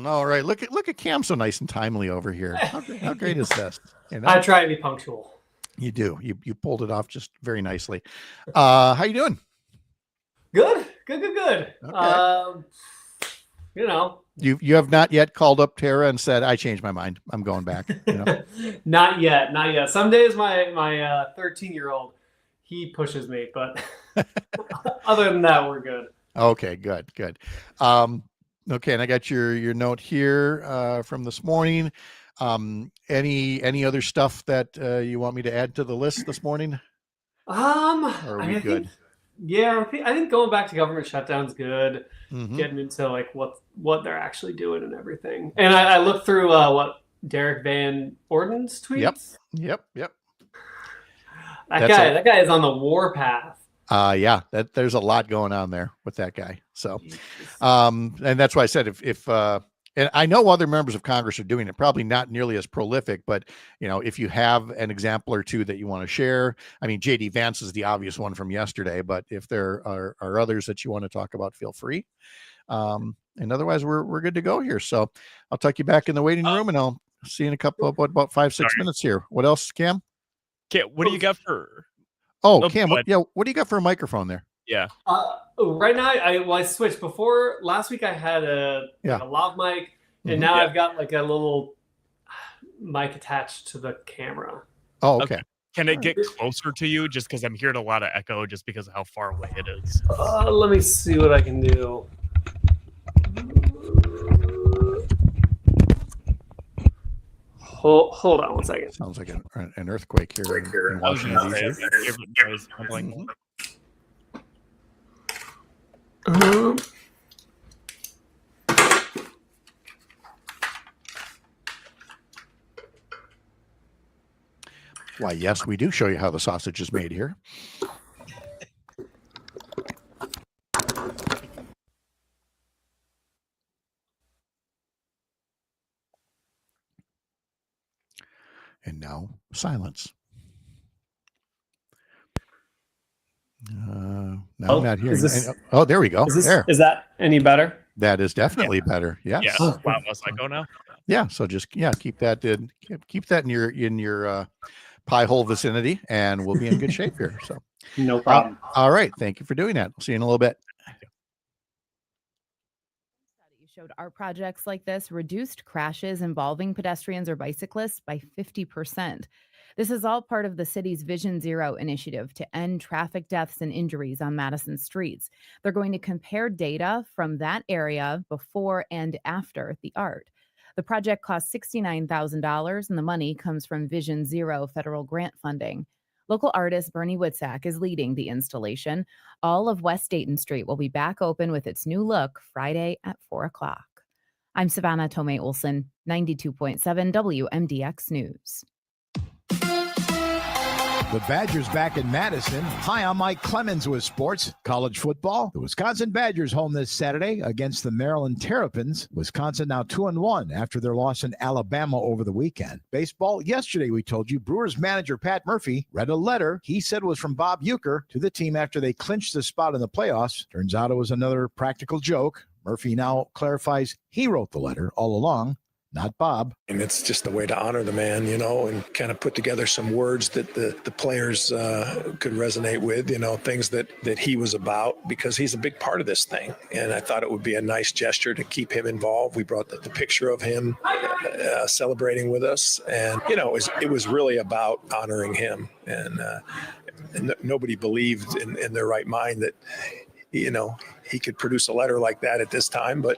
All right, look at Cam, so nice and timely over here. How great is this? I try to be punctual. You do. You pulled it off just very nicely. How you doing? Good. Okay. You have not yet called up Tara and said, I changed my mind, I'm going back. Not yet. Some days my 13-year-old, he pushes me, but other than that, we're good. Okay, good. Okay, and I got your note here from this morning. Any other stuff that you want me to add to the list this morning? Or are we good? I think going back to government shutdown's good. Mm-hmm. Getting into like what they're actually doing and everything. And I looked through what Derek Van Orden's tweets. Yep. That guy is on the war path. There's a lot going on there with that guy. So, and that's why I said if and I know other members of Congress are doing it, probably not nearly as prolific, but if you have an example or two that you want to share, I mean, JD Vance is the obvious one from yesterday, but if there are others that you want to talk about, feel free. And otherwise we're good to go here. So I'll tuck you back in the waiting room and I'll see you in a couple of about 5-6 minutes here. What else, Cam? Okay. What do you got for? Oh, Cam, what do you got for a microphone there? Yeah. Right now, I switched. Before last week, I had a lav mic, and now I've got like a little mic attached to the camera. Oh, okay. Can it get closer to you? Just because I'm hearing a lot of echo, just because of how far away it is. Let me see what I can do. Hold on one second. Sounds like an earthquake here in Washington, D.C. Why, yes, we do show you how the sausage is made here. And now silence. Now I'm not hearing. There we go. Is that any better? That is definitely better. Yes. Yeah. Wow, must I go now? Yeah. So just keep that in your pie hole vicinity, and we'll be in good shape here. So no problem. All right. Thank you for doing that. I'll see you in a little bit. Showed art projects like this reduced crashes involving pedestrians or bicyclists by 50%. This is all part of the city's Vision Zero initiative to end traffic deaths and injuries on Madison streets. They're going to compare data from that area before and after the art. The project costs $69,000, and the money comes from Vision Zero federal grant funding. Local artist Bernie Witzak is leading the installation. All of West Dayton Street will be back open with its new look Friday at 4 o'clock. I'm Savannah Tomei Olson, 92.7 WMDX News. The Badgers back in Madison. Hi, I'm Mike Clemens with sports. College football. The Wisconsin Badgers home this Saturday against the Maryland Terrapins. Wisconsin now 2-1 after their loss in Alabama over the weekend. Baseball. Yesterday we told you Brewers manager Pat Murphy read a letter he said was from Bob Uecker to the team after they clinched the spot in the playoffs. Turns out it was another practical joke. Murphy now clarifies he wrote the letter all along, not Bob. And it's just a way to honor the man, and kind of put together some words that the players could resonate with, things that he was about, because he's a big part of this thing. And I thought it would be a nice gesture to keep him involved. We brought the picture of him celebrating with us. And, it was really about honoring him. And nobody believed in their right mind that, he could produce a letter like that at this time, but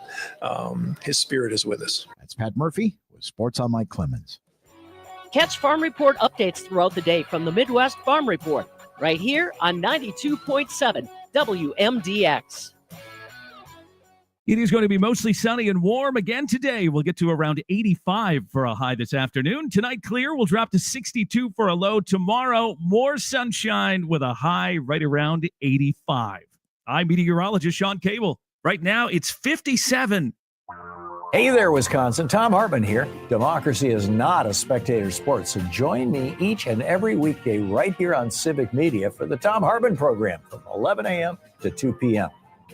his spirit is with us. That's Pat Murphy with Sports on Mike Clemens. Catch Farm Report updates throughout the day from the Midwest Farm Report, right here on 92.7 WMDX. It is going to be mostly sunny and warm again today. We'll get to around 85 for a high this afternoon. Tonight, clear. We'll drop to 62 for a low. Tomorrow, more sunshine with a high right around 85. I'm meteorologist Sean Cable. Right now, it's 57. Hey there, Wisconsin. Tom Hartman here. Democracy is not a spectator sport, so join me each and every weekday right here on Civic Media for the Tom Hartman program from 11 a.m. to 2 p.m.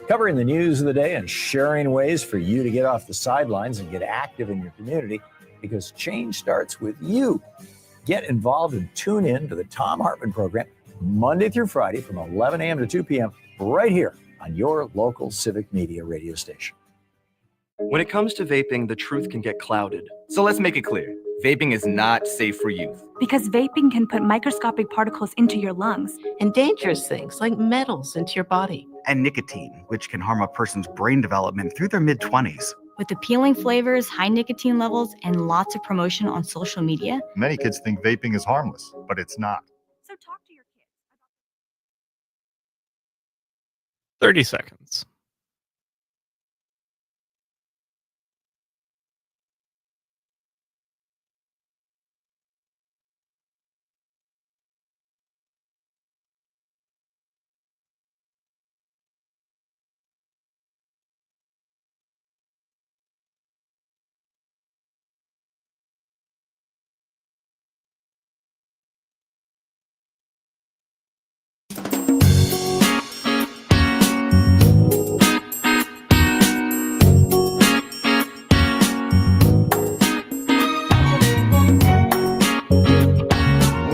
Covering the news of the day and sharing ways for you to get off the sidelines and get active in your community, because change starts with you. Get involved and tune in to the Tom Hartman program Monday through Friday from 11 a.m. to 2 p.m. right here on your local Civic Media radio station. When it comes to vaping, the truth can get clouded. So let's make it clear. Vaping is not safe for youth. Because vaping can put microscopic particles into your lungs. And dangerous things like metals into your body. And nicotine, which can harm a person's brain development through their mid-20s. With appealing flavors, high nicotine levels, and lots of promotion on social media. Many kids think vaping is harmless, but it's not. So talk to your kids about 30 seconds.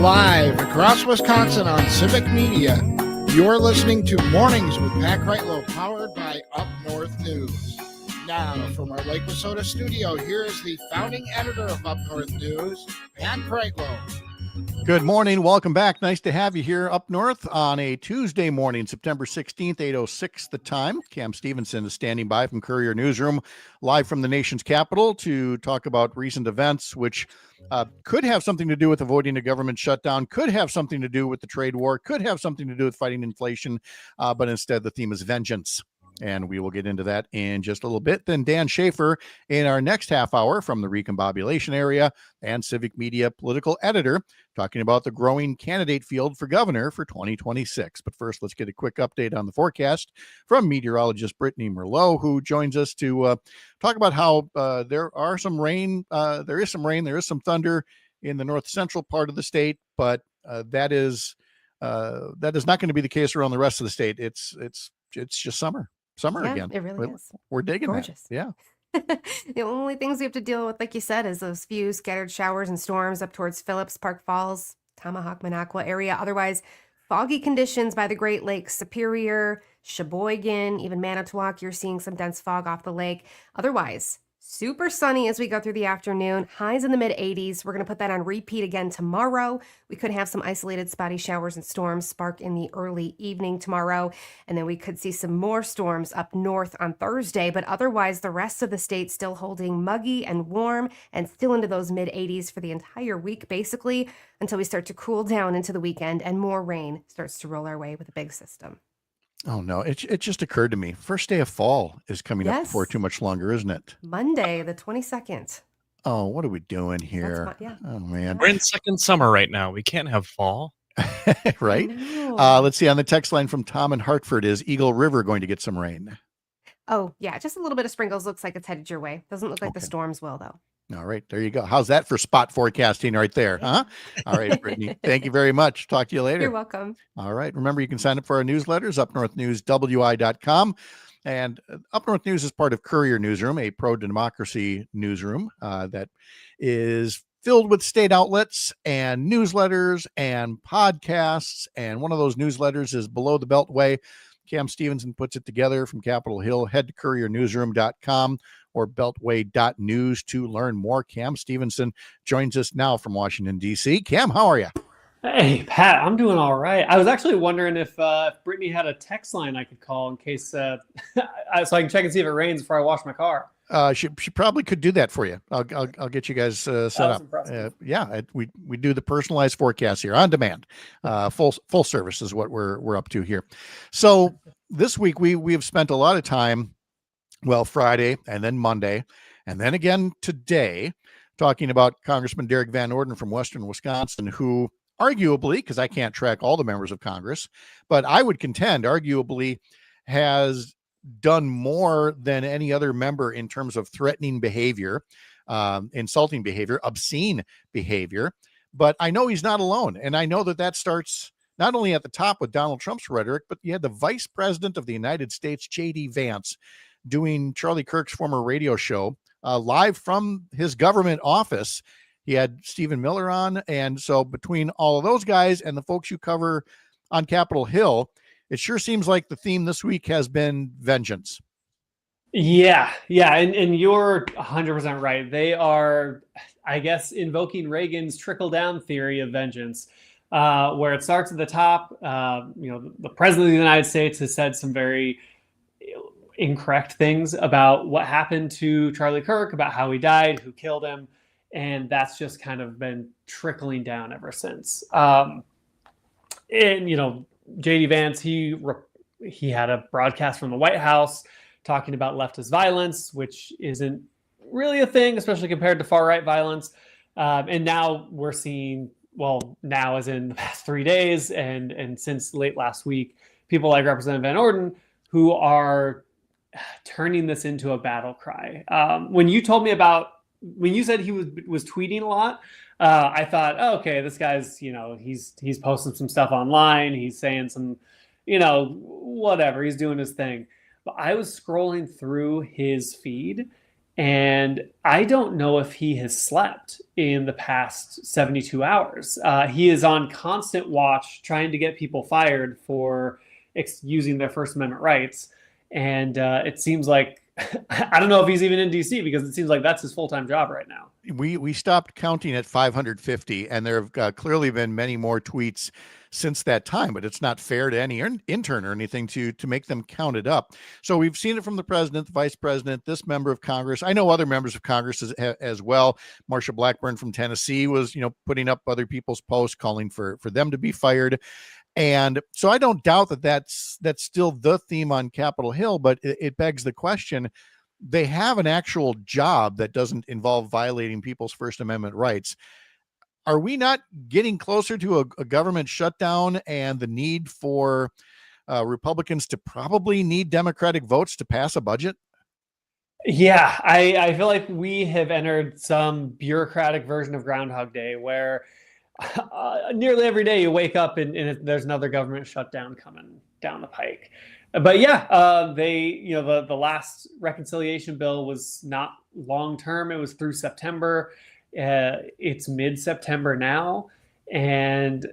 Live across Wisconsin on Civic Media, you're listening to Mornings with Pat Kreitlow, powered by Up North News. Now, from our Lake Wissota studio, here is the founding editor of Up North News, Pat Kreitlow. Good morning. Welcome back. Nice to have you here up north on a Tuesday morning, September 16th, 8:06 the time. Cam Stevenson is standing by from Courier Newsroom, live from the nation's capital to talk about recent events, which could have something to do with avoiding a government shutdown, could have something to do with the trade war, could have something to do with fighting inflation, but instead the theme is vengeance. And we will get into that in just a little bit. Then Dan Shafer in our next half hour from the Recombobulation Area and Civic Media political editor, talking about the growing candidate field for governor for 2026. But first, let's get a quick update on the forecast from meteorologist Brittany Merlot, who joins us to talk about how there is some rain, there is some thunder in the north central part of the state, but that is not going to be the case around the rest of the state. It's just summer again. It really is. We're digging Gorgeous. that. Yeah. The only things we have to deal with, like you said, is those few scattered showers and storms up towards Phillips, Park Falls, Tomahawk, Minocqua area. Otherwise, foggy conditions by the Great Lakes, Superior, Sheboygan, even Manitowoc. You're seeing some dense fog off the lake. Otherwise, Super sunny as we go through the afternoon. Highs in the mid-80s. We're going to put that on repeat again tomorrow. We could have some isolated spotty showers and storms spark in the early evening tomorrow. And then we could see some more storms up north on Thursday. But otherwise, the rest of the state still holding muggy and warm and still into those mid-80s for the entire week, basically, until we start to cool down into the weekend and more rain starts to roll our way with a big system. Oh, no. It just occurred to me. First day of fall is coming up Yes. before too much longer, isn't it? Monday, the 22nd. Oh, what are we doing here? Yeah. Oh, man. We're in second summer right now. We can't have fall. Right? know. Let's see. On the text line from Tom in Hartford, is Eagle River going to get some rain? Oh, yeah, just a little bit of sprinkles. Looks like it's headed your way. Doesn't look like the Okay. storms will, though. All right. There you go. How's that for spot forecasting right there? Huh? All right, Brittany. Thank you very much. Talk to you later. You're welcome. All right. Remember, you can sign up for our newsletters, upnorthnewswi.com. And Up North News is part of Courier Newsroom, a pro-democracy newsroom that is filled with state outlets and newsletters and podcasts. And one of those newsletters is Below the Beltway. Cam Stevenson puts it together from Capitol Hill. Head to couriernewsroom.com or beltway.news to learn more. Cam Stevenson joins us now from Washington, D.C. Cam, how are you? Hey, Pat, I'm doing all right. I was actually wondering if Brittany had a text line I could call in case, so I can check and see if it rains before I wash my car. She probably could do that for you. I'll get you guys set up. We do the personalized forecast here on demand. Full service is what we're up to here. So this week we have spent a lot of time, well, Friday and then Monday and then again today, talking about Congressman Derek Van Orden from Western Wisconsin, who arguably, because I can't track all the members of Congress, but I would contend arguably has done more than any other member in terms of threatening behavior, insulting behavior, obscene behavior. But I know he's not alone. And I know that starts not only at the top with Donald Trump's rhetoric, but you had the Vice President of the United States, J.D. Vance, doing Charlie Kirk's former radio show live from his government office. He had Stephen Miller on. And so between all of those guys and the folks you cover on Capitol Hill, it sure seems like the theme this week has been vengeance. Yeah. And you're 100% right. They are, I guess, invoking Reagan's trickle-down theory of vengeance, where it starts at the top. The president of the United States has said some very incorrect things about what happened to Charlie Kirk, about how he died, who killed him. And that's just kind of been trickling down ever since. J.D. Vance, he had a broadcast from the White House talking about leftist violence, which isn't really a thing, especially compared to far-right violence. And now we're seeing, now as in the past 3 days and since late last week, people like Representative Van Orden who are turning this into a battle cry. When you told me when you said he was tweeting a lot, I thought, okay, this guy's, he's posting some stuff online. He's saying some, whatever, he's doing his thing. But I was scrolling through his feed and I don't know if he has slept in the past 72 hours. He is on constant watch trying to get people fired for using their First Amendment rights. And it seems like, I don't know if he's even in DC because it seems like that's his full-time job right now. We stopped counting at 550, and there have clearly been many more tweets since that time, but it's not fair to any intern or anything to make them count it up. So we've seen it from the president, the vice president, this member of Congress. I know other members of Congress as well. Marsha Blackburn from Tennessee was, putting up other people's posts calling for them to be fired. And so I don't doubt that's still the theme on Capitol Hill, but it begs the question. They have an actual job that doesn't involve violating people's First Amendment rights. Are we not getting closer to a government shutdown and the need for Republicans to probably need Democratic votes to pass a budget? Yeah, I feel like we have entered some bureaucratic version of Groundhog Day where nearly every day you wake up and there's another government shutdown coming down the pike. But yeah, the last reconciliation bill was not long term. It was through September. It's mid-September now. And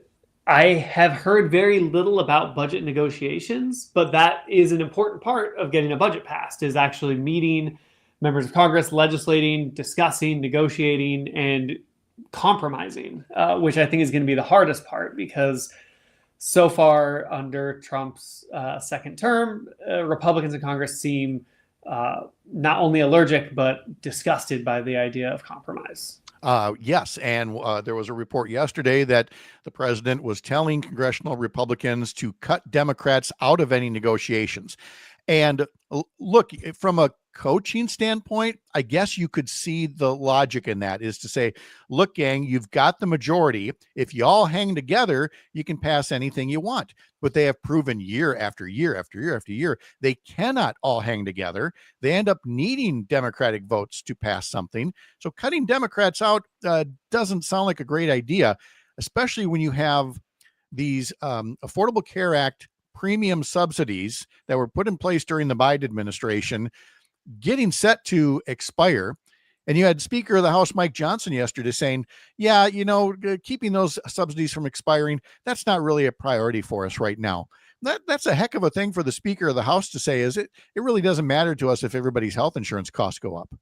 I have heard very little about budget negotiations, but that is an important part of getting a budget passed, is actually meeting members of Congress legislating, discussing, negotiating, and compromising, which I think is going to be the hardest part, because so far under Trump's second term, Republicans in Congress seem not only allergic, but disgusted by the idea of compromise. Yes, and there was a report yesterday that the president was telling congressional Republicans to cut Democrats out of any negotiations. And look, from a coaching standpoint, I guess you could see the logic in that, is to say, look, gang, you've got the majority. If you all hang together, you can pass anything you want. But they have proven year after year after year after year, they cannot all hang together. They end up needing Democratic votes to pass something. So cutting Democrats out doesn't sound like a great idea, especially when you have these Affordable Care Act premium subsidies that were put in place during the Biden administration getting set to expire. And you had Speaker of the House Mike Johnson yesterday saying, yeah, keeping those subsidies from expiring, that's not really a priority for us right now. That's a heck of a thing for the Speaker of the House to say, is it? It really doesn't matter to us if everybody's health insurance costs go up.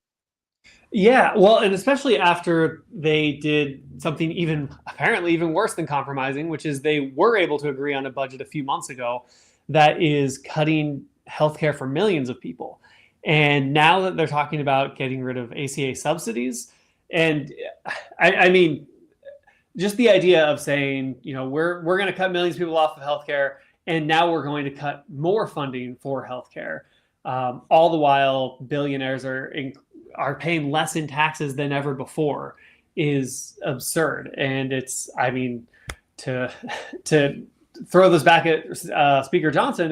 Yeah, well, and especially after they did something apparently even worse than compromising, which is they were able to agree on a budget a few months ago that is cutting healthcare for millions of people. And now that they're talking about getting rid of ACA subsidies, and I mean, just the idea of saying, we're going to cut millions of people off of healthcare, and now we're going to cut more funding for healthcare, all the while billionaires are paying less in taxes than ever before, is absurd. And it's, I mean, to throw this back at Speaker Johnson,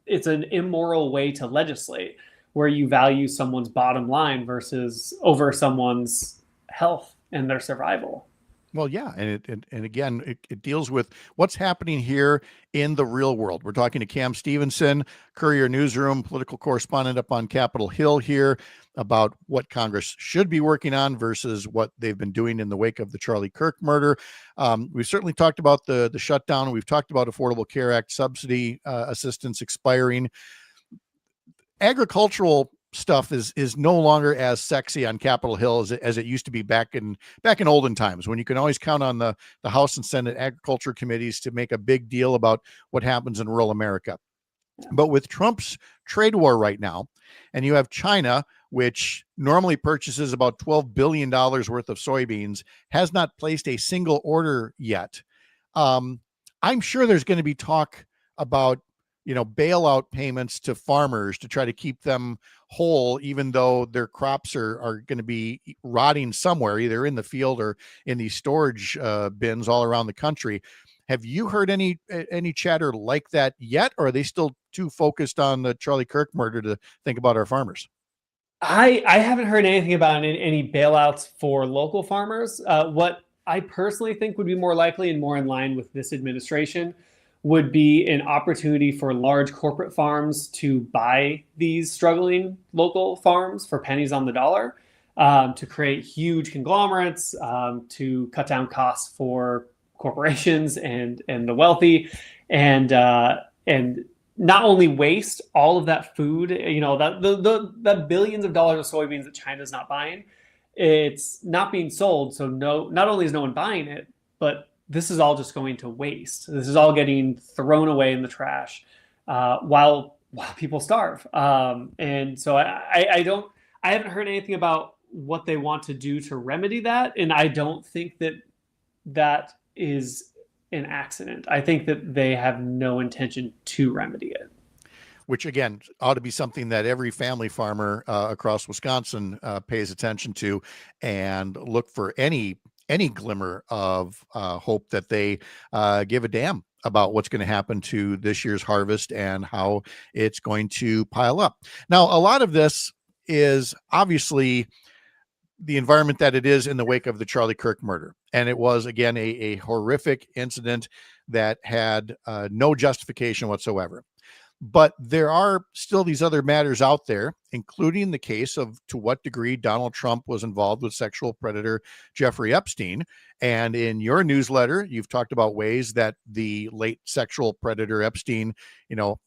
it's an immoral way to legislate, where you value someone's bottom line versus over someone's health and their survival. Well, yeah. And again, it deals with what's happening here in the real world. We're talking to Cam Stevenson, Courier Newsroom, political correspondent up on Capitol Hill here, about what Congress should be working on versus what they've been doing in the wake of the Charlie Kirk murder. We've certainly talked about the shutdown. We've talked about Affordable Care Act subsidy assistance expiring. Agricultural stuff is no longer as sexy on Capitol Hill as it used to be back in olden times, when you can always count on the House and Senate agriculture committees to make a big deal about what happens in rural America. But with Trump's trade war right now, and you have China, which normally purchases about $12 billion worth of soybeans, has not placed a single order yet. I'm sure there's going to be talk about bailout payments to farmers to try to keep them whole, even though their crops are going to be rotting somewhere, either in the field or in these storage bins all around the country. Have you heard any chatter like that yet, or are they still too focused on the Charlie Kirk murder to think about our farmers? I haven't heard anything about any bailouts for local farmers. What I personally think would be more likely and more in line with this administration would be an opportunity for large corporate farms to buy these struggling local farms for pennies on the dollar, to create huge conglomerates, to cut down costs for corporations and the wealthy, and not only waste all of that food, the billions of dollars of soybeans that China's not buying, it's not being sold. So not only is no one buying it, but this is all just going to waste. This is all getting thrown away in the trash while people starve. And so I haven't heard anything about what they want to do to remedy that. And I don't think that is an accident. I think that they have no intention to remedy it. Which, again, ought to be something that every family farmer across Wisconsin pays attention to, and look for any glimmer of hope that they give a damn about what's going to happen to this year's harvest and how it's going to pile up. Now, a lot of this is obviously the environment that it is in the wake of the Charlie Kirk murder. And it was, again, a horrific incident that had no justification whatsoever. But there are still these other matters out there, including the case of to what degree Donald Trump was involved with sexual predator Jeffrey Epstein. And in your newsletter, you've talked about ways that the late sexual predator Epstein,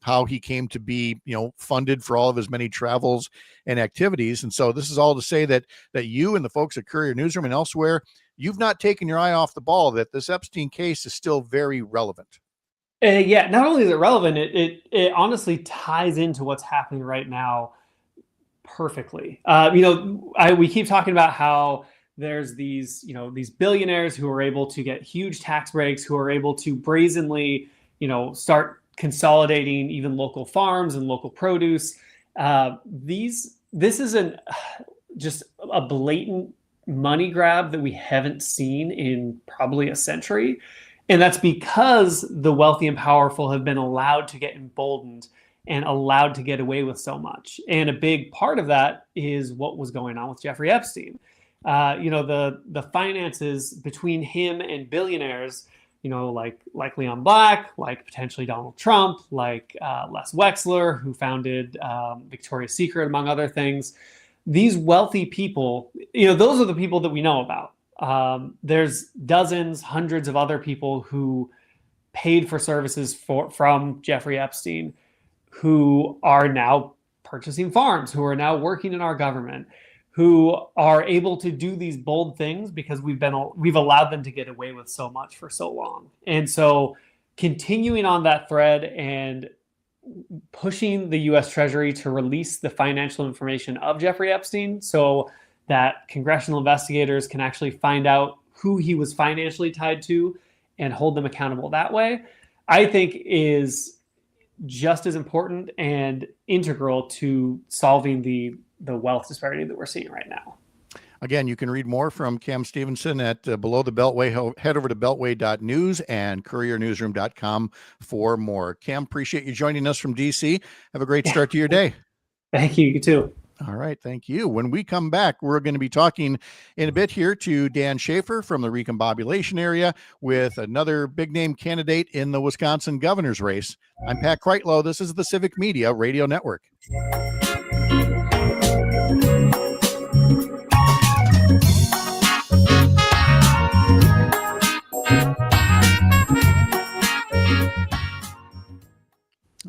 how he came to be, funded for all of his many travels and activities. And so this is all to say that you and the folks at Courier Newsroom and elsewhere, you've not taken your eye off the ball, that this Epstein case is still very relevant. Yeah, not only is it relevant, it honestly ties into what's happening right now perfectly. We keep talking about how there's these billionaires who are able to get huge tax breaks, who are able to brazenly, start consolidating even local farms and local produce. This isn't just a blatant money grab that we haven't seen in probably a century. And that's because the wealthy and powerful have been allowed to get emboldened and allowed to get away with so much. And a big part of that is what was going on with Jeffrey Epstein. The finances between him and billionaires, like Leon Black, like potentially Donald Trump, like Les Wexler, who founded Victoria's Secret, among other things. These wealthy people, those are the people that we know about. There's dozens, hundreds of other people who paid for services from Jeffrey Epstein, who are now purchasing farms, who are now working in our government, who are able to do these bold things because we've allowed them to get away with so much for so long. And so continuing on that thread and pushing the U.S. Treasury to release the financial information of Jeffrey Epstein so that congressional investigators can actually find out who he was financially tied to and hold them accountable that way, I think is just as important and integral to solving the wealth disparity that we're seeing right now. Again, you can read more from Cam Stevenson at Below the Beltway. Head over to beltway.news and couriernewsroom.com for more. Cam, appreciate you joining us from DC. Have a great start to your day. Thank you. You too. All right. Thank you. When we come back, we're going to be talking in a bit here to Dan Shafer from the Recombobulation Area with another big name candidate in the Wisconsin governor's race. I'm Pat Kreitlow. This is the Civic Media Radio Network.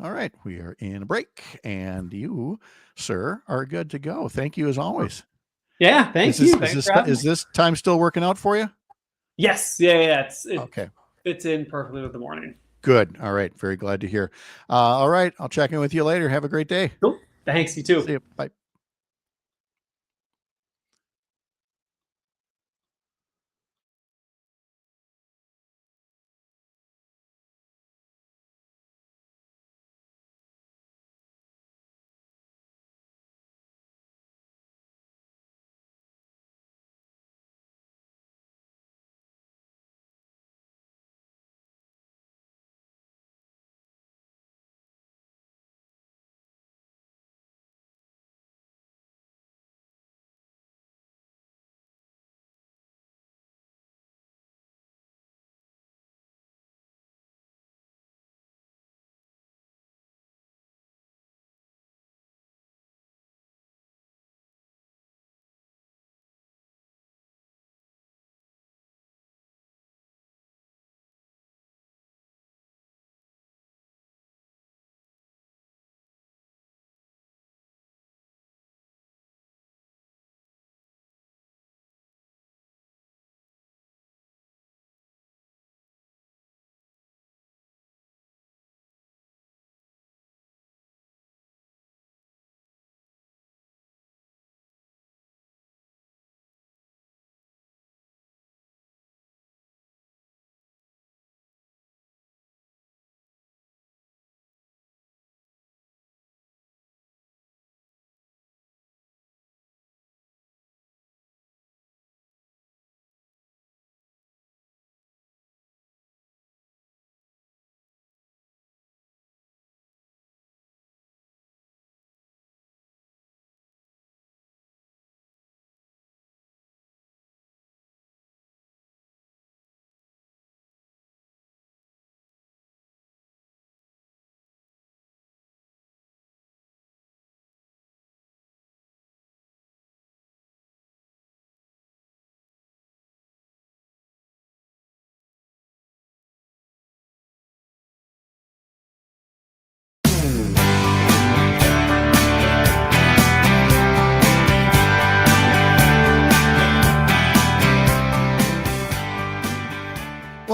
All right, we are in a break, and you, sir, are good to go. Thank you as always. Yeah, thank you. Is this time still working out for you? Yes. Yeah. It okay. Fits in perfectly with the morning. Good. All right. Very glad to hear. All right. I'll check in with you later. Have a great day. Cool. Thanks. You too. See you. Bye.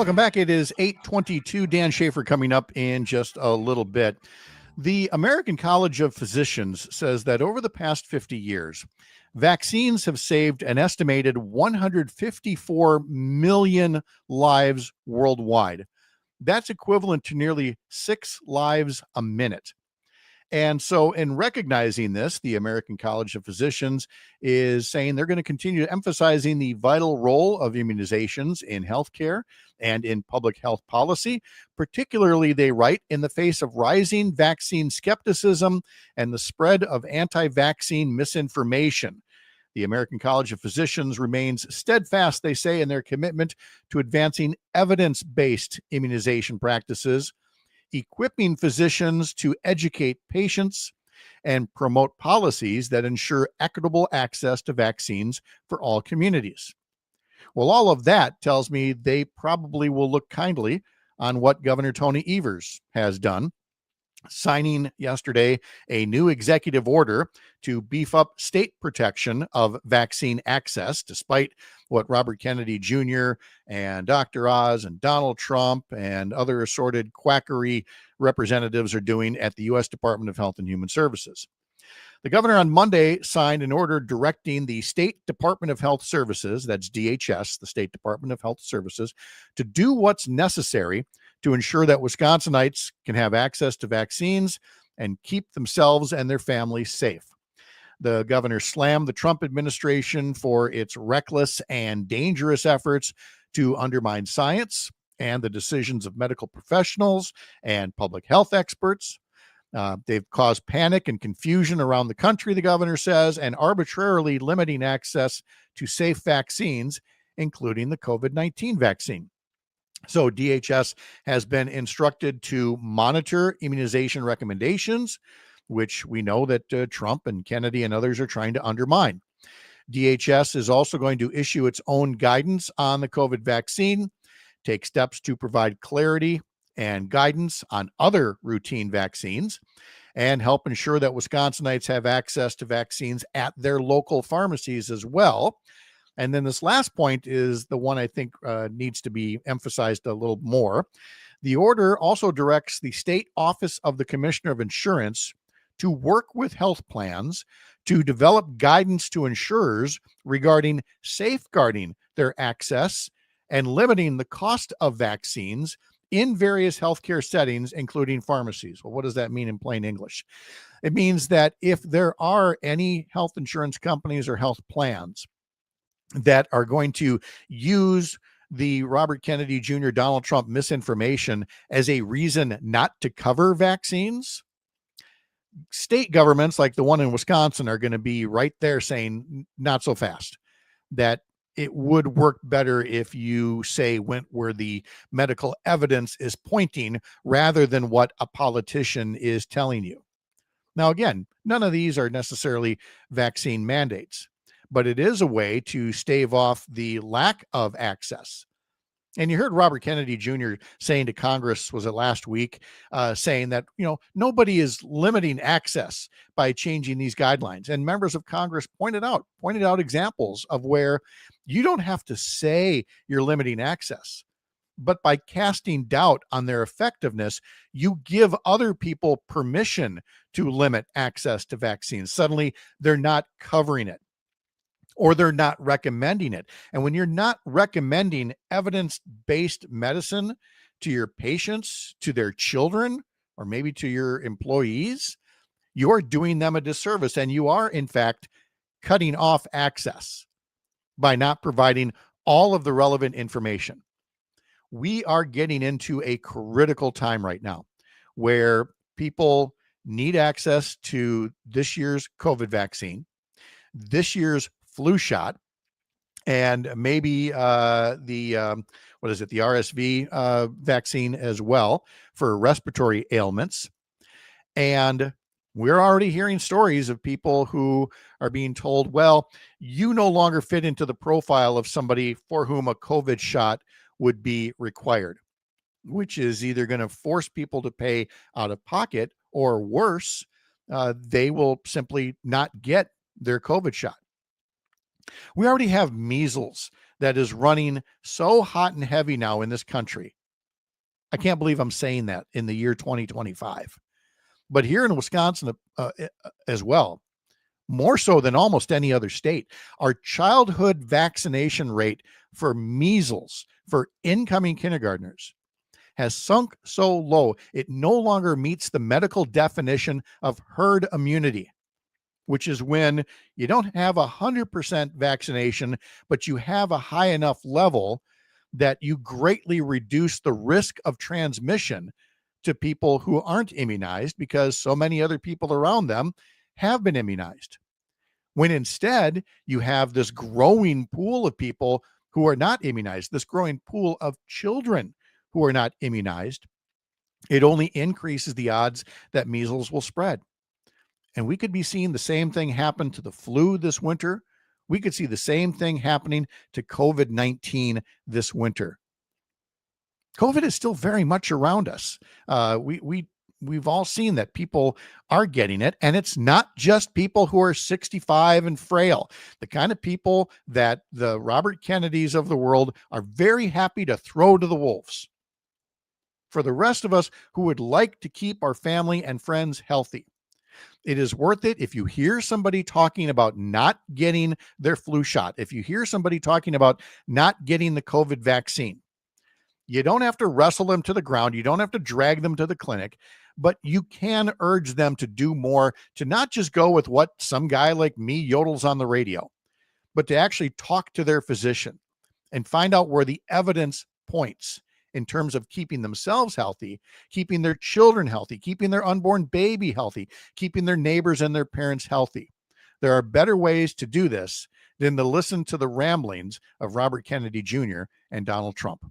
Welcome back. It is 8:22. Dan Shafer coming up in just a little bit. The American College of Physicians says that over the past 50 years, vaccines have saved an estimated 154 million lives worldwide. That's equivalent to nearly 6 lives a minute. And so, in recognizing this, the American College of Physicians is saying they're going to continue emphasizing the vital role of immunizations in healthcare and in public health policy. Particularly, they write, in the face of rising vaccine skepticism and the spread of anti-vaccine misinformation. The American College of Physicians remains steadfast, they say, in their commitment to advancing evidence-based immunization practices, equipping physicians to educate patients, and promote policies that ensure equitable access to vaccines for all communities. Well, all of that tells me they probably will look kindly on what Governor Tony Evers has done, signing yesterday a new executive order to beef up state protection of vaccine access, despite what Robert Kennedy Jr. and Dr. Oz and Donald Trump and other assorted quackery representatives are doing at the U.S. Department of Health and Human Services. The governor on Monday signed an order directing the State Department of Health Services, that's DHS, the State Department of Health Services, to do what's necessary to ensure that Wisconsinites can have access to vaccines and keep themselves and their families safe. The governor slammed the Trump administration for its reckless and dangerous efforts to undermine science and the decisions of medical professionals and public health experts. They've caused panic and confusion around the country, the governor says, and arbitrarily limiting access to safe vaccines, including the COVID-19 vaccine. So DHS has been instructed to monitor immunization recommendations, which we know that Trump and Kennedy and others are trying to undermine. DHS is also going to issue its own guidance on the COVID vaccine, take steps to provide clarity and guidance on other routine vaccines, and help ensure that Wisconsinites have access to vaccines at their local pharmacies as well. And then this last point is the one I think needs to be emphasized a little more. The order also directs the State Office of the Commissioner of Insurance to work with health plans to develop guidance to insurers regarding safeguarding their access and limiting the cost of vaccines in various healthcare settings, including pharmacies. Well, what does that mean in plain English? It means that if there are any health insurance companies or health plans that are going to use the Robert Kennedy Jr., Donald Trump misinformation as a reason not to cover vaccines, state governments like the one in Wisconsin are going to be right there saying, not so fast, that it would work better if you went where the medical evidence is pointing rather than what a politician is telling you. Now, again, none of these are necessarily vaccine mandates, but it is a way to stave off the lack of access. And you heard Robert Kennedy Jr. saying to Congress, was it last week, saying that, nobody is limiting access by changing these guidelines. And members of Congress pointed out examples of where you don't have to say you're limiting access, but by casting doubt on their effectiveness, you give other people permission to limit access to vaccines. Suddenly, they're not covering it, or they're not recommending it. And when you're not recommending evidence-based medicine to your patients, to their children, or maybe to your employees, you're doing them a disservice. And you are, in fact, cutting off access by not providing all of the relevant information. We are getting into a critical time right now where people need access to this year's COVID vaccine, this year's flu shot, and maybe the RSV vaccine as well for respiratory ailments. And we're already hearing stories of people who are being told, well, you no longer fit into the profile of somebody for whom a COVID shot would be required, which is either going to force people to pay out of pocket, or worse, they will simply not get their COVID shot. We already have measles that is running so hot and heavy now in this country. I can't believe I'm saying that in the year 2025. But here in Wisconsin as well, more so than almost any other state, our childhood vaccination rate for measles for incoming kindergartners has sunk so low, it no longer meets the medical definition of herd immunity, which is when you don't have 100% vaccination, but you have a high enough level that you greatly reduce the risk of transmission to people who aren't immunized because so many other people around them have been immunized. When instead you have this growing pool of people who are not immunized, this growing pool of children who are not immunized, it only increases the odds that measles will spread. And we could be seeing the same thing happen to the flu this winter. We could see the same thing happening to COVID-19 this winter. COVID is still very much around us. We've all seen that people are getting it, and it's not just people who are 65 and frail, the kind of people that the Robert Kennedys of the world are very happy to throw to the wolves. For the rest of us who would like to keep our family and friends healthy, it is worth it if you hear somebody talking about not getting their flu shot, if you hear somebody talking about not getting the COVID vaccine. You don't have to wrestle them to the ground. You don't have to drag them to the clinic, but you can urge them to do more, to not just go with what some guy like me yodels on the radio, but to actually talk to their physician and find out where the evidence points in terms of keeping themselves healthy, keeping their children healthy, keeping their unborn baby healthy, keeping their neighbors and their parents healthy. There are better ways to do this than to listen to the ramblings of Robert Kennedy Jr. and Donald Trump.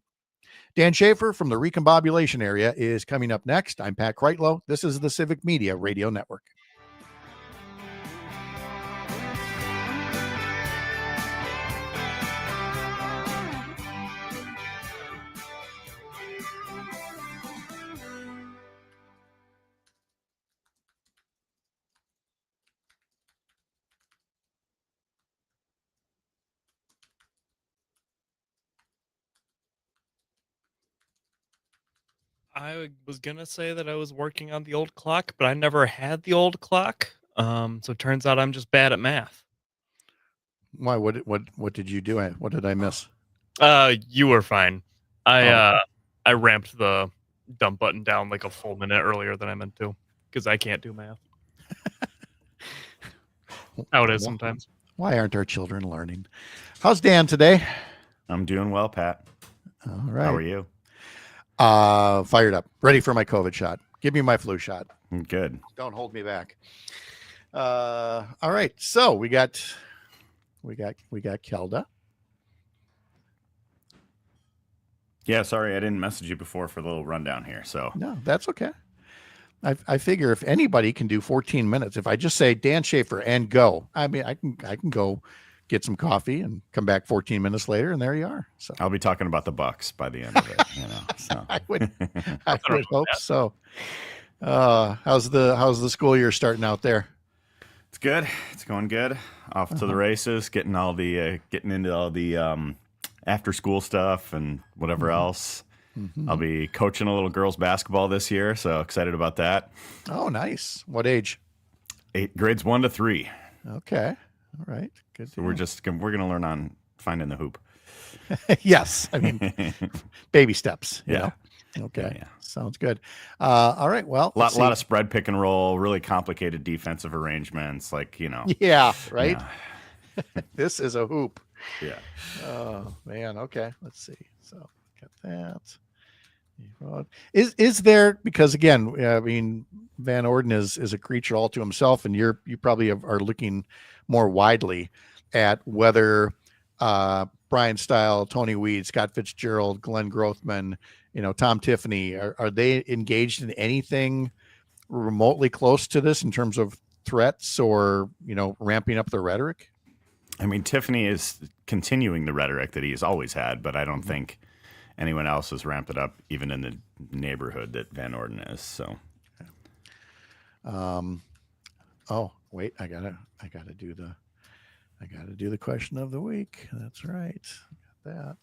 Dan Shafer from the Recombobulation Area is coming up next. I'm Pat Kreitlow. This is the Civic Media Radio Network. I was gonna say that I was working on the old clock, but I never had the old clock. So it turns out I'm just bad at math. Why? What did you do? What did I miss? You were fine. I ramped the dump button down like a full minute earlier than I meant to because I can't do math. How it is sometimes. Why aren't our children learning? How's Dan today? I'm doing well, Pat. All right. How are you? Fired up, ready for my COVID shot. Give me my flu shot. Good. Don't hold me back. All right. So we got Kelda. Yeah, sorry, I didn't message you before for the little rundown here. So No, that's okay. I figure if anybody can do 14 minutes, if I just say Dan Shafer and go, I mean, I can go get some coffee and come back 14 minutes later, and there you are. So I'll be talking about the Bucks by the end of it. So. I would hope so. How's the school year starting out there? It's good. It's going good. Off to the races, getting into all the after school stuff and whatever else. Mm-hmm. I'll be coaching a little girls basketball this year, so excited about that. Oh, nice. What age? Grades 1 to 3. Okay. All right. Good. So we're going to learn on finding the hoop. Yes. I mean, baby steps. You know? Okay. Yeah. Sounds good. All right. Well, a lot of spread pick and roll, really complicated defensive arrangements. Yeah. Right. Yeah. This is a hoop. Yeah. Oh man. Okay. Let's see. So got that. Is there, because again, I mean, Van Orden is a creature all to himself, and you probably are looking more widely at whether Brian Style, Tony Weed, Scott Fitzgerald, Glenn Grothman, Tom Tiffany, are they engaged in anything remotely close to this in terms of threats or, ramping up the rhetoric? I mean, Tiffany is continuing the rhetoric that he's always had, but I don't think anyone else has ramped it up even in the neighborhood that Van Orden is. So, oh wait, I gotta do the question of the week. That's right. that.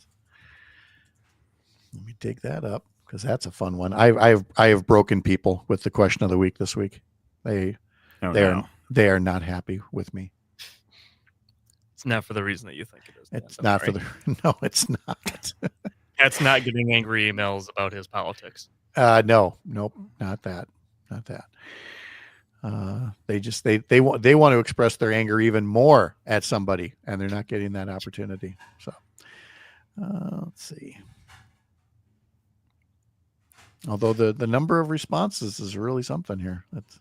Let me dig that up because that's a fun one. I have broken people with the question of the week this week. They are not happy with me. It's not for the reason that you think it is. It's not for the no, it's not. That's not getting angry emails about his politics. Nope, not that. They want to express their anger even more at somebody, and they're not getting that opportunity. So let's see. Although the number of responses is really something here. That's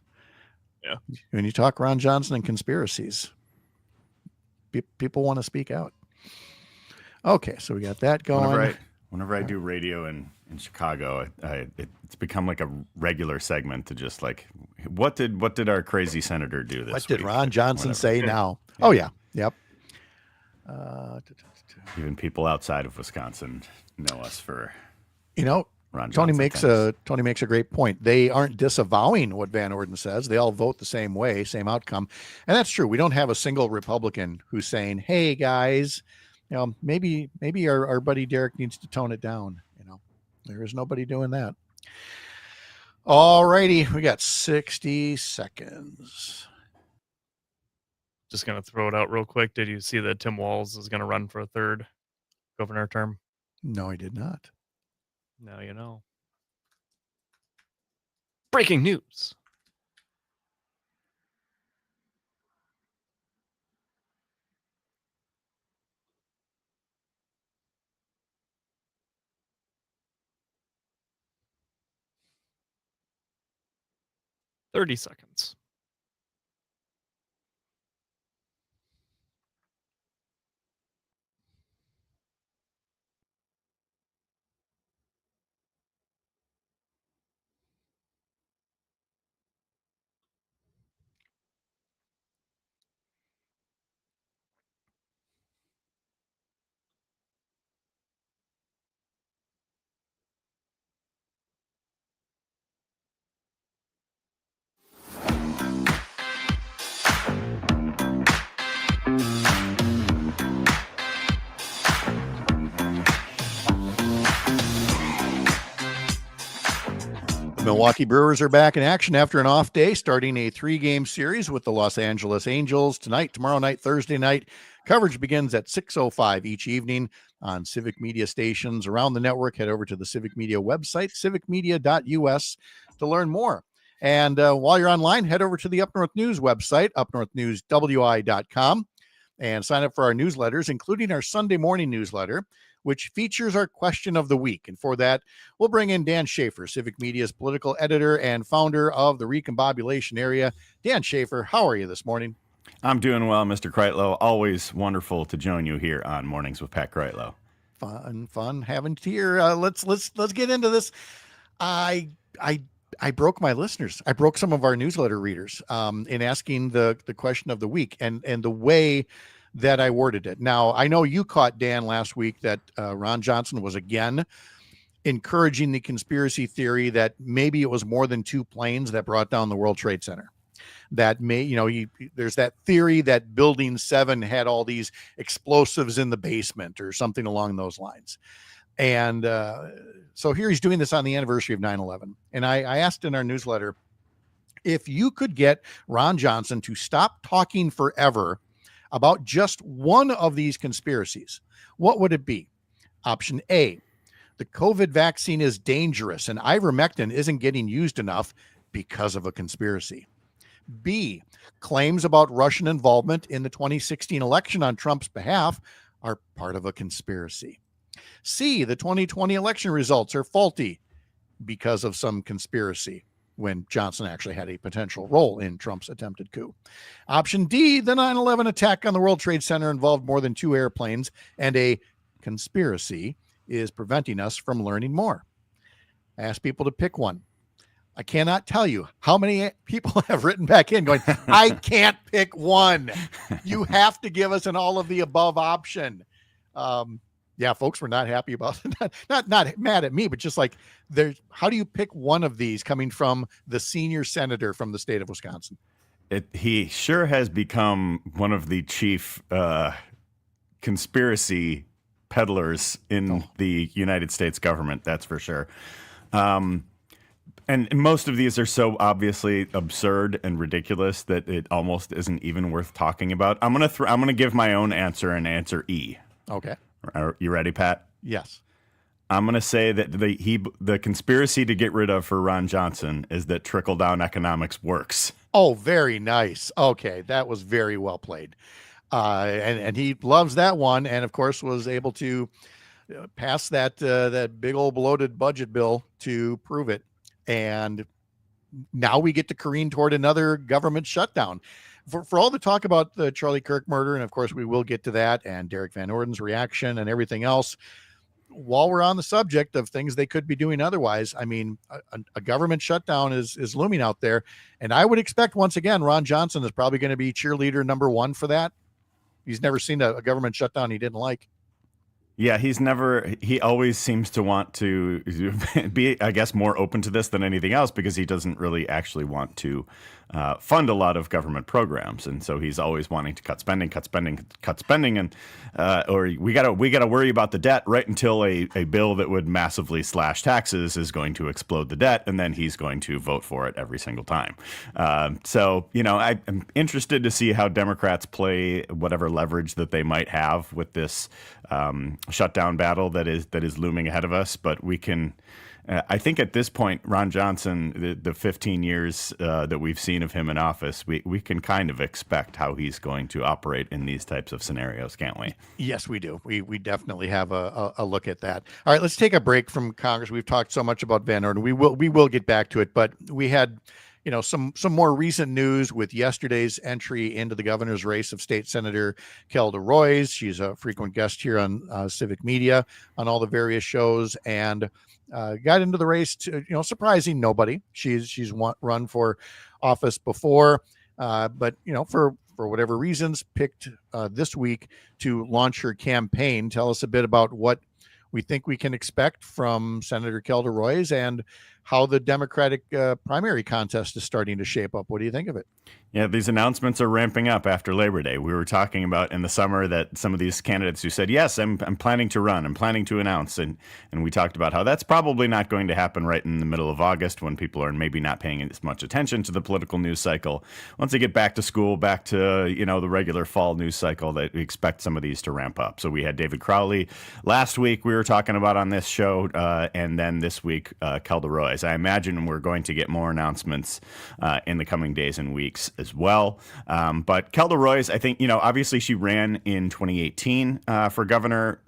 when you talk Ron Johnson and conspiracies, people want to speak out. Okay, so we got that going. Whenever I do radio in Chicago, it's become like a regular segment to just like, what did our crazy senator do this week? What did Ron Johnson say now? Yeah. Oh yeah, yep. Even people outside of Wisconsin know us for, Ron Tony Johnson makes a great point. They aren't disavowing what Van Orden says. They all vote the same way, same outcome, and that's true. We don't have a single Republican who's saying, "Hey guys, maybe our buddy Derek needs to tone it down." There is nobody doing that. All righty, we got 60 seconds. Just going to throw it out real quick. Did you see that Tim Walz is going to run for a third governor term? No, I did not. Now you know. Breaking news. "30 seconds. Milwaukee Brewers are back in action after an off day, starting a 3-game series with the Los Angeles Angels tonight, tomorrow night, Thursday night. Coverage begins at 6:05 each evening on Civic Media stations around the network. Head over to the Civic Media website, civicmedia.us, to learn more. And while you're online, head over to the Up North News website, upnorthnewswi.com, and sign up for our newsletters, including our Sunday morning newsletter, which features our question of the week. And for that, we'll bring in Dan Shafer, Civic Media's political editor and founder of the Recombobulation Area. Dan Shafer, how are you this morning? I'm doing well, Mr. Kreitlow. Always wonderful to join you here on Mornings with Pat Kreitlow. Fun having you here. Let's get into this. I broke my listeners. I broke some of our newsletter readers in asking the question of the week and the way that I worded it. Now, I know you caught, Dan, last week that Ron Johnson was again encouraging the conspiracy theory that maybe it was more than 2 planes that brought down the World Trade Center. That there's that theory that Building 7 had all these explosives in the basement or something along those lines. And so here he's doing this on the anniversary of 9/11. And I asked in our newsletter, if you could get Ron Johnson to stop talking forever about just one of these conspiracies, what would it be? Option A, the COVID vaccine is dangerous and ivermectin isn't getting used enough because of a conspiracy. B, claims about Russian involvement in the 2016 election on Trump's behalf are part of a conspiracy. C, the 2020 election results are faulty because of some conspiracy, when Johnson actually had a potential role in Trump's attempted coup. Option D, the 9/11 attack on the World Trade Center involved more than 2 airplanes, and a conspiracy is preventing us from learning more. I asked people to pick one. I cannot tell you how many people have written back in going, I can't pick one. You have to give us an all of the above option. Yeah, folks were not happy about it. Not mad at me, but just like, how do you pick one of these coming from the senior senator from the state of Wisconsin? He sure has become one of the chief conspiracy peddlers in the United States government. That's for sure. And most of these are so obviously absurd and ridiculous that it almost isn't even worth talking about. I'm gonna give my own answer and answer E. Okay. Are you ready, Pat? Yes. I'm going to say that the conspiracy to get rid of for Ron Johnson is that trickle-down economics works. Oh, very nice. Okay, that was very well played. And he loves that one, and of course was able to pass that big old bloated budget bill to prove it. And now we get to careen toward another government shutdown. For all the talk about the Charlie Kirk murder, and of course we will get to that, and Derek Van Orden's reaction and everything else, while we're on the subject of things they could be doing otherwise, I mean, a government shutdown is looming out there. And I would expect, once again, Ron Johnson is probably going to be cheerleader number one for that. He's never seen a government shutdown he didn't like. Yeah, he always seems to want to be, I guess, more open to this than anything else, because he doesn't really actually want to fund a lot of government programs. And so he's always wanting to cut spending. And or we got to worry about the debt right until a bill that would massively slash taxes is going to explode the debt. And then he's going to vote for it every single time. So, I'm interested to see how Democrats play whatever leverage that they might have with this shutdown battle that is looming ahead of us. But we can, I think at this point, Ron Johnson, the 15 years that we've seen of him in office, we can kind of expect how he's going to operate in these types of scenarios, can't we? Yes, we do. We definitely have a look at that. All right, let's take a break from Congress. We've talked so much about Van Orden. We will get back to it, but we had some more recent news with yesterday's entry into the governor's race of State Senator Kelda Roys. She's a frequent guest here on Civic Media on all the various shows, and got into the race to, surprising nobody. She's run for office before, but for whatever reasons picked this week to launch her campaign. Tell us a bit about what we think we can expect from Senator Kelda Roys and how the Democratic primary contest is starting to shape up. What do you think of it? Yeah, these announcements are ramping up after Labor Day. We were talking about in the summer that some of these candidates who said, yes, I'm planning to run, I'm planning to announce. And we talked about how that's probably not going to happen right in the middle of August when people are maybe not paying as much attention to the political news cycle. Once they get back to school, back to, the regular fall news cycle, that we expect some of these to ramp up. So we had David Crowley last week we were talking about on this show, and then this week, Kelda Roys. I imagine we're going to get more announcements in the coming days and weeks as well. But Kelda Roys, I think, obviously she ran in 2018 for governor,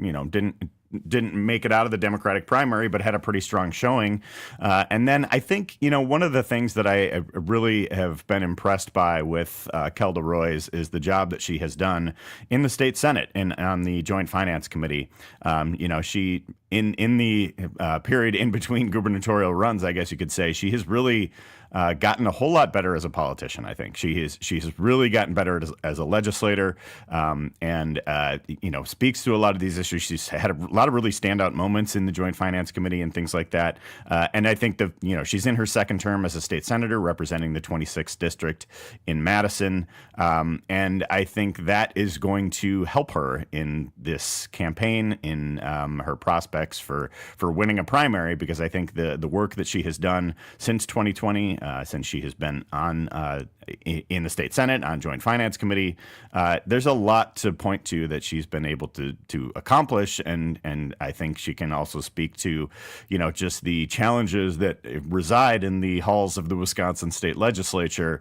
didn't make it out of the Democratic primary, but had a pretty strong showing. And then I think, one of the things that I really have been impressed by with Kelda Roys is the job that she has done in the state Senate and on the Joint Finance Committee. She, in the period in between gubernatorial runs, I guess you could say, she has really gotten a whole lot better as a politician. I think she's really gotten better as a legislator, and speaks to a lot of these issues. She's had a lot of really standout moments in the Joint Finance Committee and things like that. And I think she's in her second term as a state senator representing the 26th district in Madison, and I think that is going to help her in this campaign, in her prospects for winning a primary, because I think the work that she has done since 2020. Since she has been on in the state Senate on Joint Finance Committee, there's a lot to point to that she's been able to accomplish, and I think she can also speak to, just the challenges that reside in the halls of the Wisconsin state legislature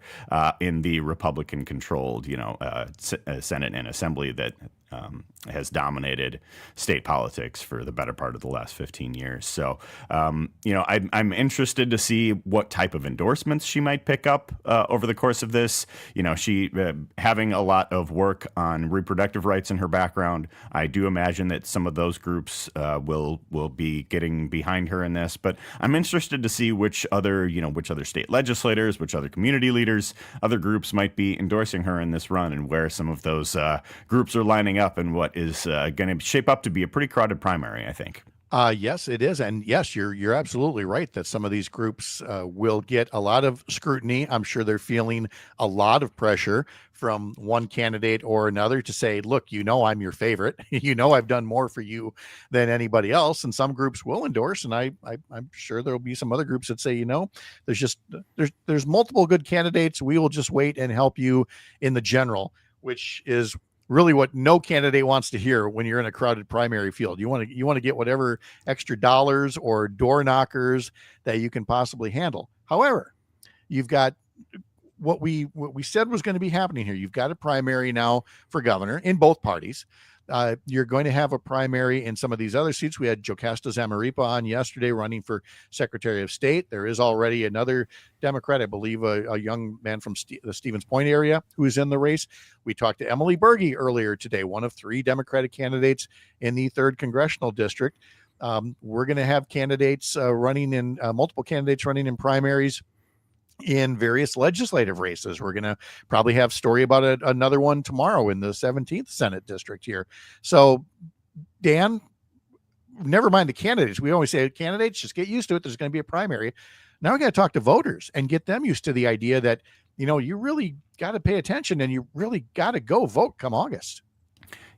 in the Republican-controlled, Senate and Assembly that has dominated state politics for the better part of the last 15 years. So, I'm interested to see what type of endorsements she might pick up over the course of this. She having a lot of work on reproductive rights in her background. I do imagine that some of those groups will be getting behind her in this. But I'm interested to see which other state legislators, which other community leaders, other groups might be endorsing her in this run, and where some of those groups are lining up, and what is going to shape up to be a pretty crowded primary, I think. Yes, it is. And yes, you're absolutely right that some of these groups will get a lot of scrutiny. I'm sure they're feeling a lot of pressure from one candidate or another to say, look, I'm your favorite. I've done more for you than anybody else. And some groups will endorse. And I'm sure there'll be some other groups that say, there's multiple good candidates. We will just wait and help you in the general, which is really what no candidate wants to hear when you're in a crowded primary field. You want to get whatever extra dollars or door knockers that you can possibly handle. However, you've got what we said was going to be happening here. You've got a primary now for governor in both parties. You're going to have a primary in some of these other seats. We had Jocasta Zamaripa on yesterday running for Secretary of State. There is already another Democrat, I believe, a young man from the Stevens Point area who is in the race. We talked to Emily Berge earlier today, one of 3 Democratic candidates in the 3rd Congressional District. We're going to have candidates multiple candidates running in primaries in various legislative races. We're going to probably have story about another one tomorrow in the 17th Senate district here. So, Dan, never mind the candidates. We always say candidates, just get used to it. There's going to be a primary. Now we got to talk to voters and get them used to the idea that, you really got to pay attention and you really got to go vote come August.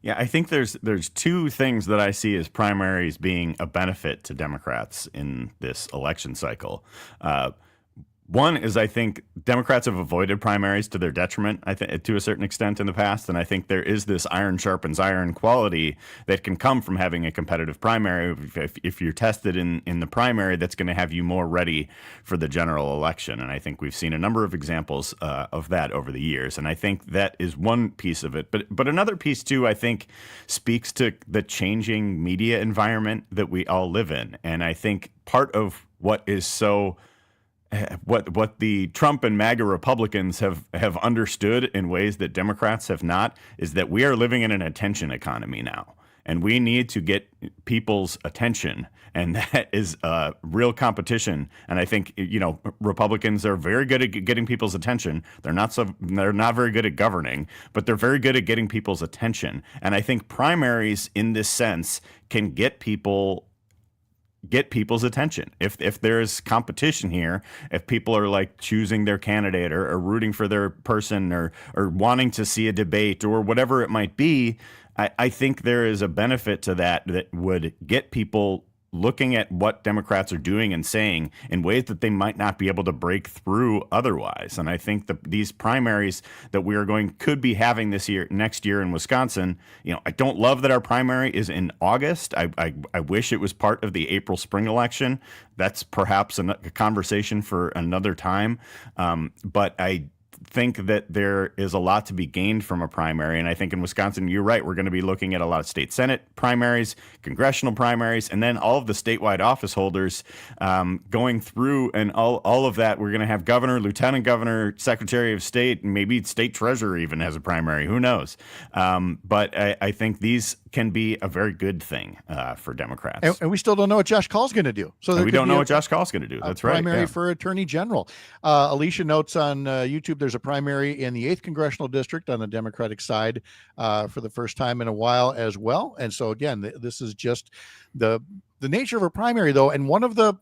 Yeah, I think there's 2 things that I see as primaries being a benefit to Democrats in this election cycle. One is I think Democrats have avoided primaries to their detriment, I think, to a certain extent in the past. And I think there is this iron sharpens iron quality that can come from having a competitive primary. If you're tested in the primary, that's going to have you more ready for the general election. And I think we've seen a number of examples of that over the years. And I think that is one piece of it. But another piece, too, I think speaks to the changing media environment that we all live in. And I think part of what is so what the Trump and MAGA Republicans have understood in ways that Democrats have not is that we are living in an attention economy now, and we need to get people's attention, and that is a real competition. And I think Republicans are very good at getting people's attention. They're not very good at governing, but they're very good at getting people's attention. And I think primaries in this sense can get people's attention. If there's competition here, if people are like choosing their candidate or rooting for their person or wanting to see a debate or whatever it might be, I think there is a benefit to that would get people looking at what Democrats are doing and saying in ways that they might not be able to break through otherwise. And I think these primaries that we are could be having next year in Wisconsin, I don't love that our primary is in August. I wish it was part of the April spring election. That's perhaps a conversation for another time. But I think that there is a lot to be gained from a primary. And I think in Wisconsin, you're right, we're going to be looking at a lot of state Senate primaries, congressional primaries, and then all of the statewide office holders going through, and all of that. We're going to have governor, lieutenant governor, secretary of state, and maybe state treasurer even has a primary. Who knows? But I think these can be a very good thing for Democrats. And we still don't know what Josh Kaul's going to do. So we don't know what Josh Kaul's going to do. That's right. Primary for attorney general. Alicia notes on YouTube, there's a primary in the 8th Congressional District on the Democratic side for the first time in a while as well. And so again, this is just the nature of a primary, though. And one of the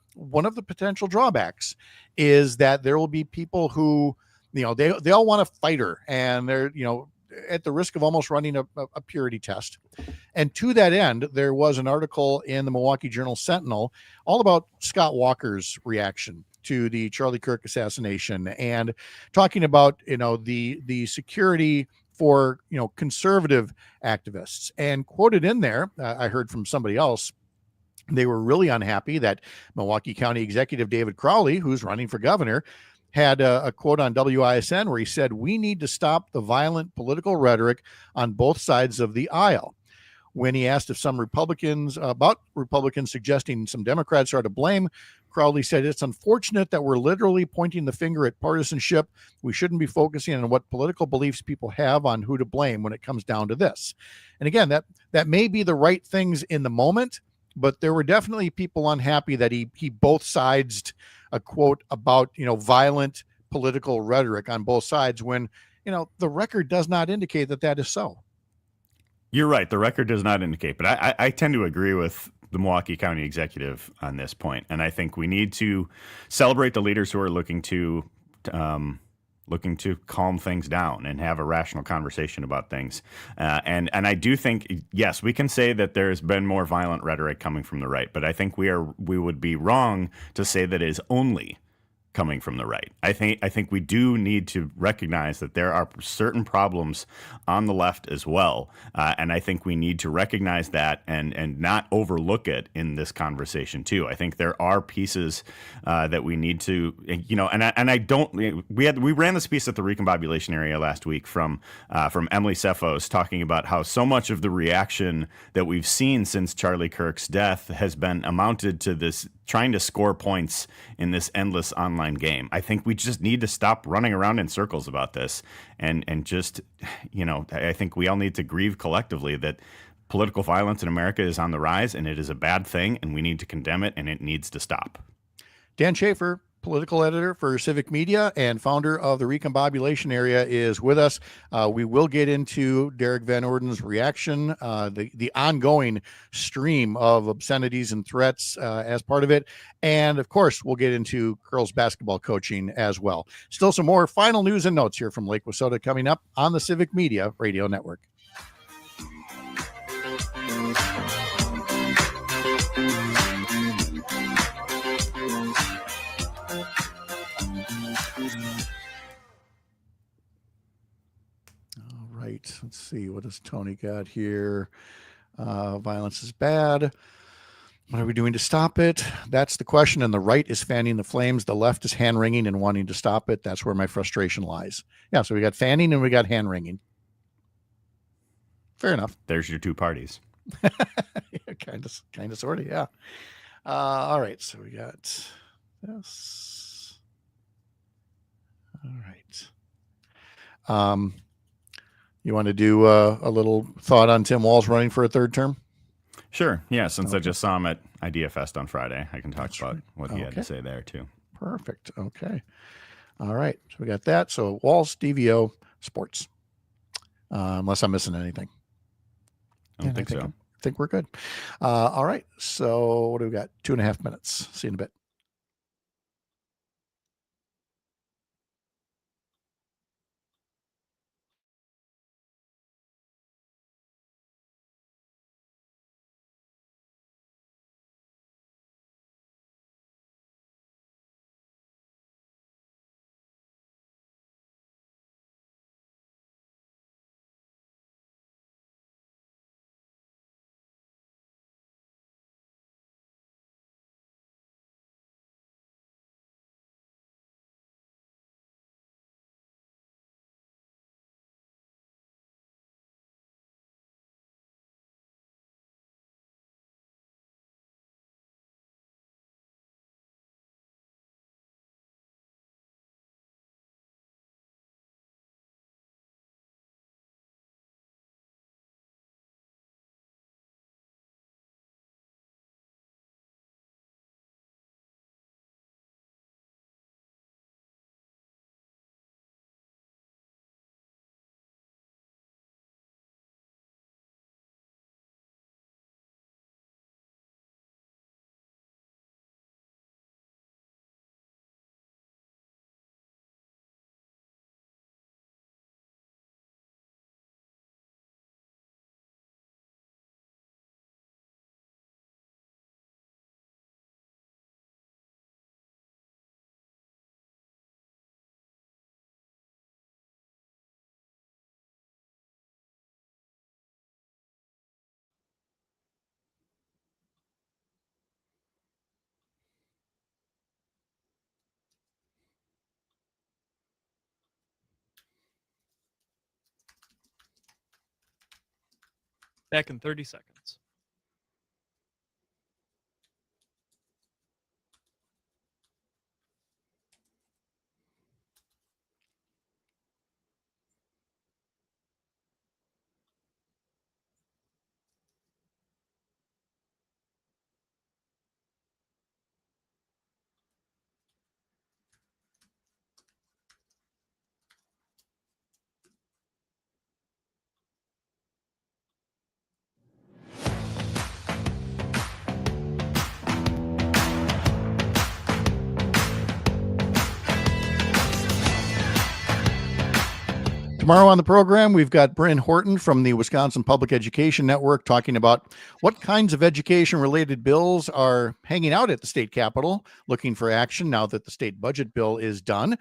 potential drawbacks is that there will be people who, they all want a fighter, and they're, at the risk of almost running a purity test. And to that end, there was an article in the Milwaukee Journal Sentinel all about Scott Walker's reaction to the Charlie Kirk assassination and talking about, the security for, conservative activists. And quoted in there, I heard from somebody else, they were really unhappy that Milwaukee County Executive David Crowley, who's running for governor, had a quote on WISN where he said, "We need to stop the violent political rhetoric on both sides of the aisle." When he asked if some Republicans suggesting some Democrats are to blame, Crowley said, "It's unfortunate that we're literally pointing the finger at partisanship. We shouldn't be focusing on what political beliefs people have on who to blame when it comes down to this." And again, that may be the right things in the moment, but there were definitely people unhappy that he both sidesed a quote about, violent political rhetoric on both sides when, the record does not indicate that is so. You're right. The record does not indicate, but I tend to agree with the Milwaukee County executive on this point, and I think we need to celebrate the leaders who are looking to calm things down and have a rational conversation about things. And I do think, yes, we can say that there's been more violent rhetoric coming from the right, but I think we would be wrong to say that it is only coming from the right. I think we do need to recognize that there are certain problems on the left as well, and I think we need to recognize that and not overlook it in this conversation too. I think there are pieces that we need to, we ran this piece at the Recombobulation Area last week from Emily Cephos talking about how so much of the reaction that we've seen since Charlie Kirk's death has been amounted to this trying to score points in this endless online game. I think we just need to stop running around in circles about this and just, I think we all need to grieve collectively that political violence in America is on the rise and it is a bad thing and we need to condemn it and it needs to stop. Dan Shafer, political editor for Civic Media and founder of the Recombobulation Area, is with us. We will get into Derek Van Orden's reaction, the ongoing stream of obscenities and threats as part of it. And of course, we'll get into girls basketball coaching as well. Still some more final news and notes here from Lake Wissota coming up on the Civic Media Radio Network. Right. Let's see. What does Tony got here? Violence is bad. What are we doing to stop it? That's the question. And the right is fanning the flames. The left is hand wringing and wanting to stop it. That's where my frustration lies. Yeah. So we got fanning and we got hand wringing. Fair enough. There's your two parties. kind of, sort of. Yeah. All right. So we got this. All right. You want to do a little thought on Tim Walz running for a third term? Sure. Yeah. Since I just saw him at Idea Fest on Friday, I can talk about what he had to say there too. Perfect. Okay. All right. So we got that. So Walz, DVO, sports. Unless I'm missing anything. I don't think so. I think we're good. All right. So what do we got? 2.5 minutes. See you in a bit. Back in 30 seconds. Tomorrow on the program, we've got Bryn Horton from the Wisconsin Public Education Network talking about what kinds of education-related bills are hanging out at the state capitol, looking for action now that the state budget bill is done.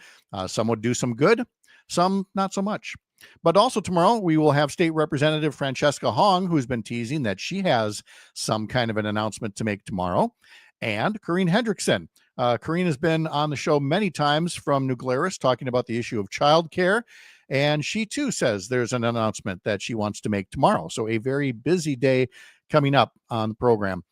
Some would do some good, some not so much. But also tomorrow, we will have State Representative Francesca Hong, who's been teasing that she has some kind of an announcement to make tomorrow, and Corinne Hendrickson. Corinne has been on the show many times from New Glarus talking about the issue of childcare. And she too says there's an announcement that she wants to make tomorrow. So a very busy day coming up on the program.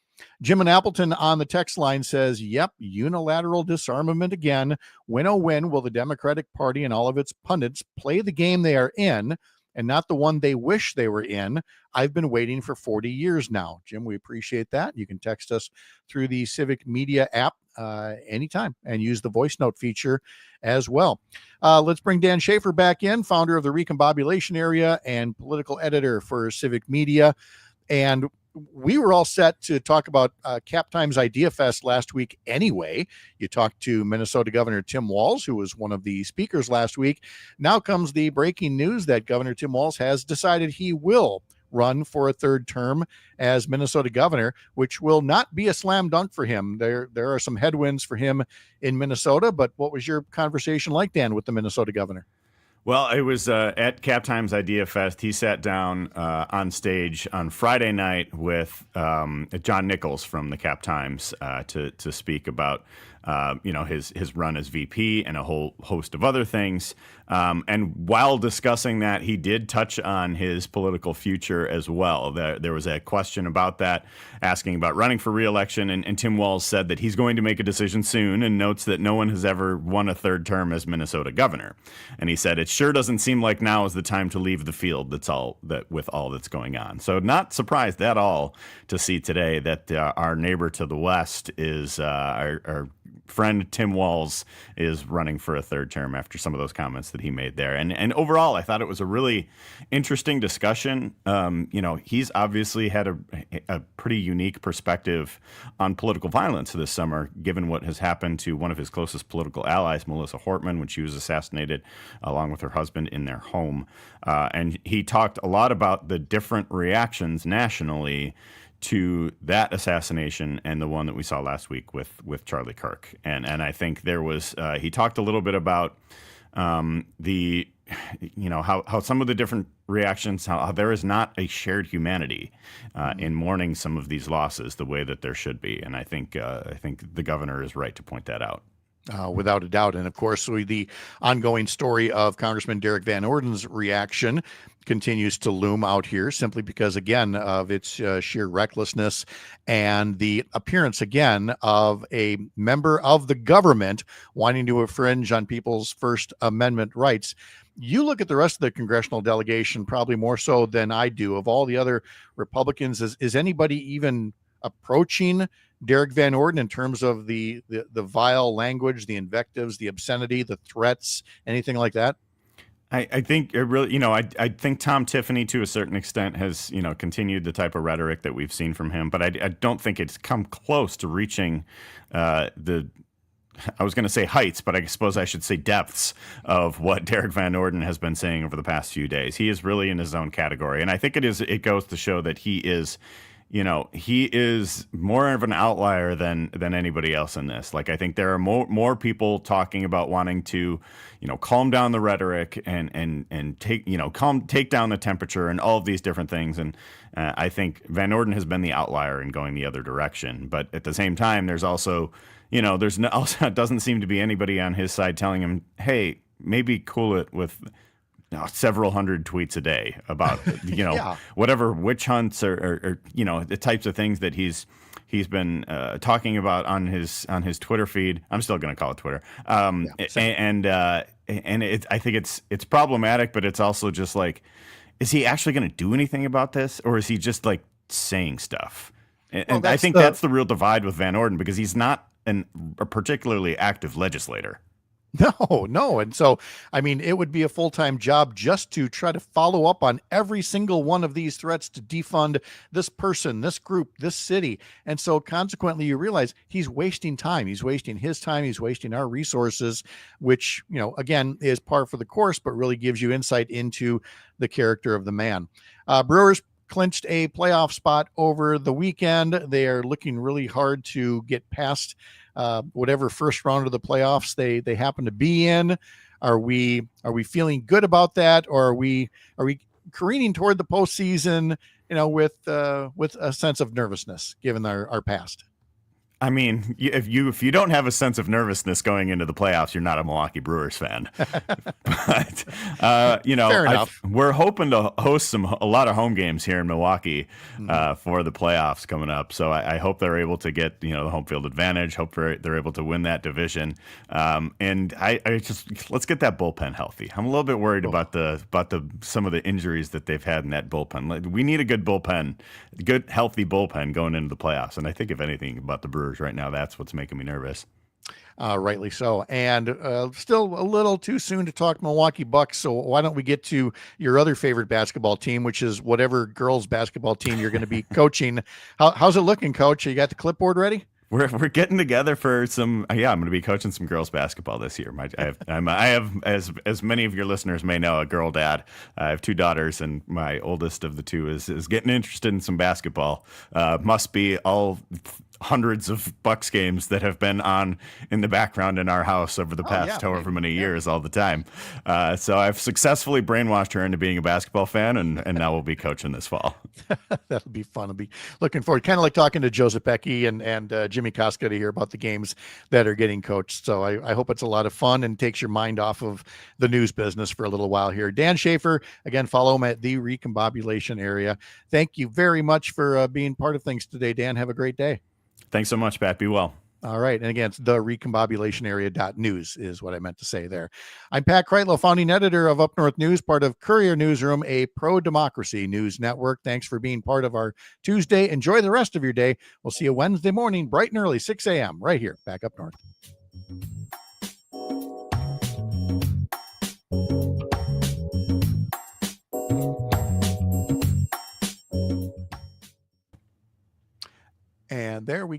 Jim in Appleton on the text line says, yep, unilateral disarmament again. When, oh, when will the Democratic Party and all of its pundits play the game they are in and not the one they wish they were in? I've been waiting for 40 years now. Jim, we appreciate that. You can text us through the Civic Media app anytime and use the voice note feature as well. Let's bring Dan Shafer back in, founder of the Recombobulation Area and political editor for Civic Media. And we were all set to talk about Cap Times Idea Fest last week anyway. You talked to Minnesota Governor Tim Walz, who was one of the speakers last week. Now comes the breaking news that Governor Tim Walz has decided he will run for a third term as Minnesota governor, which will not be a slam dunk for him. There are some headwinds for him in Minnesota, but what was your conversation like, Dan, with the Minnesota governor? Well, it was at Cap Times Idea Fest. He sat down on stage on Friday night with John Nichols from the Cap Times to speak about his run as VP and a whole host of other things. And while discussing that, he did touch on his political future as well. There was a question about that, asking about running for re-election, and Tim Walz said that he's going to make a decision soon and notes that no one has ever won a third term as Minnesota governor. And he said, it sure doesn't seem like now is the time to leave the field with all that's going on. So not surprised at all to see today that our neighbor to the west is our friend Tim Walz is running for a third term after some of those comments that he made there. And overall, I thought it was a really interesting discussion. He's obviously had a pretty unique perspective on political violence this summer, given what has happened to one of his closest political allies, Melissa Hortman, when she was assassinated along with her husband in their home. And he talked a lot about the different reactions nationally to that assassination and the one that we saw last week with Charlie Kirk. And I think there was, he talked a little bit about how some of the different reactions, how there is not a shared humanity in mourning some of these losses the way that there should be. And I think the governor is right to point that out. Without a doubt. And of course, the ongoing story of Congressman Derek Van Orden's reaction continues to loom out here simply because, again, of its sheer recklessness and the appearance, again, of a member of the government wanting to infringe on people's First Amendment rights. You look at the rest of the congressional delegation probably more so than I do. Of all the other Republicans, is anybody even approaching Derek Van Orden in terms of the vile language, the invectives, the obscenity, the threats, anything like that? I think it really, I think Tom Tiffany to a certain extent has, continued the type of rhetoric that we've seen from him, but I don't think it's come close to reaching I was going to say heights, but I suppose I should say depths of what Derek Van Orden has been saying over the past few days. He is really in his own category. And I think it goes to show that he is more of an outlier than anybody else in this. Like, I think there are more people talking about wanting to, calm down the rhetoric and take down the temperature and all of these different things. And I think Van Orden has been the outlier in going the other direction. But at the same time, there's also, it doesn't seem to be anybody on his side telling him, hey, maybe cool it with several hundred tweets a day about whatever witch hunts or the types of things that he's been talking about on his Twitter feed. I'm still going to call it Twitter. I think it's problematic, but it's also just like, is he actually going to do anything about this, or is he just like saying stuff? And I think that's the real divide with Van Orden, because he's not a particularly active legislator. No. And so, I mean, it would be a full-time job just to try to follow up on every single one of these threats to defund this person, this group, this city. And so consequently, you realize he's wasting time. He's wasting his time. He's wasting our resources, which, again, is par for the course, but really gives you insight into the character of the man. Brewers clinched a playoff spot over the weekend. They are looking really hard to get past whatever first round of the playoffs they happen to be in. Are we feeling good about that, or are we careening toward the postseason, with a sense of nervousness given our past? I mean, if you don't have a sense of nervousness going into the playoffs, you're not a Milwaukee Brewers fan. But Fair enough. We're hoping to host a lot of home games here in Milwaukee for the playoffs coming up. So I hope they're able to get the home field advantage. Hope they're able to win that division. And I just let's get that bullpen healthy. I'm a little bit worried about some of the injuries that they've had in that bullpen. We need a good bullpen, good healthy bullpen going into the playoffs. And I think if anything about the Brewers right now, that's what's making me nervous. Rightly so. And still a little too soon to talk Milwaukee Bucks. So why don't we get to your other favorite basketball team, which is whatever girls basketball team you're going to be coaching. How's it looking, Coach? You got the clipboard ready? We're getting together for some. Yeah, I'm going to be coaching some girls basketball this year. I have as many of your listeners may know, a girl dad. I have two daughters, and my oldest of the two is getting interested in some basketball. Must be all hundreds of Bucks games that have been on in the background in our house over the past however many years, all the time. So I've successfully brainwashed her into being a basketball fan, and now we'll be coaching this fall. That'll be fun. I'll be looking forward. Kind of like talking to Joseph Becky and Jimmy Koska to hear about the games that are getting coached. So I hope it's a lot of fun and takes your mind off of the news business for a little while here. Dan Shafer, again, follow him at the Recombobulation Area. Thank you very much for being part of things today, Dan. Have a great day. Thanks so much, Pat. Be well. All right. And again, it's the recombobulationarea.news is what I meant to say there. I'm Pat Kreitlow, founding editor of Up North News, part of Courier Newsroom, a pro-democracy news network. Thanks for being part of our Tuesday. Enjoy the rest of your day. We'll see you Wednesday morning, bright and early, 6 a.m. right here, back up north. And there we go.